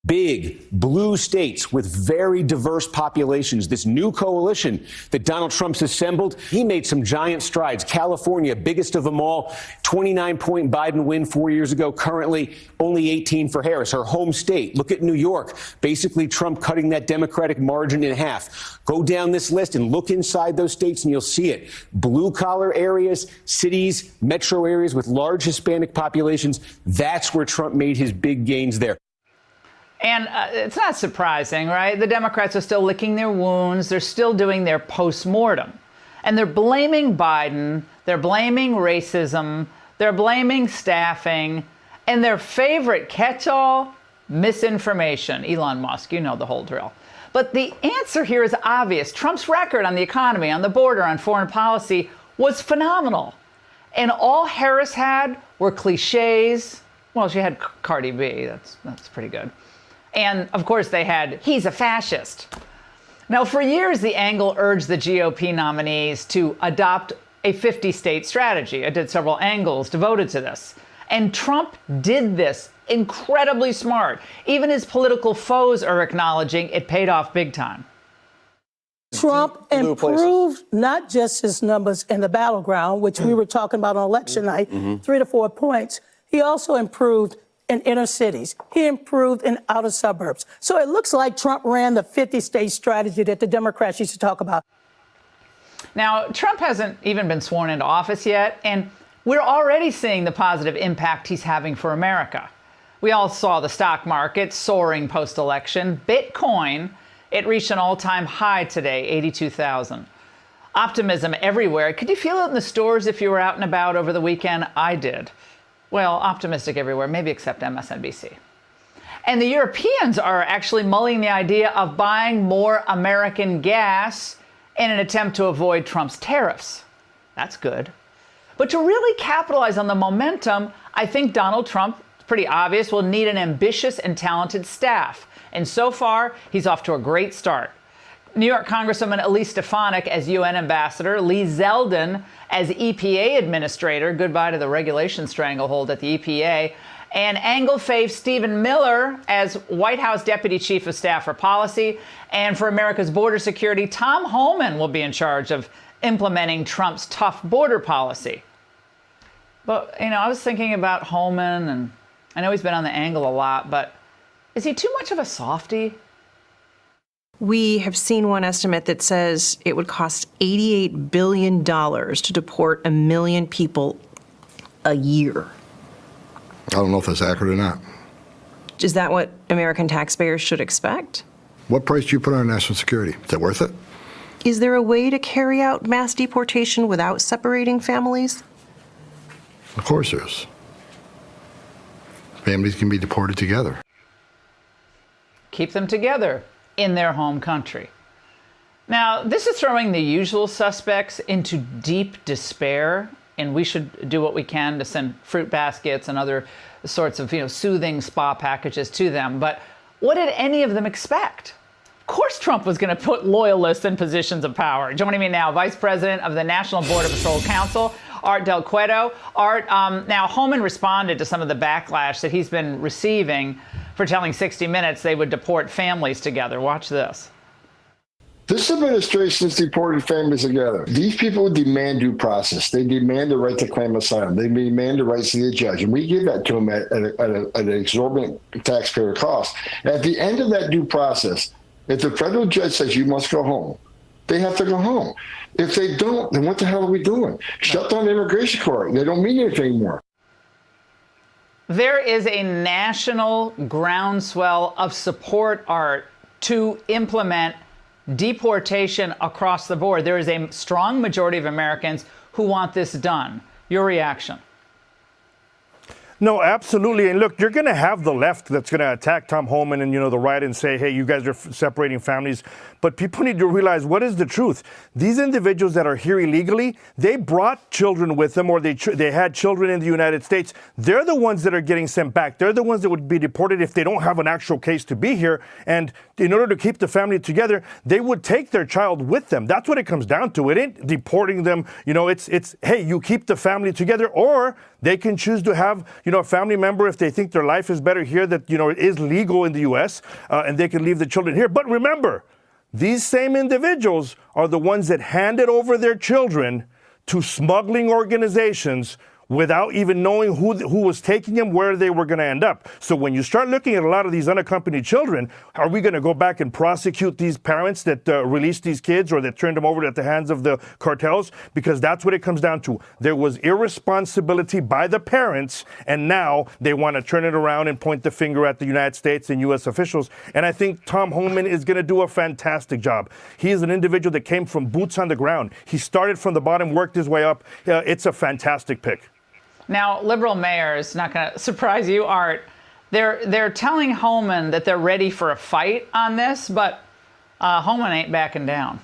Big blue states with very diverse populations. This new coalition that Donald Trump's assembled, he made some giant strides. California, biggest of them all, 29-point Biden win 4 years ago. Currently, only 18 for Harris, her home state. Look at New York. Basically, Trump cutting that Democratic margin in half. Go down this list and look inside those states and you'll see it. Blue-collar areas, cities, metro areas with large Hispanic populations, that's where Trump made his big gains there. And it's not surprising, right? The Democrats are still licking their wounds. They're still doing their postmortem. And they're blaming Biden. They're blaming racism. They're blaming staffing. And their favorite catch-all, misinformation. Elon Musk, you know the whole drill. But the answer here is obvious. Trump's record on the economy, on the border, on foreign policy was phenomenal. And all Harris had were cliches. Well, she had Cardi B. That's pretty good. And, of course, they had, he's a fascist. Now, for years, the angle urged the GOP nominees to adopt a 50-state strategy. I did several angles devoted to this. And Trump did this incredibly smart. Even his political foes are acknowledging it paid off big time. Trump improved not just his numbers in the battleground, which we were talking about on election night, 3 to 4 points. He also improved in inner cities. He improved in outer suburbs. So it looks like Trump ran the 50-state strategy that the Democrats used to talk about. Now, Trump hasn't even been sworn into office yet, and we're already seeing the positive impact he's having for America. We all saw the stock market soaring post-election. Bitcoin, it reached an all-time high today, 82,000. Optimism everywhere. Could you feel it in the stores if you were out and about over the weekend? I did. Well, optimistic everywhere, maybe except MSNBC. And the Europeans are actually mulling the idea of buying more American gas in an attempt to avoid Trump's tariffs. That's good. But to really capitalize on the momentum, I think Donald Trump, it's pretty obvious, will need an ambitious and talented staff. And so far, he's off to a great start. New York Congresswoman Elise Stefanik as UN ambassador, Lee Zeldin as EPA administrator, goodbye to the regulation stranglehold at the EPA, and Angle fave Stephen Miller as White House Deputy Chief of Staff for Policy. And for America's border security, Tom Homan will be in charge of implementing Trump's tough border policy. But, I was thinking about Homan, and I know he's been on the Angle a lot, but is he too much of a softie? We have seen one estimate that says it would cost $88 billion to deport 1 million people a year. I don't know if that's accurate or not. Is that what American taxpayers should expect? What price do you put on national security? Is that worth it? Is there a way to carry out mass deportation without separating families? Of course there is. Families can be deported together. Keep them together in their home country. Now, this is throwing the usual suspects into deep despair, and we should do what we can to send fruit baskets and other sorts of, soothing spa packages to them. But what did any of them expect? Of course Trump was going to put loyalists in positions of power. Joining me now, Vice President of the National Border Patrol Council, Art Del Cueto. Art, now Homan responded to some of the backlash that he's been receiving for telling 60 Minutes they would deport families together. Watch this. This administration has deported families together. These people demand due process. They demand the right to claim asylum. They demand the right to see a judge. And we give that to them at an exorbitant taxpayer cost. At the end of that due process, if the federal judge says you must go home, they have to go home. If they don't, then what the hell are we doing? Shut down the immigration court. They don't mean anything anymore. There is a national groundswell of support, Art, to implement deportation across the board. There is a strong majority of Americans who want this done. Your reaction? No, absolutely. And look, you're going to have the left that's going to attack Tom Homan and, the right and say, hey, you guys are separating families. But people need to realize what is the truth. These individuals that are here illegally, they brought children with them or they had children in the United States. They're the ones that are getting sent back. They're the ones that would be deported if they don't have an actual case to be here. And in order to keep the family together, they would take their child with them. That's what it comes down to. It ain't deporting them. It's hey, you keep the family together, or they can choose to have, a family member if they think their life is better here that, it is legal in the U.S. And they can leave the children here. But remember, these same individuals are the ones that handed over their children to smuggling organizations without even knowing who was taking them, where they were going to end up. So when you start looking at a lot of these unaccompanied children, are we going to go back and prosecute these parents that released these kids or that turned them over at the hands of the cartels? Because that's what it comes down to. There was irresponsibility by the parents, and now they want to turn it around and point the finger at the United States and U.S. officials. And I think Tom Homan is going to do a fantastic job. He is an individual that came from boots on the ground. He started from the bottom, worked his way up. It's a fantastic pick. Now, liberal mayors, not going to surprise you, Art, they're telling Homan that they're ready for a fight on this, but Homan ain't backing down.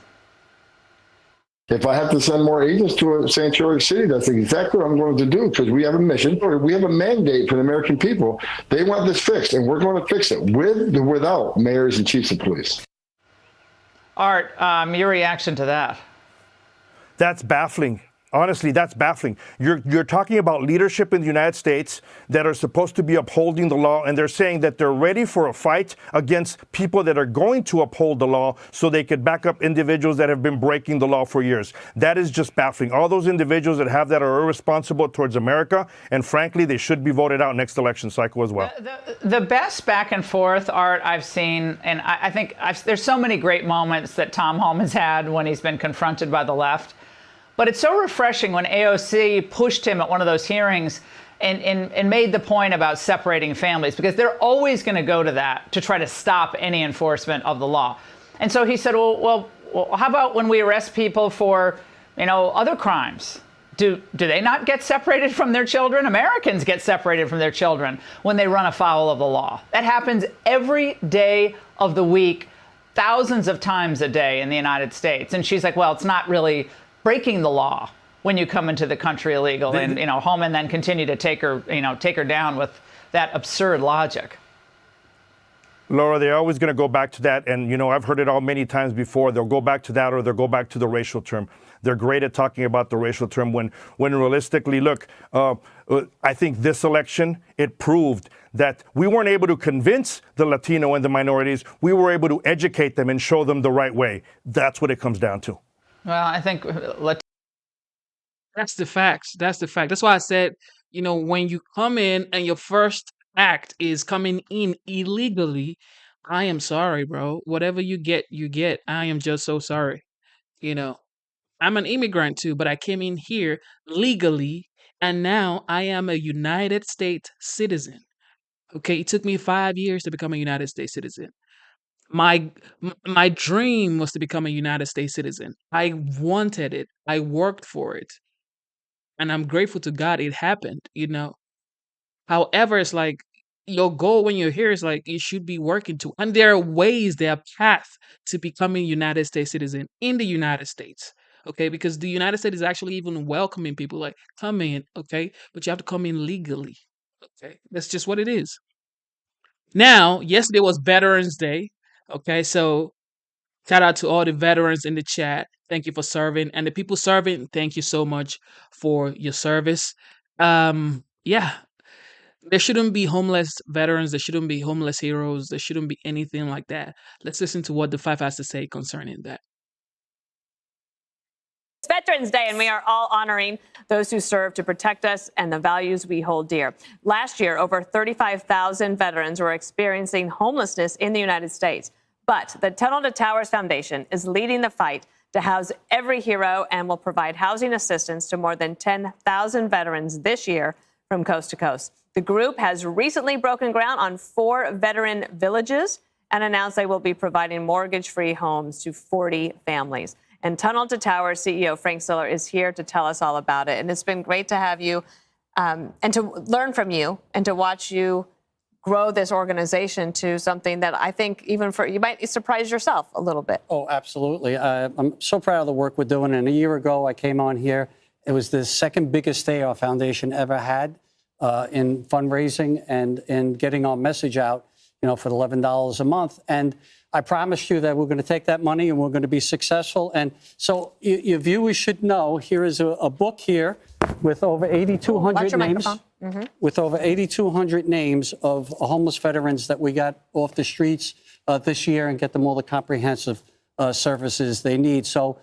If I have to send more agents to a sanctuary city, that's exactly what I'm going to do, because we have a mission, or we have a mandate for the American people. They want this fixed, and we're going to fix it with or without mayors and chiefs of police. Art, your reaction to that? That's baffling. Honestly, that's baffling. You're talking about leadership in the United States that are supposed to be upholding the law, and they're saying that they're ready for a fight against people that are going to uphold the law so they could back up individuals that have been breaking the law for years. That is just baffling. All those individuals that have that are irresponsible towards America, and frankly, they should be voted out next election cycle as well. The best back and forth, Art, I've seen, and I think there's so many great moments that Tom Homan's had when he's been confronted by the left. But it's so refreshing when AOC pushed him at one of those hearings and made the point about separating families, because they're always going to go to that to try to stop any enforcement of the law. And so he said, well, how about when we arrest people for, other crimes? Do they not get separated from their children? Americans get separated from their children when they run afoul of the law. That happens every day of the week, thousands of times a day in the United States. And she's like, well, it's not really breaking the law when you come into the country illegal. And, Homan then continued to take her down with that absurd logic. Laura, they're always going to go back to that. And, I've heard it all many times before. They'll go back to that, or they'll go back to the racial term. They're great at talking about the racial term when realistically, look, I think this election, it proved that we weren't able to convince the Latino and the minorities. We were able to educate them and show them the right way. That's what it comes down to. Well, I think that's the facts. That's the fact. That's why I said, when you come in and your first act is coming in illegally, I am sorry, bro. Whatever you get, you get. I am just so sorry. I'm an immigrant too, but I came in here legally, and now I am a United States citizen. Okay, it took me 5 years to become a United States citizen. My dream was to become a United States citizen. I wanted it. I worked for it. And I'm grateful to God it happened, However, it's like your goal when you're here is like you should be working to. And there are ways, there are paths to becoming a United States citizen in the United States. Okay, because the United States is actually even welcoming people like come in, okay, but you have to come in legally. Okay, that's just what it is. Now, yesterday was Veterans Day. Okay, so shout out to all the veterans in the chat. Thank you for serving. And the people serving, thank you so much for your service. Yeah. There shouldn't be homeless veterans. There shouldn't be homeless heroes. There shouldn't be anything like that. Let's listen to what the Five has to say concerning that. It's Veterans Day, and we are all honoring those who serve to protect us and the values we hold dear. Last year, over 35,000 veterans were experiencing homelessness in the United States. But the Tunnel to Towers Foundation is leading the fight to house every hero and will provide housing assistance to more than 10,000 veterans this year from coast to coast. The group has recently broken ground on 4 veteran villages and announced they will be providing mortgage-free homes to 40 families. And Tunnel to Towers CEO Frank Siller is here to tell us all about it. And it's been great to have you and to learn from you and to watch you grow this organization to something that I think even for you might surprise yourself a little bit. Oh, absolutely. I'm so proud of the work we're doing. And a year ago, I came on here. It was the second biggest day our foundation ever had in fundraising and in getting our message out, for the $11 a month. And I promised you that we're going to take that money and we're going to be successful. And so your viewers should know, here is a book here with over 8,200 names. With over 8,200 names of homeless veterans that we got off the streets this year and get them all the comprehensive services they need. So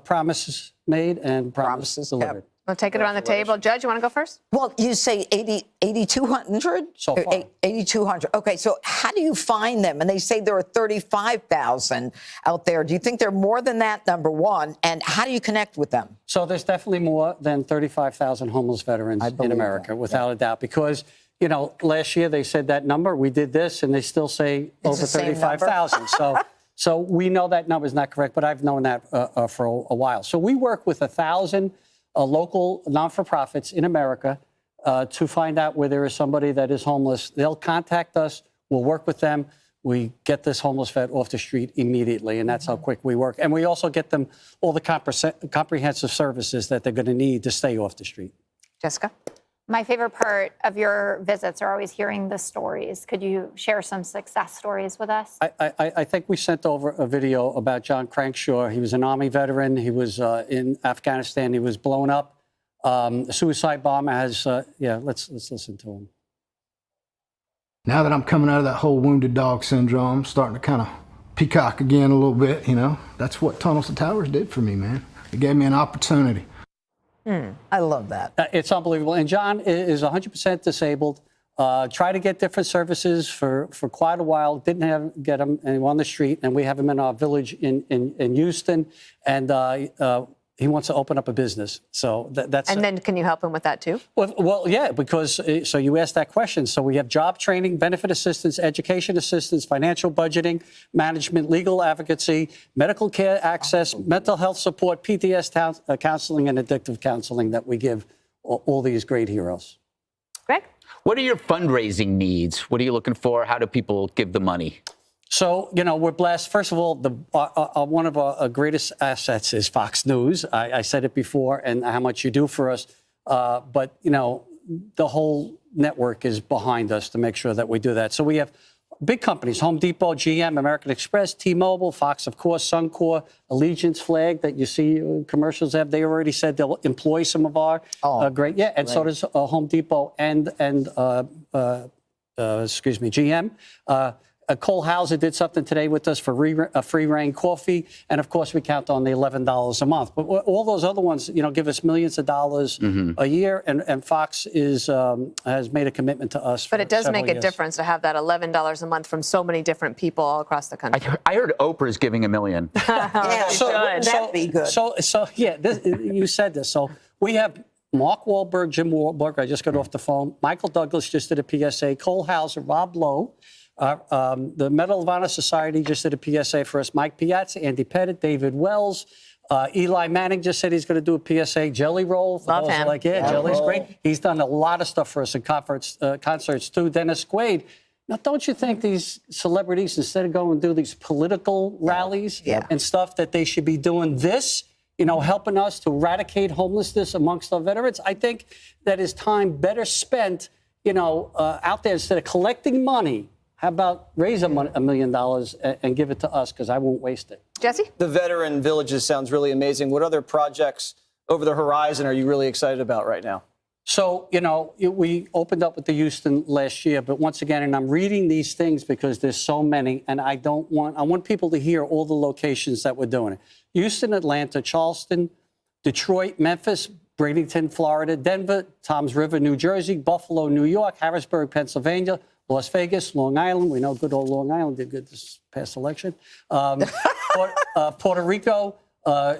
promises made and promises delivered. We'll take it around the table. Judge, you want to go first? Well, you say 8,200? So far. 8,200. Okay, so how do you find them? And they say there are 35,000 out there. Do you think there are more than that, number one? And how do you connect with them? So there's definitely more than 35,000 homeless veterans in America, without a doubt, because, last year they said that number, we did this, and they still say over 35,000. So we know that number is not correct, but I've known that for a while. So we work with 1,000 local non-for-profits in America to find out where there is somebody that is homeless. They'll contact us. We'll work with them. We get this homeless vet off the street immediately, and that's how quick we work. And we also get them all the comprehensive services that they're going to need to stay off the street. Jessica? My favorite part of your visits are always hearing the stories. Could you share some success stories with us? I think we sent over a video about John Crankshaw. He was an Army veteran. He was in Afghanistan. He was blown up. A suicide bomber has, let's listen to him. Now that I'm coming out of that whole wounded dog syndrome, I'm starting to kind of peacock again a little bit, That's what Tunnels to Towers did for me, man. It gave me an opportunity. I love that. It's unbelievable. And John is 100% disabled. Tried to get different services for quite a while. Didn't get him on the street. And we have him in our village in Houston. And he wants to open up a business. So that's. And then can you help him with that too? Well, yeah, because so you asked that question. So we have job training, benefit assistance, education assistance, financial budgeting, management, legal advocacy, medical care access, mental health support, PTS counseling, and addictive counseling that we give all these great heroes. Greg? What are your fundraising needs? What are you looking for? How do people give the money? So, we're blessed. First of all, one of our greatest assets is Fox News. I said it before, and how much you do for us. But, the whole network is behind us to make sure that we do that. So we have big companies, Home Depot, GM, American Express, T-Mobile, Fox, of course, Suncor, Allegiance Flag that you see commercials have. They already said they'll employ some of our great. Yeah, and so does Home Depot and GM. Cole Hauser did something today with us for free reign coffee. And of course, we count on the $11 a month. But all those other ones, give us millions of dollars a year. And Fox has made a commitment to us. But it does make a difference to have that $11 a month from so many different people all across the country. I heard Oprah's giving $1 million. That'd be good. You said this. So we have Mark Wahlberg, Jim Wahlberg. I just got off the phone. Michael Douglas just did a PSA. Cole Hauser, Rob Lowe. The Medal of Honor Society just did a PSA for us. Mike Piazza, Andy Pettit, David Wells. Eli Manning just said he's going to do a PSA. Jelly Roll. Love him. Jelly's great. He's done a lot of stuff for us in concerts too. Dennis Quaid. Now, don't you think these celebrities, instead of going and do these political rallies and stuff, that they should be doing this, helping us to eradicate homelessness amongst our veterans? I think that is time better spent, out there instead of collecting money. How about raise $1 million and give it to us, because I won't waste it. Jesse? The veteran villages sounds really amazing. What other projects over the horizon are you really excited about right now? So, we opened up with the Houston last year, but once again, and I'm reading these things because there's so many, and I want people to hear all the locations that we're doing it. Houston, Atlanta, Charleston, Detroit, Memphis, Bradenton, Florida, Denver, Toms River, New Jersey, Buffalo, New York, Harrisburg, Pennsylvania, Las Vegas, Long Island. We know good old Long Island did good this past election. Puerto Rico,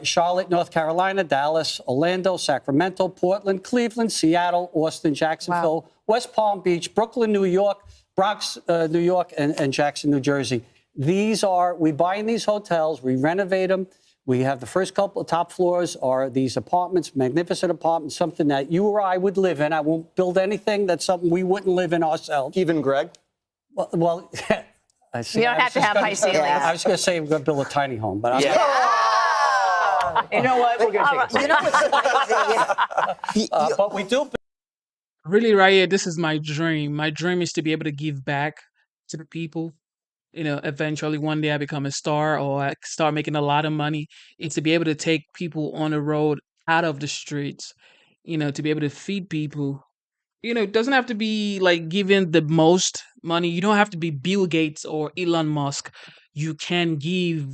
Charlotte, North Carolina, Dallas, Orlando, Sacramento, Portland, Cleveland, Seattle, Austin, Jacksonville, West Palm Beach, Brooklyn, New York, Bronx, New York, and Jackson, New Jersey. We buy in these hotels, we renovate them. We have the first couple of top floors are these apartments, magnificent apartments, something that you or I would live in. I won't build anything that's something we wouldn't live in ourselves. Even Greg? Well I see. You don't have to have high ceilings. I was going to say we're going to build a tiny home, but you know what? We're going to take it. You know what's amazing? But we do. Really, right here, this is my dream. My dream is to be able to give back to the people. Eventually one day I become a star or I start making a lot of money. It's to be able to take people on the road out of the streets, to be able to feed people. It doesn't have to be like giving the most money. You don't have to be Bill Gates or Elon Musk. You can give,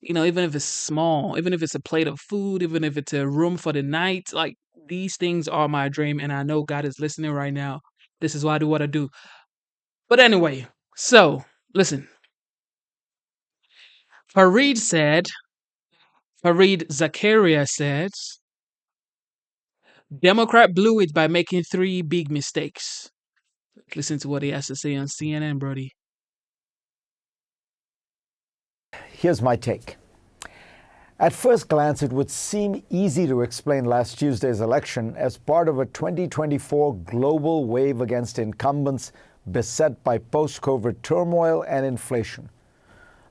even if it's small, even if it's a plate of food, even if it's a room for the night. Like, these things are my dream, and I know God is listening right now. This is why I do what I do. But anyway, so listen. Fareed Zakaria said, Democrat blew it by making 3 big mistakes. Listen to what he has to say on CNN, Brody. Here's my take. At first glance, it would seem easy to explain last Tuesday's election as part of a 2024 global wave against incumbents beset by post-COVID turmoil and inflation.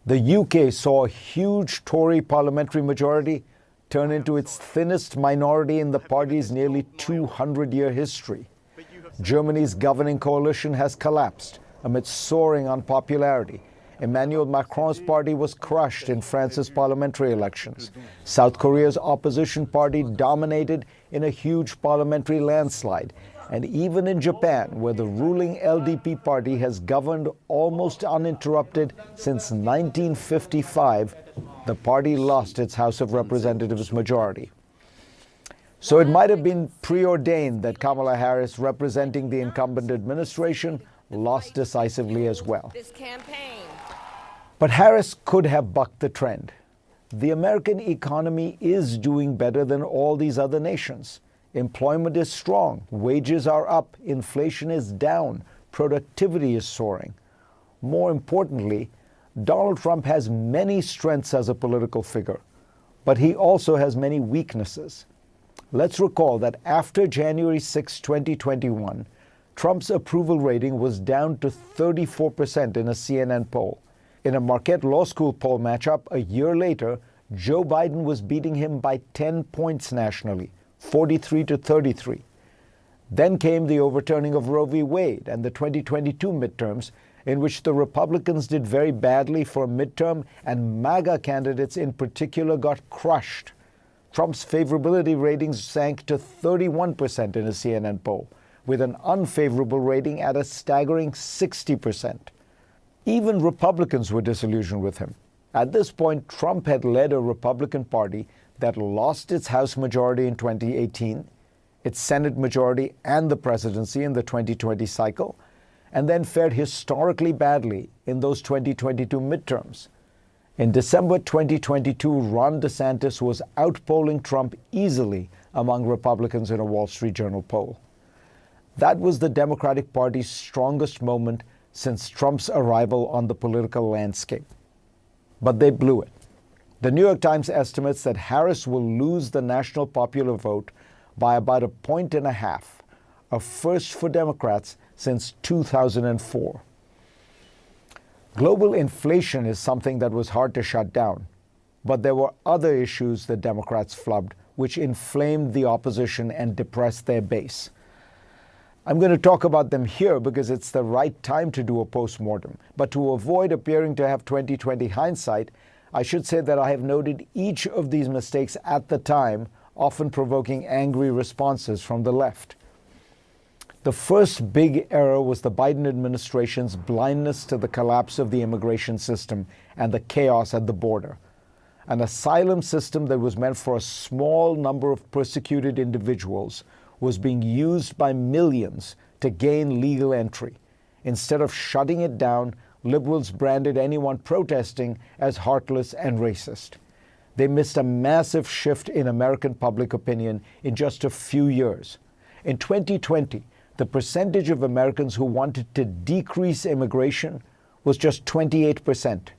The UK saw a huge Tory parliamentary majority turn into its thinnest minority in the party's nearly 200-year history. Germany's governing coalition has collapsed amid soaring unpopularity. Emmanuel Macron's party was crushed in France's parliamentary elections. South Korea's opposition party dominated in a huge parliamentary landslide. And even in Japan, where the ruling LDP party has governed almost uninterrupted since 1955, the party lost its House of Representatives majority. So it might have been preordained that Kamala Harris, representing the incumbent administration, lost decisively as well. But Harris could have bucked the trend. The American economy is doing better than all these other nations. Employment is strong, wages are up, inflation is down, productivity is soaring. More importantly, Donald Trump has many strengths as a political figure, but he also has many weaknesses. Let's recall that after January 6, 2021, Trump's approval rating was down to 34% in a CNN poll. In a Marquette Law School poll matchup a year later, Joe Biden was beating him by 10 points nationally. 43-33. Then came the overturning of Roe v. Wade and the 2022 midterms, in which the Republicans did very badly for a midterm and MAGA candidates in particular got crushed. Trump's favorability ratings sank to 31% in a CNN poll, with an unfavorable rating at a staggering 60%. Even Republicans were disillusioned with him. At this point, Trump had led a Republican Party that lost its House majority in 2018, its Senate majority and the presidency in the 2020 cycle, and then fared historically badly in those 2022 midterms. In December 2022, Ron DeSantis was outpolling Trump easily among Republicans in a Wall Street Journal poll. That was the Democratic Party's strongest moment since Trump's arrival on the political landscape. But they blew it. The New York Times estimates that Harris will lose the national popular vote by about 1.5 points, a first for Democrats since 2004. Global inflation is something that was hard to shut down, but there were other issues the Democrats flubbed, which inflamed the opposition and depressed their base. I'm going to talk about them here because it's the right time to do a postmortem, but to avoid appearing to have 20/20 hindsight, I should say that I have noted each of these mistakes at the time, often provoking angry responses from the left. The first big error was the Biden administration's blindness to the collapse of the immigration system and the chaos at the border. An asylum system that was meant for a small number of persecuted individuals was being used by millions to gain legal entry. Instead of shutting it down, liberals branded anyone protesting as heartless and racist. They missed a massive shift in American public opinion in just a few years. In 2020, the percentage of Americans who wanted to decrease immigration was just 28%.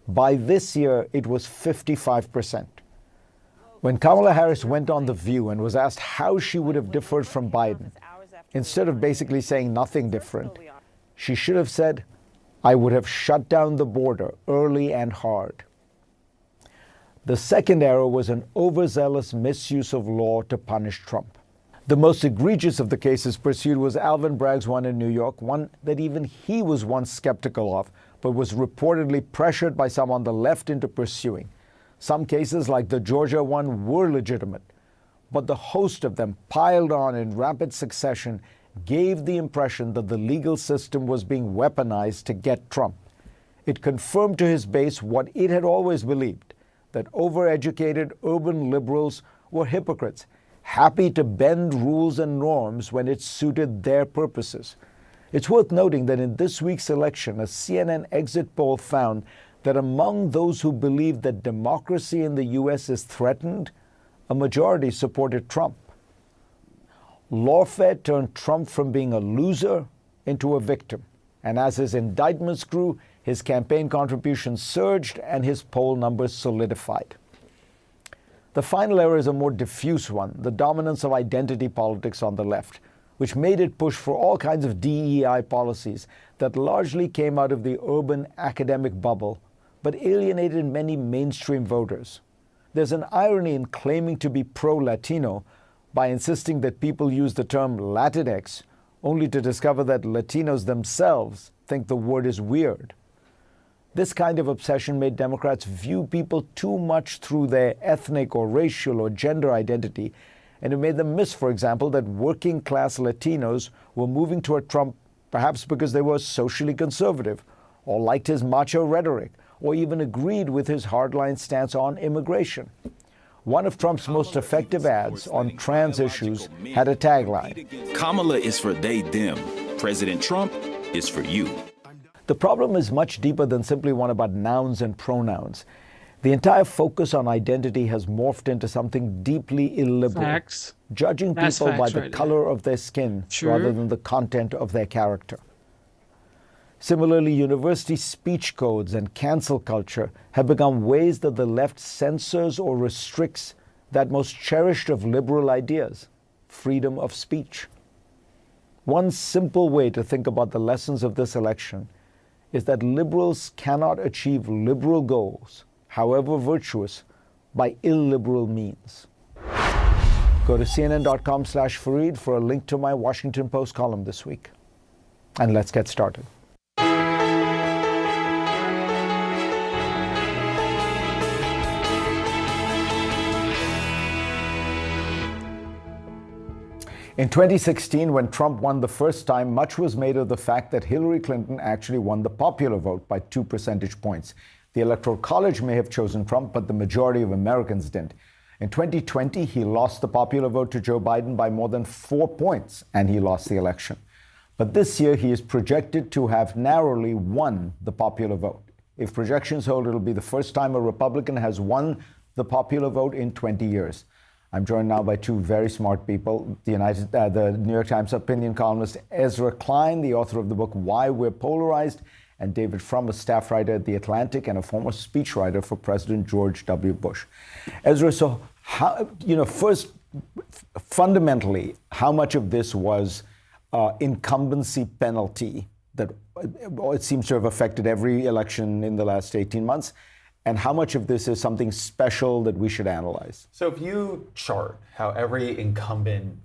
By this year, it was 55%. When Kamala Harris went on The View and was asked how she would have differed from Biden, instead of basically saying nothing different, she should have said, "I would have shut down the border early and hard." The second error was an overzealous misuse of law to punish Trump. The most egregious of the cases pursued was Alvin Bragg's one in New York, one that even he was once skeptical of, but was reportedly pressured by some on the left into pursuing. Some cases, like the Georgia one, were legitimate, but the host of them piled on in rapid succession gave the impression that the legal system was being weaponized to get Trump. It confirmed to his base what it had always believed, that overeducated urban liberals were hypocrites, happy to bend rules and norms when it suited their purposes. It's worth noting that in this week's election, a CNN exit poll found that among those who believe that democracy in the U.S. is threatened, a majority supported Trump. Lawfare turned Trump from being a loser into a victim. And as his indictments grew, his campaign contributions surged and his poll numbers solidified. The final error is a more diffuse one, the dominance of identity politics on the left, which made it push for all kinds of DEI policies that largely came out of the urban academic bubble, but alienated many mainstream voters. There's an irony in claiming to be pro-Latino by insisting that people use the term Latinx, only to discover that Latinos themselves think the word is weird. This kind of obsession made Democrats view people too much through their ethnic or racial or gender identity, and it made them miss, for example, that working-class Latinos were moving toward Trump perhaps because they were socially conservative, or liked his macho rhetoric, or even agreed with his hardline stance on immigration. One of Trump's most effective ads on trans issues had a tagline: "Kamala is for they, them. President Trump is for you." The problem is much deeper than simply one about nouns and pronouns. The entire focus on identity has morphed into something deeply illiberal. Facts. Judging That's people by facts the right color of their skin Sure. rather than the content of their character. Similarly, university speech codes and cancel culture have become ways that the left censors or restricts that most cherished of liberal ideas, freedom of speech. One simple way to think about the lessons of this election is that liberals cannot achieve liberal goals, however virtuous, by illiberal means. Go to cnn.com/Fareed for a link to my Washington Post column this week. And let's get started. In 2016, when Trump won the first time, much was made of the fact that Hillary Clinton actually won the popular vote by 2 percentage points. The Electoral College may have chosen Trump, but the majority of Americans didn't. In 2020, he lost the popular vote to Joe Biden by more than 4 points, and he lost the election. But this year, he is projected to have narrowly won the popular vote. If projections hold, it'll be the first time a Republican has won the popular vote in 20 years. I'm joined now by two very smart people, the New York Times opinion columnist Ezra Klein, the author of the book Why We're Polarized, and David Frum, a staff writer at The Atlantic and a former speechwriter for President George W. Bush. Ezra, so how, first, fundamentally, how much of this was incumbency penalty that it seems to have affected every election in the last 18 months? And how much of this is something special that we should analyze? So if you chart how every incumbent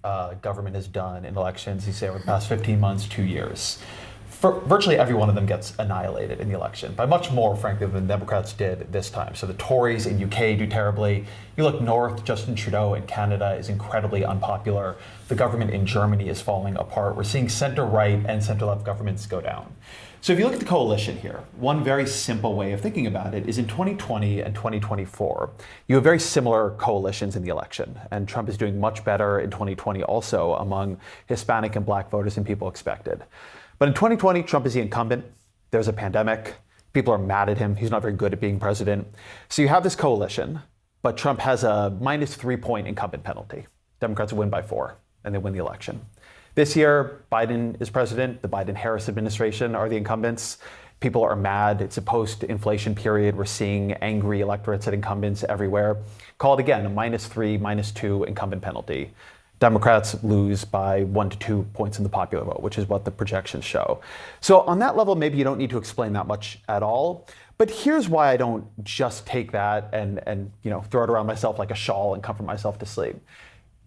government has done in elections, you say over the past 15 months, 2 years, virtually every one of them gets annihilated in the election, by much more, frankly, than the Democrats did this time. So the Tories in UK do terribly. You look north, Justin Trudeau in Canada is incredibly unpopular. The government in Germany is falling apart. We're seeing center-right and center-left governments go down. So if you look at the coalition here, one very simple way of thinking about it is in 2020 and 2024, you have very similar coalitions in the election. And Trump is doing much better in 2020 also among Hispanic and Black voters than people expected. But in 2020, Trump is the incumbent. There's a pandemic. People are mad at him. He's not very good at being president. So you have this coalition, but Trump has a -3-point incumbent penalty. Democrats win by 4, and they win the election. This year, Biden is president. The Biden-Harris administration are the incumbents. People are mad. It's a post-inflation period. We're seeing angry electorates at incumbents everywhere. Call it again a -3, -2 incumbent penalty. Democrats lose by 1 to 2 points in the popular vote, which is what the projections show. So on that level, maybe you don't need to explain that much at all. But here's why I don't just take that and throw it around myself like a shawl and comfort myself to sleep.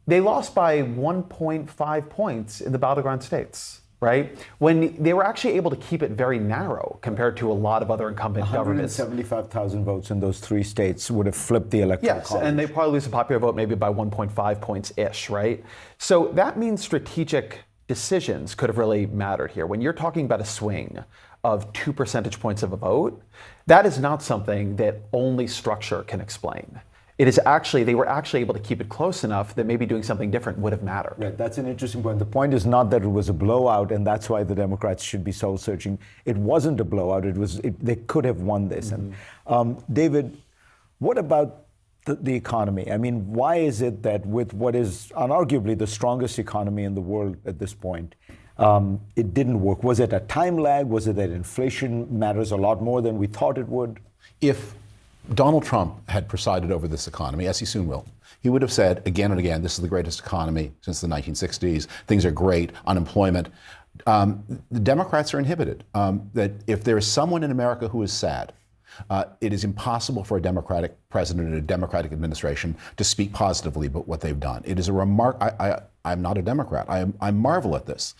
They lost by 1.5 points in the battleground states, right? When they were actually able to keep it very narrow compared to a lot of other incumbent governments. 175,000 votes in those 3 states would have flipped the electoral college. Yes, and they probably lose the popular vote maybe by 1.5 points-ish, right? So that means strategic decisions could have really mattered here. When you're talking about a swing of 2 percentage points of a vote, that is not something that only structure can explain. It is actually, they were actually able to keep it close enough that maybe doing something different would have mattered. Right, that's an interesting point. The point is not that it was a blowout, and that's why the Democrats should be soul searching. It wasn't a blowout. They could have won this. Mm-hmm. And David, what about the economy? I mean, why is it that with what is unarguably the strongest economy in the world at this point, it didn't work? Was it a time lag? Was it that inflation matters a lot more than we thought it would? If Donald Trump had presided over this economy, as he soon will, he would have said again and again, this is the greatest economy since the 1960s. Things are great. Unemployment. The Democrats are inhibited. That if there is someone in America who is sad, it is impossible for a Democratic president and a Democratic administration to speak positively about what they've done. It is a remark. I'm not a Democrat. I marvel at this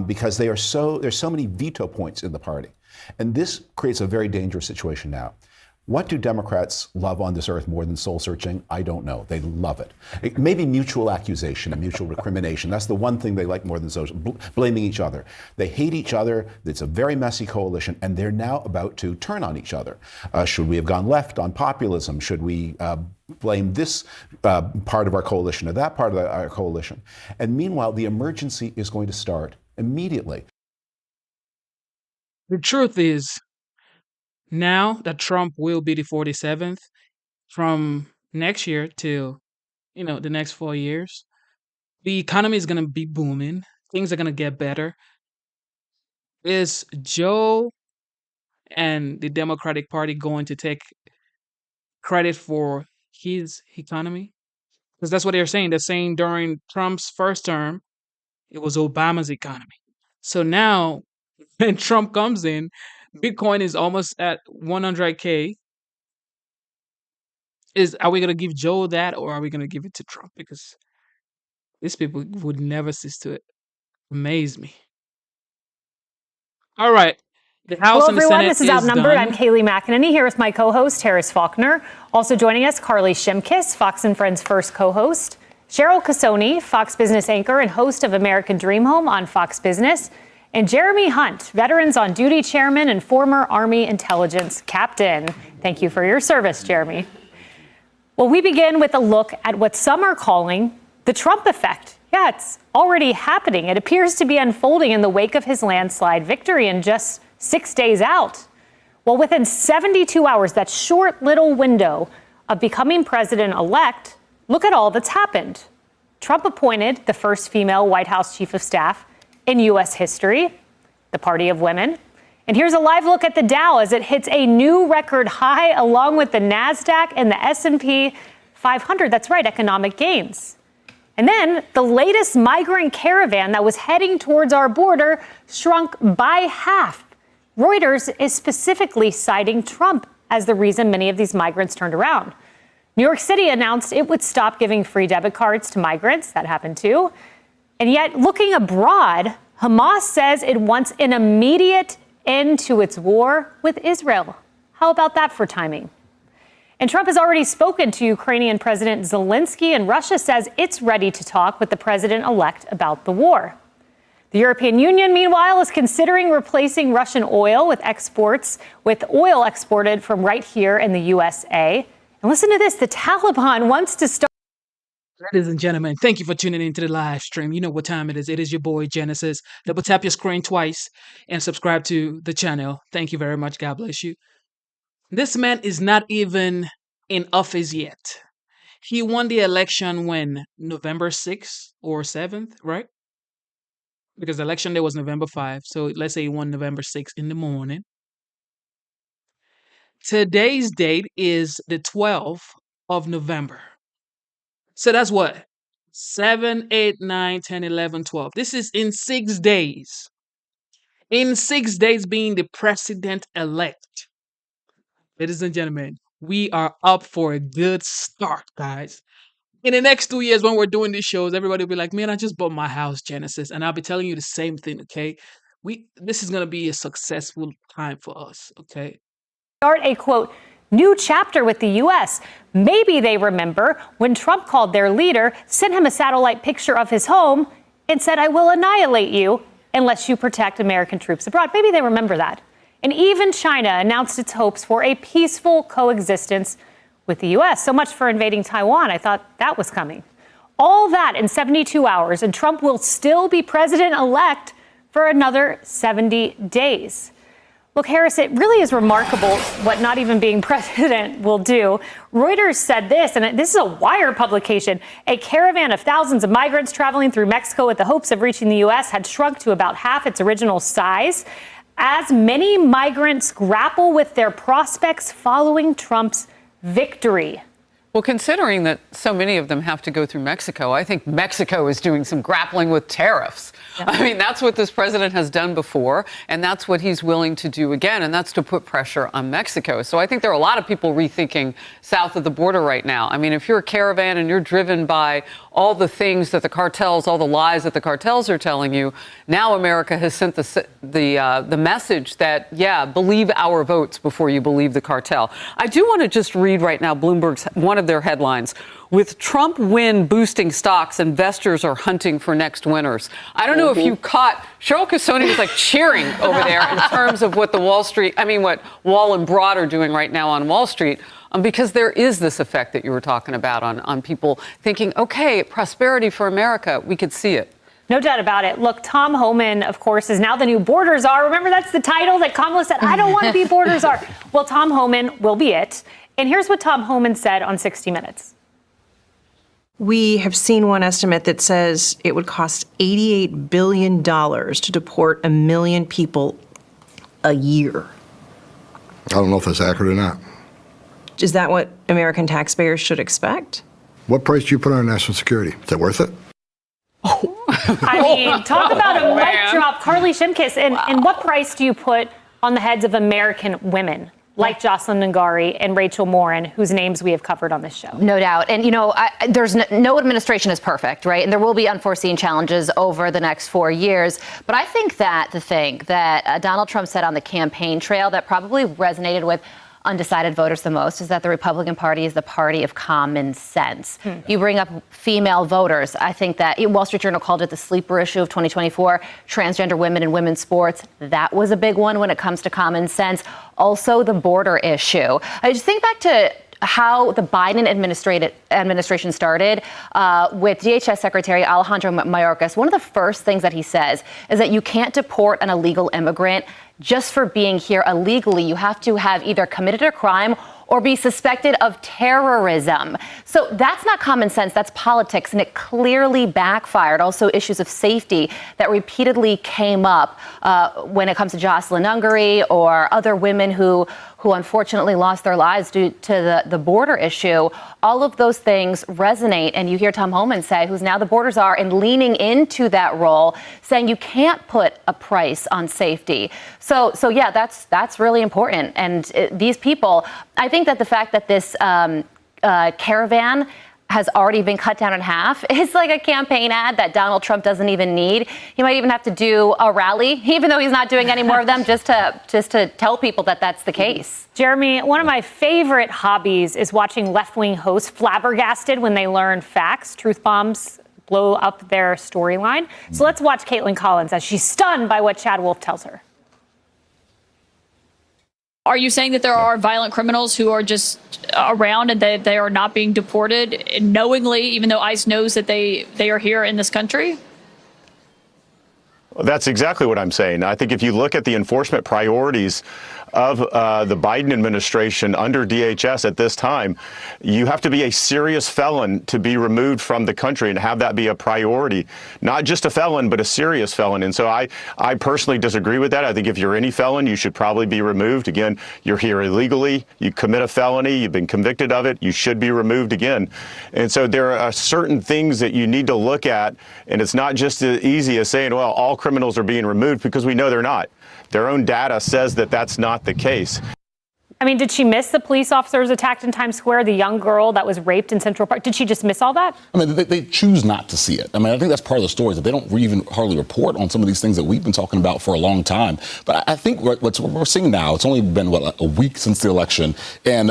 because there's so many veto points in the party. And this creates a very dangerous situation now. What do Democrats love on this earth more than soul searching? I don't know. They love it. It may be mutual accusation and mutual recrimination. That's the one thing they like more than social, blaming each other. They hate each other. It's a very messy coalition, and they're now about to turn on each other. Should we have gone left on populism? Should we blame this part of our coalition or that part of our coalition? And meanwhile, the emergency is going to start immediately. The truth is, now that Trump will be the 47th from next year till, the next 4 years, the economy is going to be booming. Things are going to get better. Is Joe and the Democratic Party going to take credit for his economy? Because that's what they're saying. They're saying during Trump's first term, it was Obama's economy. So now when Trump comes in, Bitcoin is almost at 100K. Are we going to give Joe that, or are we going to give it to Trump? Because these people would never cease to amaze me. All right. The House Hello, and the everyone. Senate This is Outnumbered. done. I'm Kayleigh McEnany here with my co-host, Harris Faulkner. Also joining us, Carly Shimkus, Fox & Friends' first co-host. Cheryl Casoni, Fox Business anchor and host of American Dream Home on Fox Business. And Jeremy Hunt, Veterans on Duty chairman and former Army intelligence captain. Thank you for your service, Jeremy. Well, we begin with a look at what some are calling the Trump effect. Yeah, it's already happening. It appears to be unfolding in the wake of his landslide victory in just 6 days out. Well, within 72 hours, that short little window of becoming president-elect, look at all that's happened. Trump appointed the first female White House chief of staff in U.S. history, the Party of Women. And here's a live look at the Dow as it hits a new record high, along with the NASDAQ and the S&P 500. That's right, economic gains. And then the latest migrant caravan that was heading towards our border shrunk by half. Reuters is specifically citing Trump as the reason many of these migrants turned around. New York City announced it would stop giving free debit cards to migrants. That happened too. And yet, looking abroad, Hamas says it wants an immediate end to its war with Israel. How about that for timing? And Trump has already spoken to Ukrainian President Zelensky, and Russia says it's ready to talk with the president-elect about the war. The European Union, meanwhile, is considering replacing Russian oil with oil exported from right here in the USA. And listen to this, the Taliban wants to start. Ladies and gentlemen, thank you for tuning into the live stream. You know what time it is. It is your boy, Genesis. Double tap your screen twice and subscribe to the channel. Thank you very much. God bless you. This man is not even in office yet. He won the election when? November 6th or 7th, right? Because the election day was November 5th. So let's say he won November 6th in the morning. Today's date is the 12th of November. So that's what? 7, 8, 9, 10, 11, 12. This is in 6 days. In 6 days being the president-elect. Ladies and gentlemen, we are up for a good start, guys. In the next 2 years, when we're doing these shows, everybody will be like, man, I just bought my house, Genesis. And I'll be telling you the same thing, okay? This is going to be a successful time for us, okay? Start a, quote, new chapter with the U.S. Maybe they remember when Trump called their leader, sent him a satellite picture of his home, and said, I will annihilate you unless you protect American troops abroad. Maybe they remember that. And even China announced its hopes for a peaceful coexistence with the U.S. So much for invading Taiwan. I thought that was coming. All that in 72 hours, and Trump will still be president-elect for another 70 days. Look, Harris, it really is remarkable what not even being president will do. Reuters said this, and this is a Wire publication. A caravan of thousands of migrants traveling through Mexico with the hopes of reaching the U.S. had shrunk to about half its original size as many migrants grapple with their prospects following Trump's victory. Well, considering that so many of them have to go through Mexico, I think Mexico is doing some grappling with tariffs. Yeah. I mean, that's what this president has done before, and that's what he's willing to do again, and that's to put pressure on Mexico. So I think there are a lot of people rethinking south of the border right now. I mean, if you're a caravan and you're driven by all the things that the cartels, all the lies that the cartels are telling you, now America has sent the message that, yeah, believe our votes before you believe the cartel. I do want to just read right now Bloomberg's one of their headlines. With Trump win boosting stocks, investors are hunting for next winners. I don't know if you caught, Cheryl Casoni was like cheering over there in terms of what what Wall and Broad are doing right now on Wall Street. Because there is this effect that you were talking about on people thinking, okay, prosperity for America, we could see it. No doubt about it. Look, Tom Homan, of course, is now the new border czar. Remember, that's the title that Kamala said, I don't want to be border czar. Well, Tom Homan will be it. And here's what Tom Homan said on 60 Minutes. We have seen one estimate that says it would cost $88 billion to deport 1 million people a year. I don't know if that's accurate or not. Is that what American taxpayers should expect? What price do you put on national security? Is that worth it? I mean, talk about a mic drop. Carly Shimkiss, and what price do you put on the heads of American women like Jocelyn Ngari and Rachel Morin, whose names we have covered on this show? No doubt. And, there's no administration is perfect, right? And there will be unforeseen challenges over the next 4 years. But I think that the thing that Donald Trump said on the campaign trail that probably resonated with undecided voters the most is that the Republican Party is the party of common sense. You bring up female voters. I think that Wall Street Journal called it the sleeper issue of 2024, transgender women in women's sports. That was a big one when it comes to common sense. Also, the border issue. I just think back to how the Biden administration started with DHS Secretary Alejandro Mayorkas. One of the first things that he says is that you can't deport an illegal immigrant just for being here illegally. You have to have either committed a crime or be suspected of terrorism. So that's not common sense, that's politics, and it clearly backfired. Also, issues of safety that repeatedly came up when it comes to Jocelyn Ngari or other women who unfortunately lost their lives due to the border issue. All of those things resonate, and you hear Tom Homan say, who's now the border czar, and leaning into that role, saying you can't put a price on safety. So yeah, that's really important. And these people, I think that the fact that this caravan has already been cut down in half. It's like a campaign ad that Donald Trump doesn't even need. He might even have to do a rally, even though he's not doing any more of them, just to tell people that that's the case. Jeremy, one of my favorite hobbies is watching left-wing hosts flabbergasted when they learn facts. Truth bombs blow up their storyline. So let's watch Caitlin Collins as she's stunned by what Chad Wolf tells her. Are you saying that there are violent criminals who are just around and that they are not being deported knowingly, even though ICE knows that they are here in this country? That's exactly what I'm saying. I think if you look at the enforcement priorities of the Biden administration under DHS at this time, you have to be a serious felon to be removed from the country and have that be a priority. Not just a felon, but a serious felon. And so I personally disagree with that. I think if you're any felon, you should probably be removed. Again, you're here illegally, you commit a felony, you've been convicted of it, you should be removed again. And so there are certain things that you need to look at, and it's not just as easy as saying, well, all criminals are being removed, because we know they're not. Their own data says that that's not the case. I mean, did she miss the police officers attacked in Times Square, the young girl that was raped in Central Park? Did she just miss all that? I mean, they choose not to see it. I mean, I think that's part of the story, is that they don't even hardly report on some of these things that we've been talking about for a long time. But I think what we're seeing now, it's only been, a week since the election, and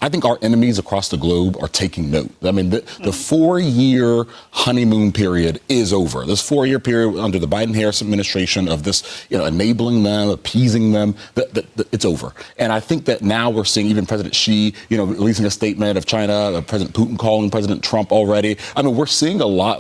I think our enemies across the globe are taking note. I mean, the 4-year honeymoon period is over. This 4-year period under the Biden-Harris administration of this, enabling them, appeasing them, it's over. And I think that now we're seeing even President Xi, releasing a statement of China, President Putin calling President Trump already. I mean, we're seeing a lot.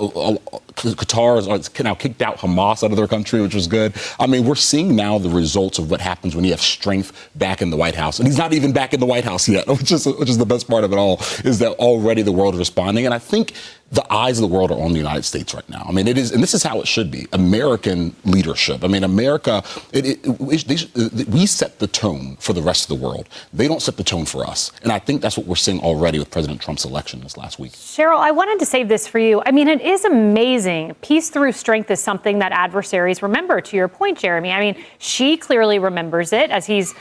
Qatar has now kicked out Hamas out of their country, which was good. I mean, we're seeing now the results of what happens when you have strength back in the White House. And he's not even back in the White House yet, which is the best part of it all, is that already the world is responding. And I think the eyes of the world are on the United States right now. I mean, it is, and this is how it should be, American leadership. I mean, America, we set the tone for the rest of the world. They don't set the tone for us. And I think that's what we're seeing already with President Trump's election this last week. Cheryl, I wanted to save this for you. I mean, it is amazing. Peace through strength is something that adversaries remember, to your point, Jeremy. I mean, Xi clearly remembers it as he's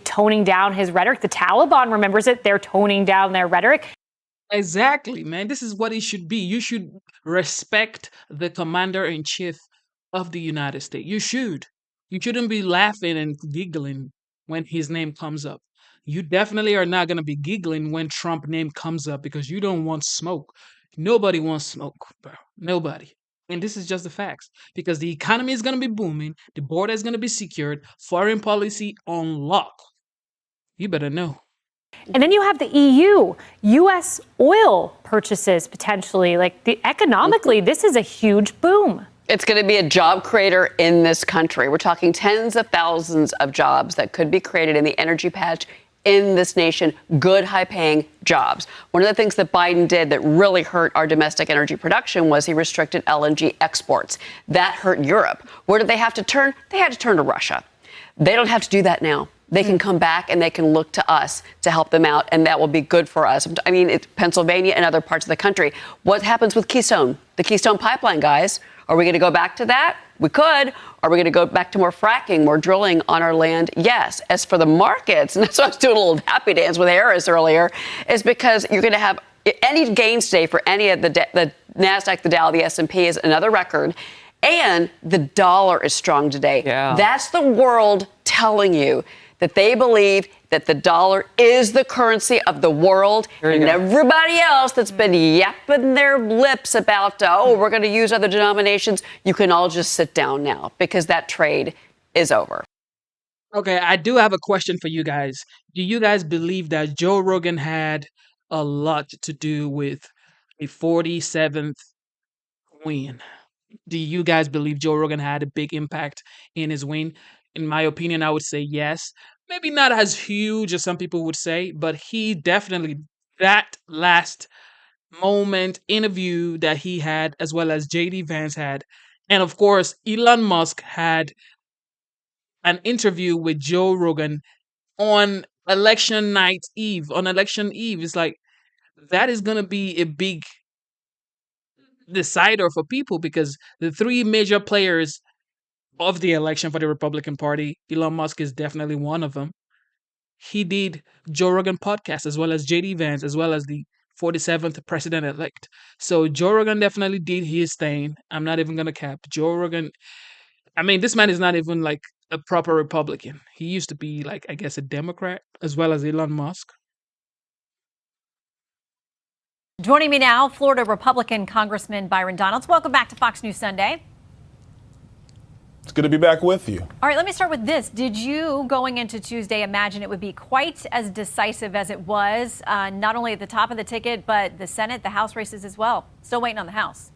toning down his rhetoric. The Taliban remembers it. They're toning down their rhetoric. Exactly, man. This is what it should be. You should respect the commander-in-chief of the United States. You should. You shouldn't be laughing and giggling when his name comes up. You definitely are not going to be giggling when Trump's name comes up, because you don't want smoke. Nobody wants smoke, bro. Nobody. And this is just the facts, because the economy is going to be booming. The border is going to be secured. Foreign policy on lock. You better know. And then you have the EU, U.S. oil purchases potentially. Economically, this is a huge boom. It's going to be a job creator in this country. We're talking tens of thousands of jobs that could be created in the energy patch in this nation, good, high-paying jobs. One of the things that Biden did that really hurt our domestic energy production was he restricted LNG exports. That hurt Europe. Where did they have to turn? They had to turn to Russia. They don't have to do that now. They can come back and they can look to us to help them out, and that will be good for us. I mean, it's Pennsylvania and other parts of the country. What happens with Keystone? The Keystone Pipeline, guys. Are we going to go back to that? We could. Are we going to go back to more fracking, more drilling on our land? Yes. As for the markets, and that's why I was doing a little happy dance with Harris earlier, is because you're going to have any gains today for any of the NASDAQ, the Dow, the S&P is another record. And the dollar is strong today. Yeah. That's the world telling you that they believe that the dollar is the currency of the world, and everybody else that's been yapping their lips about, we're going to use other denominations, you can all just sit down now, because that trade is over. Okay, I do have a question for you guys. Do you guys believe that Joe Rogan had a lot to do with a 47th win? Do you guys believe Joe Rogan had a big impact in his win? In my opinion, I would say yes. Maybe not as huge as some people would say, but he definitely, that last moment interview that he had, as well as JD Vance had, and of course, Elon Musk had an interview with Joe Rogan on election eve. It's like, that is going to be a big decider for people, because the three major players of the election for the Republican Party, Elon Musk is definitely one of them. He did Joe Rogan podcast, as well as JD Vance, as well as the 47th president-elect. So Joe Rogan definitely did his thing. I'm not even going to cap. Joe Rogan, I mean, this man is not even like a proper Republican. He used to be like, I guess, a Democrat, as well as Elon Musk. Joining me now, Florida Republican Congressman Byron Donalds. Welcome back to Fox News Sunday. It's good to be back with you. All right, let me start with this. Did you, going into Tuesday, imagine it would be quite as decisive as it was, not only at the top of the ticket, but the Senate, the House races as well? Still waiting on the House.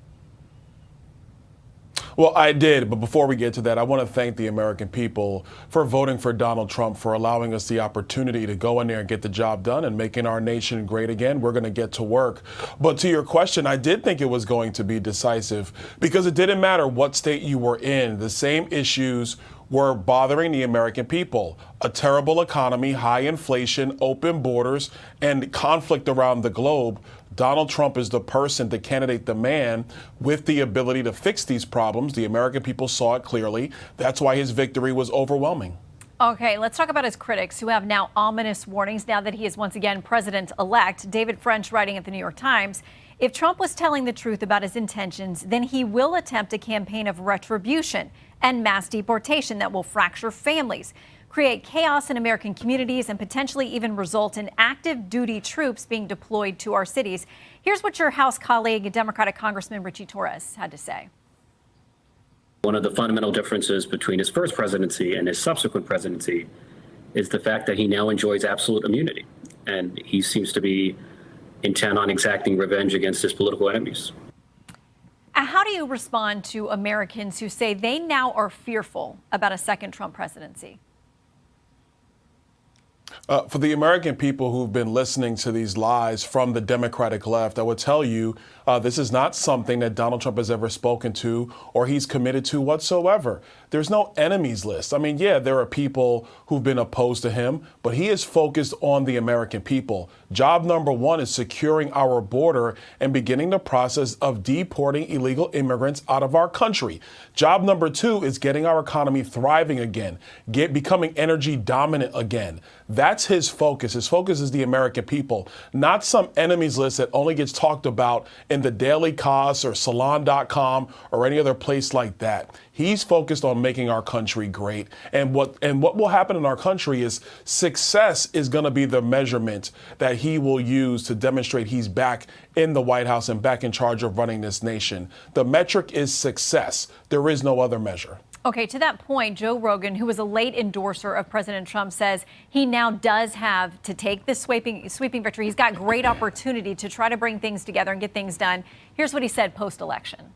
Well, I did, but before we get to that, I want to thank the American people for voting for Donald Trump, for allowing us the opportunity to go in there and get the job done and making our nation great again. We're going to get to work. But to your question, I did think it was going to be decisive because it didn't matter what state you were in. The same issues were bothering the American people. A terrible economy, high inflation, open borders, and conflict around the globe. Donald Trump is the person, the candidate, the man with the ability to fix these problems. The American people saw it clearly. That's why his victory was overwhelming. Okay, let's talk about his critics who have now ominous warnings now that he is once again president-elect. David French writing at the New York Times, if Trump was telling the truth about his intentions, then he will attempt a campaign of retribution and mass deportation that will fracture families, create chaos in American communities, and potentially even result in active duty troops being deployed to our cities. Here's what your House colleague, Democratic Congressman Richie Torres, had to say. One of the fundamental differences between his first presidency and his subsequent presidency is the fact that he now enjoys absolute immunity, and he seems to be intent on exacting revenge against his political enemies. How do you respond to Americans who say they now are fearful about a second Trump presidency? For the American people who've been listening to these lies from the Democratic left, I would tell you this is not something that Donald Trump has ever spoken to or he's committed to whatsoever. There's no enemies list. I mean, yeah, there are people who've been opposed to him, but he is focused on the American people. Job number one is securing our border and beginning the process of deporting illegal immigrants out of our country. Job number two is getting our economy thriving again, becoming energy dominant again. That's his focus. His focus is the American people, not some enemies list that only gets talked about in the Daily Kos or Salon.com or any other place like that. He's focused on making our country great. And what will happen in our country is success is going to be the measurement that he will use to demonstrate he's back in the White House and back in charge of running this nation. The metric is success. There is no other measure. Okay, to that point, Joe Rogan, who was a late endorser of President Trump, says he now does have to take this sweeping victory. He's got great opportunity to try to bring things together and get things done. Here's what he said post-election.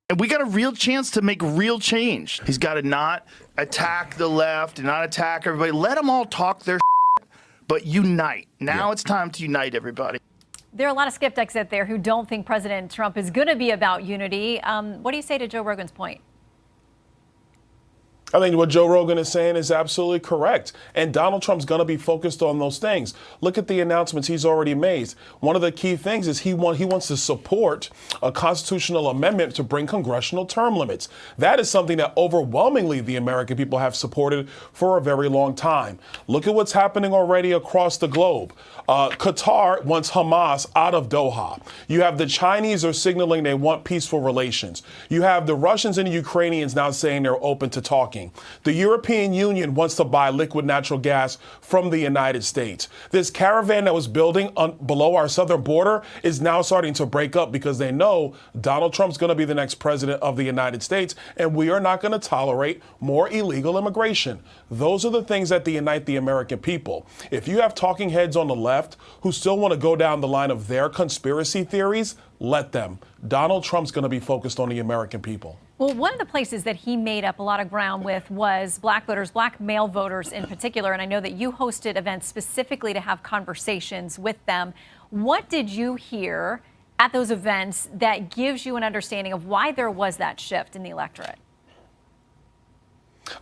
And we got a real chance to make real change. He's got to not attack the left and not attack everybody. Let them all talk their but unite. Now it's time to unite everybody. There are a lot of skeptics out there who don't think President Trump is going to be about unity. What do you say to Joe Rogan's point? I think what Joe Rogan is saying is absolutely correct. And Donald Trump's going to be focused on those things. Look at the announcements he's already made. One of the key things is he wants to support a constitutional amendment to bring congressional term limits. That is something that overwhelmingly the American people have supported for a very long time. Look at what's happening already across the globe. Qatar wants Hamas out of Doha. You have the Chinese are signaling they want peaceful relations. You have the Russians and the Ukrainians now saying they're open to talking. The European Union wants to buy liquid natural gas from the United States. This caravan that was building below our southern border is now starting to break up because they know Donald Trump's going to be the next president of the United States, and we are not going to tolerate more illegal immigration. Those are the things that unite the American people. If you have talking heads on the left who still want to go down the line of their conspiracy theories, let them. Donald Trump's going to be focused on the American people. Well, one of the places that he made up a lot of ground with was black voters, black male voters in particular. And I know that you hosted events specifically to have conversations with them. What did you hear at those events that gives you an understanding of why there was that shift in the electorate?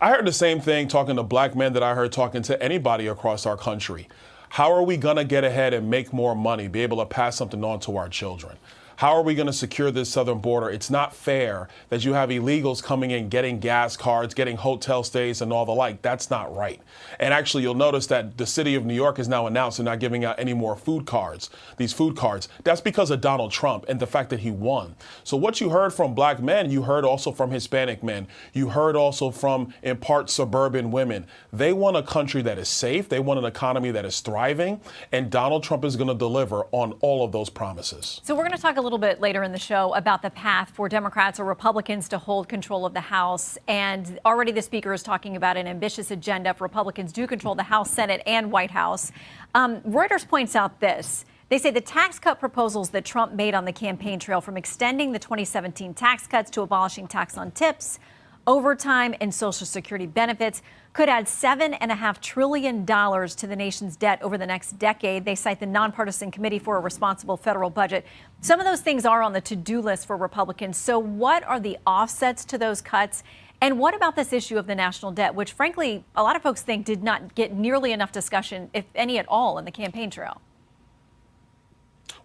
I heard the same thing talking to black men that I heard talking to anybody across our country. How are we going to get ahead and make more money, be able to pass something on to our children? How are we going to secure this southern border? It's not fair that you have illegals coming in, getting gas cards, getting hotel stays and all the like. That's not right. And actually, you'll notice that the city of New York has now announced they're not giving out any more food cards, these food cards. That's because of Donald Trump and the fact that he won. So what you heard from black men, you heard also from Hispanic men. You heard also from, in part, suburban women. They want a country that is safe. They want an economy that is thriving. And Donald Trump is going to deliver on all of those promises. So we're going to talk a little bit later in the show about the path for Democrats or Republicans to hold control of the House. And already the speaker is talking about an ambitious agenda if Republicans do control the House, Senate, and White House. Reuters points out this. They say the tax cut proposals that Trump made on the campaign trail, from extending the 2017 tax cuts to abolishing tax on tips, overtime, and Social Security benefits, could add $7.5 trillion to the nation's debt over the next decade. They cite the Nonpartisan Committee for a Responsible Federal Budget. Some of those things are on the to-do list for Republicans. So what are the offsets to those cuts? And what about this issue of the national debt, which, frankly, a lot of folks think did not get nearly enough discussion, if any at all, in the campaign trail?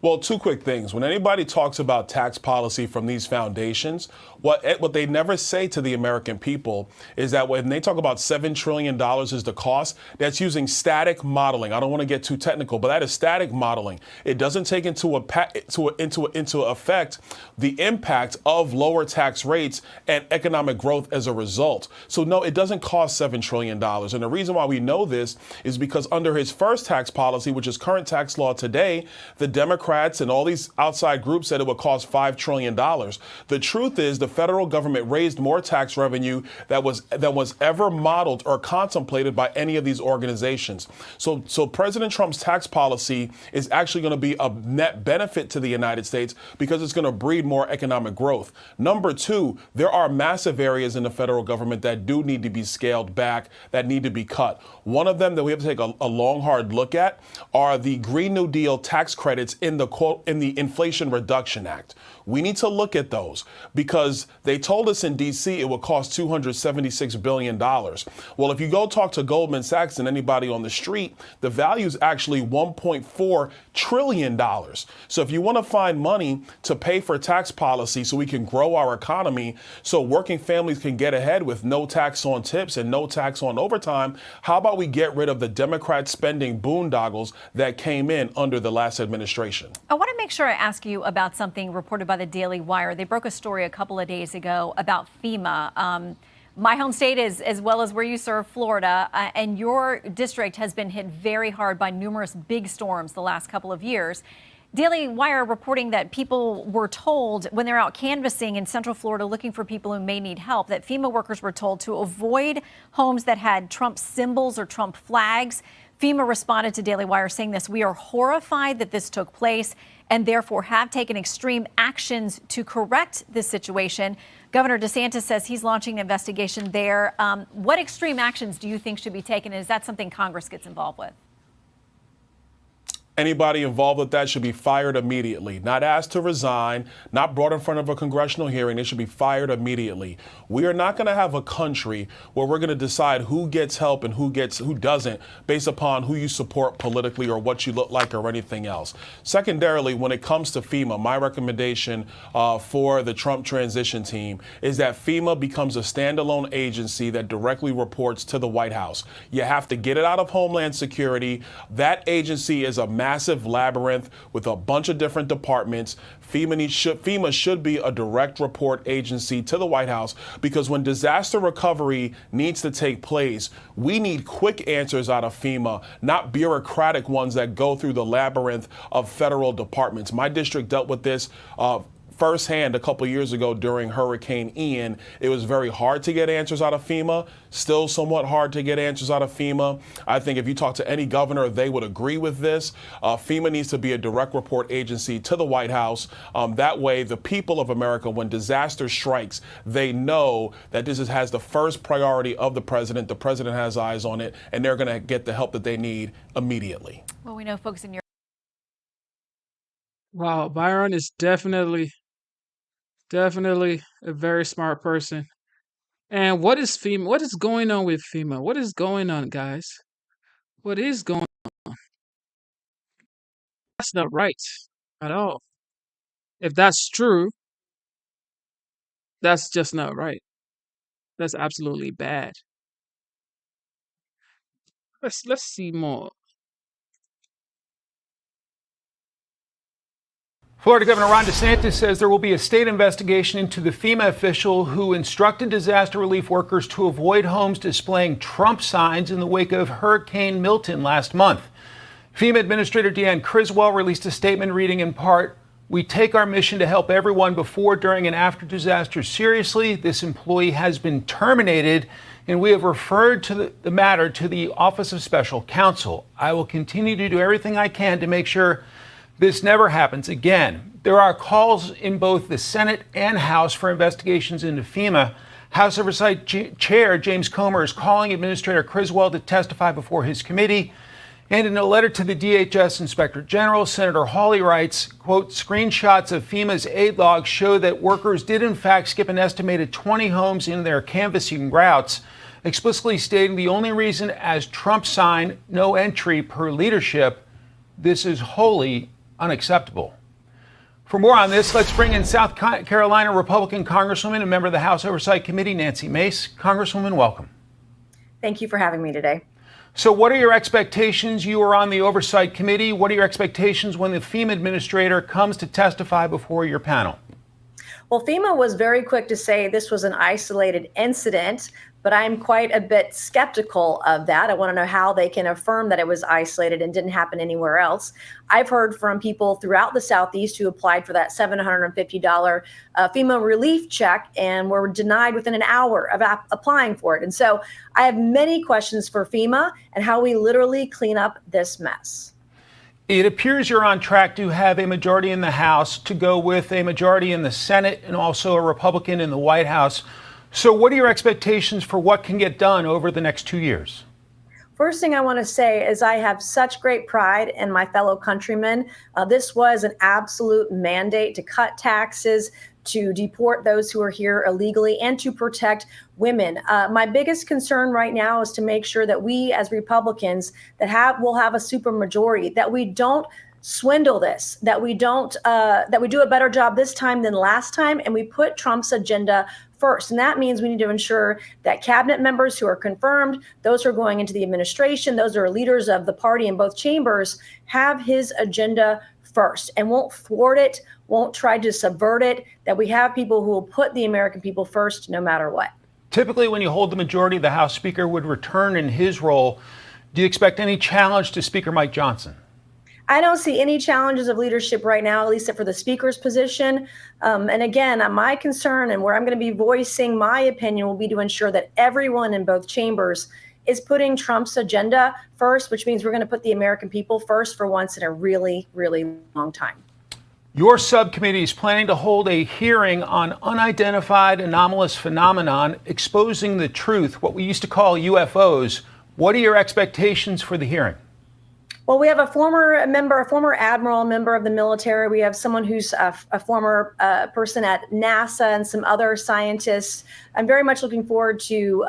Well, two quick things. When anybody talks about tax policy from these foundations, what they never say to the American people is that when they talk about $7 trillion is the cost, that's using static modeling. I don't want to get too technical, but that is static modeling. It doesn't take into effect the impact of lower tax rates and economic growth as a result. So no, it doesn't cost $7 trillion. And the reason why we know this is because under his first tax policy, which is current tax law today, the Democrats and all these outside groups said it would cost $5 trillion. The truth is the federal government raised more tax revenue that was ever modeled or contemplated by any of these organizations. So President Trump's tax policy is actually going to be a net benefit to the United States because it's going to breed more economic growth. Number two, there are massive areas in the federal government that do need to be scaled back, that need to be cut. One of them that we have to take a long, hard look at are the Green New Deal tax credits in the Inflation Reduction Act. We need to look at those because they told us in D.C. it would cost $276 billion. Well, if you go talk to Goldman Sachs and anybody on the street, the value is actually $1.4 trillion. So if you want to find money to pay for tax policy so we can grow our economy, so working families can get ahead with no tax on tips and no tax on overtime, how about we get rid of the Democrat spending boondoggles that came in under the last administration? I want to make sure I ask you about something reported by the Daily Wire. They broke a story a couple of days ago about FEMA. My home state is, as well as where you serve, Florida, and your district has been hit very hard by numerous big storms the last couple of years. Daily Wire reporting that people were told when they're out canvassing in Central Florida looking for people who may need help, that FEMA workers were told to avoid homes that had Trump symbols or Trump flags. FEMA responded to Daily Wire saying this: "We are horrified that this took place and therefore have taken extreme actions to correct this situation." Governor DeSantis says he's launching an investigation there. What extreme actions do you think should be taken? And is that something Congress gets involved with? Anybody involved with that should be fired immediately, not asked to resign, not brought in front of a congressional hearing. They should be fired immediately. We are not going to have a country where we're going to decide who gets help and who doesn't based upon who you support politically or what you look like or anything else. Secondarily, when it comes to FEMA, my recommendation for the Trump transition team is that FEMA becomes a standalone agency that directly reports to the White House. You have to get it out of Homeland Security. That agency is a massive labyrinth with a bunch of different departments. FEMA should be a direct report agency to the White House because when disaster recovery needs to take place, we need quick answers out of FEMA, not bureaucratic ones that go through the labyrinth of federal departments. My district dealt with this firsthand a couple years ago during Hurricane Ian. It was very hard to get answers out of FEMA, still somewhat hard to get answers out of FEMA. I think if you talk to any governor, they would agree with this. FEMA needs to be a direct report agency to the White House. That way, the people of America, when disaster strikes, they know that this has the first priority of the president. The president has eyes on it, and they're going to get the help that they need immediately. Well, we know folks in your Wow, Byron is definitely a very smart person. And what is FEMA? What is going on with FEMA? What is going on, guys? What is going on? That's not right at all. If that's true, that's just not right. That's absolutely bad. Let's see more. Florida Governor Ron DeSantis says there will be a state investigation into the FEMA official who instructed disaster relief workers to avoid homes displaying Trump signs in the wake of Hurricane Milton last month. FEMA Administrator Deanne Criswell released a statement reading in part, "We take our mission to help everyone before, during, and after disasters seriously. This employee has been terminated, and we have referred to the matter to the Office of Special Counsel. I will continue to do everything I can to make sure this never happens again." There are calls in both the Senate and House for investigations into FEMA. House Oversight Chair James Comer is calling Administrator Criswell to testify before his committee. And in a letter to the DHS Inspector General, Senator Hawley writes, quote, "Screenshots of FEMA's aid logs show that workers did in fact skip an estimated 20 homes in their canvassing routes, explicitly stating the only reason as Trump sign, no entry per leadership. This is wholly unacceptable." For more on this, let's bring in South Carolina Republican Congresswoman and member of the House Oversight Committee, Nancy Mace. Congresswoman, welcome. Thank you for having me today. So what are your expectations? You are on the Oversight Committee. What are your expectations when the FEMA administrator comes to testify before your panel? Well, FEMA was very quick to say this was an isolated incident, but I'm quite a bit skeptical of that. I want to know how they can affirm that it was isolated and didn't happen anywhere else. I've heard from people throughout the Southeast who applied for that $750 FEMA relief check and were denied within an hour of applying for it. And so I have many questions for FEMA and how we literally clean up this mess. It appears you're on track to have a majority in the House to go with a majority in the Senate and also a Republican in the White House. So what are your expectations for what can get done over the next 2 years? First thing I want to say is I have such great pride in my fellow countrymen. This was an absolute mandate to cut taxes, to deport those who are here illegally, and to protect women. My biggest concern right now is to make sure that we as Republicans will have a supermajority, that we don't swindle this, that we do a better job this time than last time, and we put Trump's agenda first. And that means we need to ensure that cabinet members who are confirmed, those who are going into the administration, those who are leaders of the party in both chambers, have his agenda first and won't thwart it, won't try to subvert it, that we have people who will put the American people first no matter what. Typically, when you hold the majority, the House Speaker would return in his role. Do you expect any challenge to Speaker Mike Johnson? I don't see any challenges of leadership right now, at least for the speaker's position. And again, my concern and where I'm going to be voicing my opinion will be to ensure that everyone in both chambers is putting Trump's agenda first, which means we're going to put the American people first for once in a really, really long time. Your subcommittee is planning to hold a hearing on unidentified anomalous phenomenon, exposing the truth, what we used to call UFOs. What are your expectations for the hearing? Well, we have a former admiral, member of the military. We have someone who's a former person at NASA and some other scientists. I'm very much looking forward to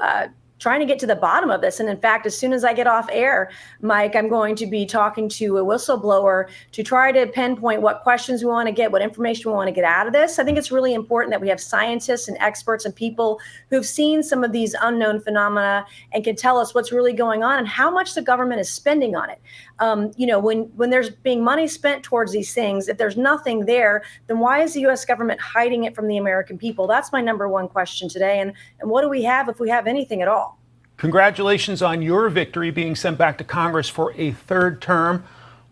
trying to get to the bottom of this. And in fact, as soon as I get off air, Mike, I'm going to be talking to a whistleblower to try to pinpoint what questions we want to get, what information we want to get out of this. I think it's really important that we have scientists and experts and people who've seen some of these unknown phenomena and can tell us what's really going on and how much the government is spending on it. When there's being money spent towards these things, if there's nothing there, then why is the U.S. government hiding it from the American people? That's my number one question today. And what do we have if we have anything at all? Congratulations on your victory, being sent back to Congress for a third term.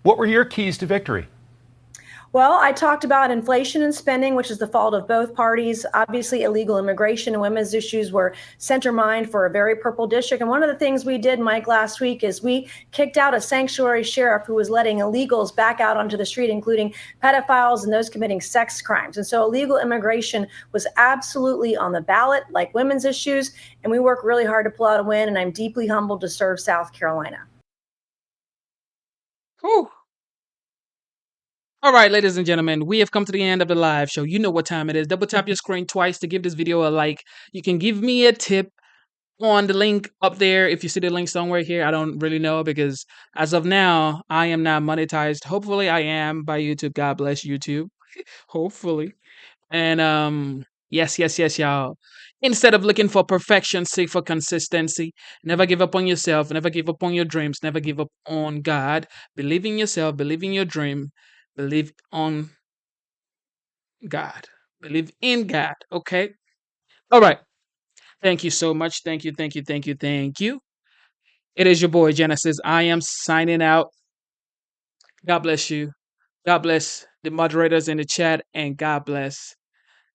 What were your keys to victory? Well, I talked about inflation and spending, which is the fault of both parties. Obviously, illegal immigration and women's issues were center mind for a very purple district. And one of the things we did, Mike, last week is we kicked out a sanctuary sheriff who was letting illegals back out onto the street, including pedophiles and those committing sex crimes. And so illegal immigration was absolutely on the ballot, like women's issues. And we work really hard to pull out a win. And I'm deeply humbled to serve South Carolina. Whew. All right, ladies and gentlemen, we have come to the end of the live show. You know what time it is. Double tap your screen twice to give this video a like. You can give me a tip on the link up there. If you see the link somewhere here, I don't really know because as of now, I am not monetized. Hopefully I am by YouTube. God bless YouTube. Hopefully. And yes, yes, yes, y'all. Instead of looking for perfection, seek for consistency. Never give up on yourself. Never give up on your dreams. Never give up on God. Believe in yourself. Believe in your dream. Believe on God. Believe in God. Okay. All right. Thank you so much. Thank you. Thank you. Thank you. Thank you. It is your boy Genesis. I am signing out. God bless you. God bless the moderators in the chat, and God bless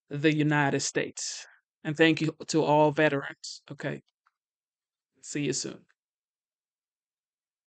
the United States. And thank you to all veterans. Okay. See you soon.